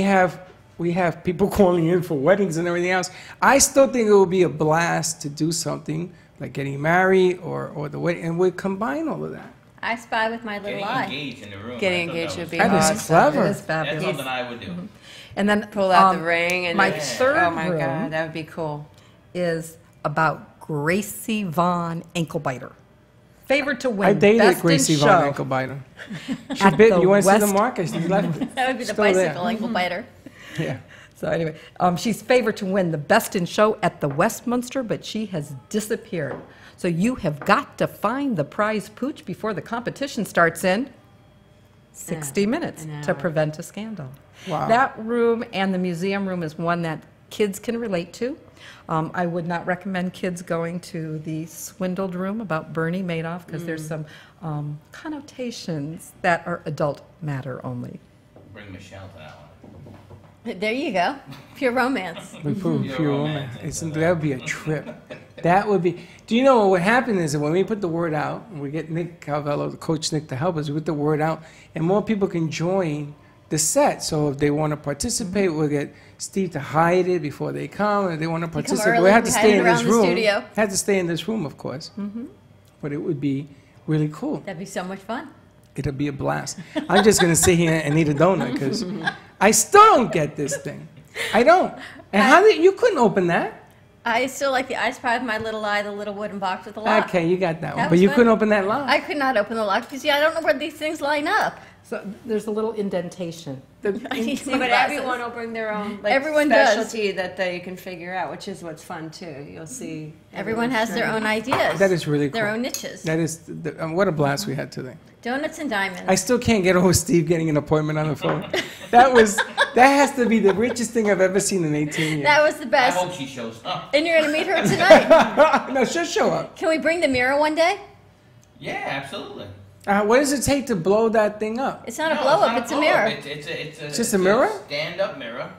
have people calling in for weddings and everything else. I still think it would be a blast to do something like getting married or the wedding, and we'll combine all of that. I spy with my little Getting eye. engaged in the room. Getting I thought engaged that would be That is awesome. clever. It is fabulous. That's something I would do. And then Pull out the ring and my then- third Oh my room God, that would be cool. is about Gracie Vaughn Ankle Biter. Favored to win. I dated Best in Gracie show. Von Ankle Biter. She At bit the me. You want to see the West- mark? She left it. That would be the Still there. bicycle ankle biter. Yeah. So anyway, she's favored to win the Best in Show at the Westminster, but she has disappeared. So you have got to find the prize pooch before the competition starts in 60 minutes an to hour. prevent a scandal. Wow. That room and the museum room is one that kids can relate to. I would not recommend kids going to the swindled room about Bernie Madoff because there's some connotations that are adult matter only. Bring Michelle to that one. There you go. Pure romance. We prove Pure pure romance. romance. That would be a trip. That would be. Do you know what happened is that when we put the word out, and we get Nick Calvello, the coach Nick, to help us, we put the word out, and more people can join the set. So if they want to participate, we'll get Steve to hide it before they come, and if they want to participate. early, We have we to hide stay it in this around the room. studio. Had to stay in this room, of course. But it would be really cool. That'd be so much fun. It'll be a blast. I'm just going to sit here and eat a donut because I still don't get this thing. I don't. And how did you couldn't open that? I still like the I spy with my little eye, the little wooden box with the lock. Okay, you got that one. That But was you fun. couldn't open that lock. I could not open the lock because I don't know where these things line up. So there's a little indentation. I need See, my but glasses. everyone will bring their own like, Everyone does. specialty that they can figure out, which is what's fun too. You'll see. Everyone has their own ideas. That is really cool. Their own niches. That is, what a blast we had today. Donuts and diamonds. I still can't get over Steve getting an appointment on the phone. That has to be the richest thing I've ever seen in 18 years. That was the I best. hope she shows up. And you're going to meet her tonight. No, she'll show up. Can we bring the mirror one day? Yeah, absolutely. What does it take to blow that thing up? It's not a No, blow up, not it's a blow-up. mirror. It's Just a mirror? Stand-up mirror.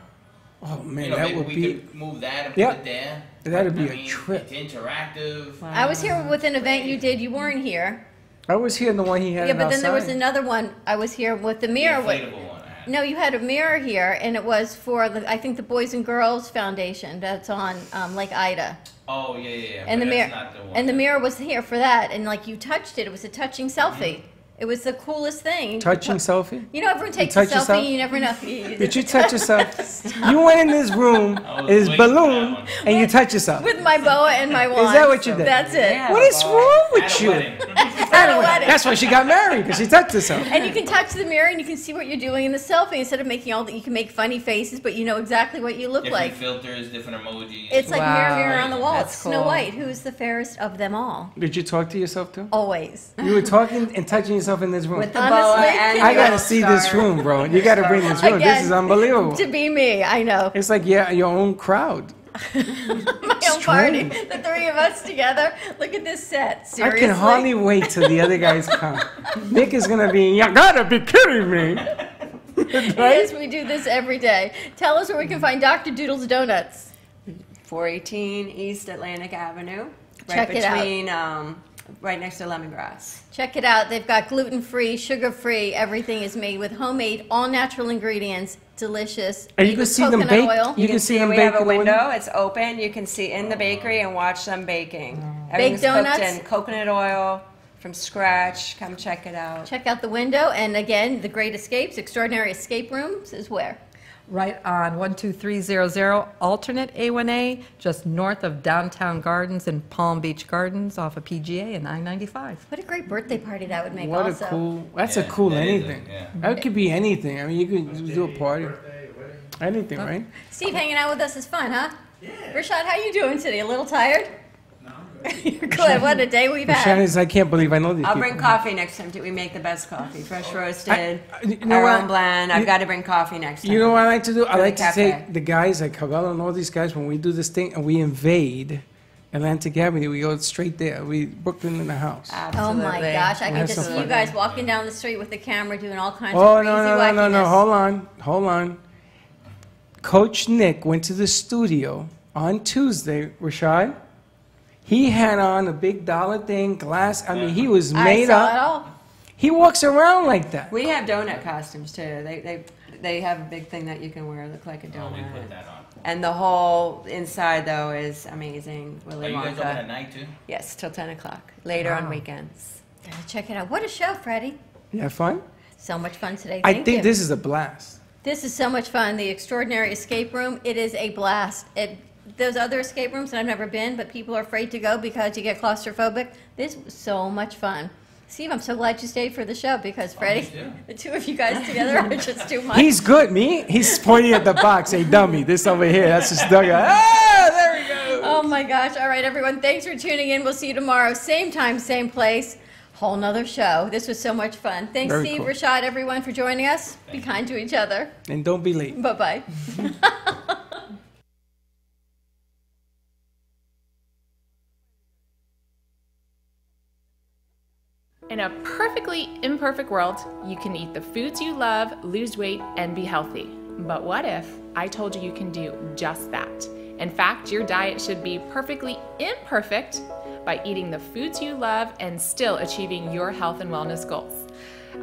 Oh, man, You know, that maybe would we be... could move that and Yep. put it there. That'd be I a mean, trip. It's interactive. I was here with an event you did. You weren't here. I was here in the one he had Yeah, but then there was outside. another one. I was here with the mirror. Inflatable one. I had. No, you had a mirror here, and it was for I think the Boys and Girls Foundation. That's on Lake Ida. Oh yeah. And but the that's mirror, not the one. and the mirror was here for that. And like you touched it. It was a touching selfie. It was the coolest thing. Touching selfie? You know, everyone takes touch a selfie. yourself? You never know. Did you touch yourself? You went in this room, was it's waiting for that balloon, one. and you touch yourself. With my boa and my wand. Is that what you did? That's it. Yeah. What is wrong with At a you? wedding. At a wedding. That's why she got married, because she touched herself. And you can touch the mirror and you can see what you're doing in the selfie instead of making all that. You can make funny faces, but you know exactly what you look Different like. filters, different emojis. It's like Wow. mirror, mirror on the wall. That's It's Snow cool. White. Who's the fairest of them all? Did you talk to yourself too? Always. You were talking and touching yourself in this room. With the Honestly, boa and I the gotta see this star. room, bro. You gotta bring this room. Again, This is unbelievable. To be me, I know. It's like your own crowd. My own party. The three of us together. Look at this set. Seriously. I can hardly wait till the other guys come. Nick is gonna be, you gotta be kidding me. Yes, we do this every day. Tell us where we can find Dr. Doodle's Donuts. 418 East Atlantic Avenue, right Check it out. between, right next to Lemongrass. Check it out. They've got gluten-free, sugar-free. Everything is made with homemade, all-natural ingredients. Delicious. And you Made can with see them coconut bake. oil. You can see them we bake have a in the window. It's open. You can see in the bakery and watch them baking. Everything's donuts? cooked in coconut oil from scratch. Come check it out. Check out the window. And again, the Great Escapes, Extraordinary Escape Rooms is where? Right on 12300 alternate A1A, just north of Downtown Gardens and Palm Beach Gardens off of PGA and I-95. What a great birthday party that would make What also. a cool, that's a Yeah, cool that is anything. yeah. That could be anything. I mean, you could do a party. Anything, right? Steve, hanging out with us is fun, huh? Yeah. Rashad, how you doing today? A little tired? No, I'm good. You're good. What a day we've had. Shannon's, I can't believe I know these I'll people. bring coffee next time. We make the best coffee. Fresh roasted, you know our what? own blend. I've got to bring coffee next time. You know what I like to do? I For the like to cafe. take the guys like Cabello and all these guys when we do this thing and we invade Atlantic Avenue. We go straight there. We Brooklyn in the house. Absolutely. Oh my gosh, I We'll can have just some see you fun. guys walking down the street with the camera doing all kinds Oh, of crazy no, wackiness. Hold on. Coach Nick went to the studio on Tuesday, Rashad. He had on a big dollar thing, glass. I mean, he was made I saw up. it all. He walks around like that. We have donut costumes too. They have a big thing that you can wear, look like a donut. Oh, we put that on. And the whole inside though is amazing. Are Willy you guys Wonka. open at night too? Yes, till 10 o'clock. Later on weekends. Gotta check it out. What a show, Freddie. You have fun? So much fun today. I Thank think you. this is a blast. This is so much fun. The Extraordinary Escape Room, it is a blast. Those other escape rooms that I've never been, but people are afraid to go because you get claustrophobic. This was so much fun. Steve, I'm so glad you stayed for the show because Freddie, the two of you guys together are just too much. He's good. Me? He's pointing at the box. Hey, dummy, this over here. That's just Doug. Ah, there we go. Oh my gosh. All right, everyone. Thanks for tuning in. We'll see you tomorrow. Same time, same place. Whole nother show. This was so much fun. Thanks, Very Steve, cool. Rashad, everyone, for joining us. Be kind to each other. And don't be late. Bye-bye. In a perfectly imperfect world, you can eat the foods you love, lose weight, and be healthy. But what if I told you can do just that? In fact, your diet should be perfectly imperfect by eating the foods you love and still achieving your health and wellness goals.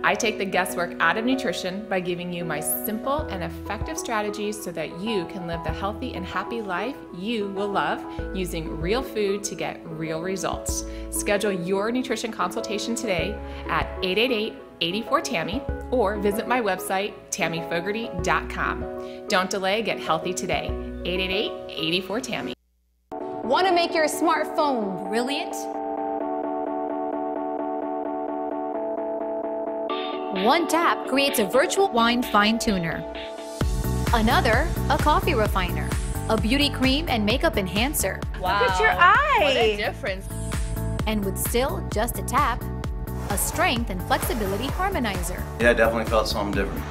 I take the guesswork out of nutrition by giving you my simple and effective strategies so that you can live the healthy and happy life you will love using real food to get real results. Schedule your nutrition consultation today at 888-84-TAMMY or visit my website, tammyfogarty.com. Don't delay, get healthy today. 888-84-TAMMY. Want to make your smartphone brilliant? One tap creates a virtual wine fine tuner. Another, a coffee refiner. A beauty cream and makeup enhancer. Wow. Look at your eye. What a difference. And with still just a tap, a strength and flexibility harmonizer. Yeah, I definitely felt something different.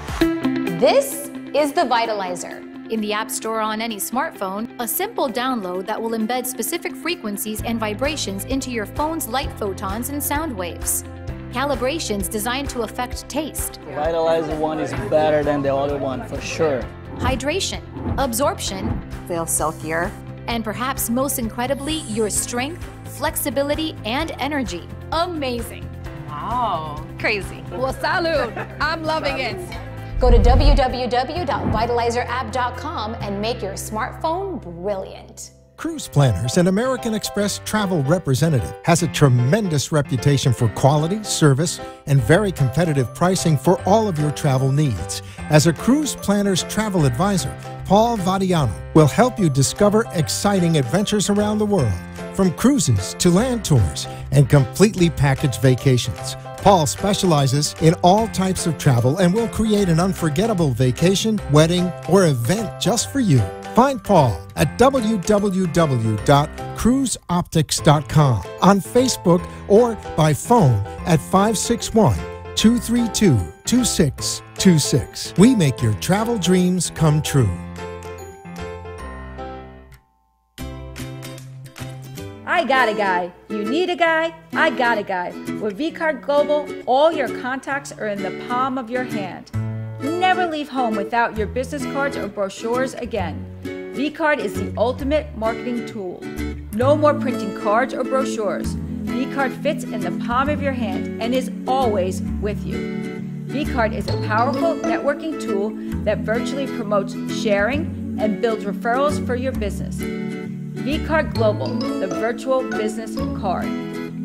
This is the Vitalizer. In the App Store on any smartphone, a simple download that will embed specific frequencies and vibrations into your phone's light photons and sound waves. Calibrations designed to affect taste, The Vitalizer one is better than the other one, for sure. hydration, absorption, Feel silkier. and perhaps most incredibly, your strength, flexibility, and energy. Amazing. Wow. Crazy. Well, salud. I'm loving it. Go to www.vitalizerapp.com and make your smartphone brilliant. Cruise Planners, an American Express travel representative, has a tremendous reputation for quality, service, and very competitive pricing for all of your travel needs. As a Cruise Planners travel advisor, Paul Vadiano will help you discover exciting adventures around the world, from cruises to land tours and completely packaged vacations. Paul specializes in all types of travel and will create an unforgettable vacation, wedding, or event just for you. Find Paul at www.cruiseoptics.com, on Facebook, or by phone at 561-232-2626. We make your travel dreams come true. I got a guy. You need a guy? I got a guy. With vCard Global, all your contacts are in the palm of your hand. Never leave home without your business cards or brochures again. vCard is the ultimate marketing tool. No more printing cards or brochures. vCard fits in the palm of your hand and is always with you. vCard is a powerful networking tool that virtually promotes sharing and builds referrals for your business. vCard Global, the virtual business card.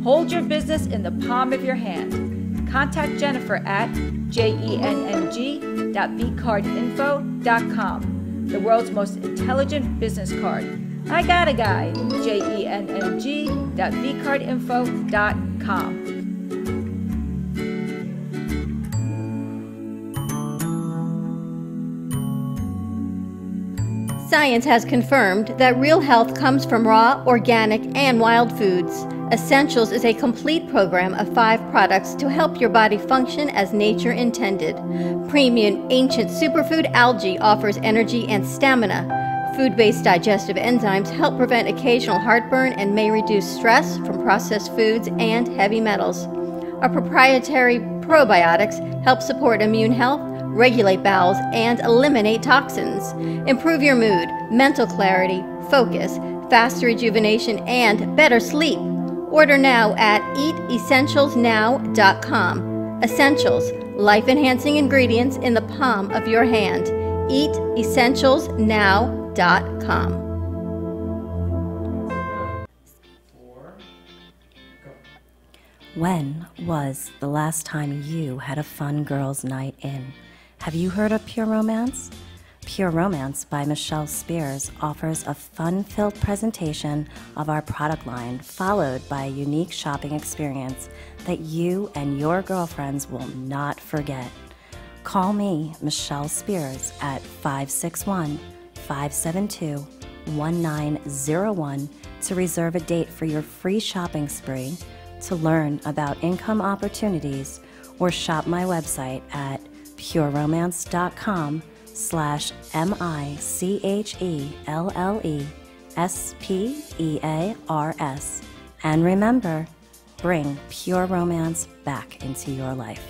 Hold your business in the palm of your hand. Contact Jennifer at jenng.vcardinfo.com, the world's most intelligent business card. I got a guy, jenng.vcardinfo.com. Science has confirmed that real health comes from raw, organic, and wild foods. Essentials is a complete program of 5 products to help your body function as nature intended. Premium ancient superfood algae offers energy and stamina. Food-based digestive enzymes help prevent occasional heartburn and may reduce stress from processed foods and heavy metals. Our proprietary probiotics help support immune health, regulate bowels, and eliminate toxins. Improve your mood, mental clarity, focus, faster rejuvenation, and better sleep. Order now at eatessentialsnow.com. Essentials, life-enhancing ingredients in the palm of your hand. Eatessentialsnow.com. When was the last time you had a fun girls' night in? Have you heard of Pure Romance? Pure Romance by Michelle Spears offers a fun-filled presentation of our product line, followed by a unique shopping experience that you and your girlfriends will not forget. Call me, Michelle Spears, at 561-572-1901 to reserve a date for your free shopping spree, to learn about income opportunities, or shop my website at pureromance.com/MICHELLESPEARS. And remember, bring pure romance back into your life.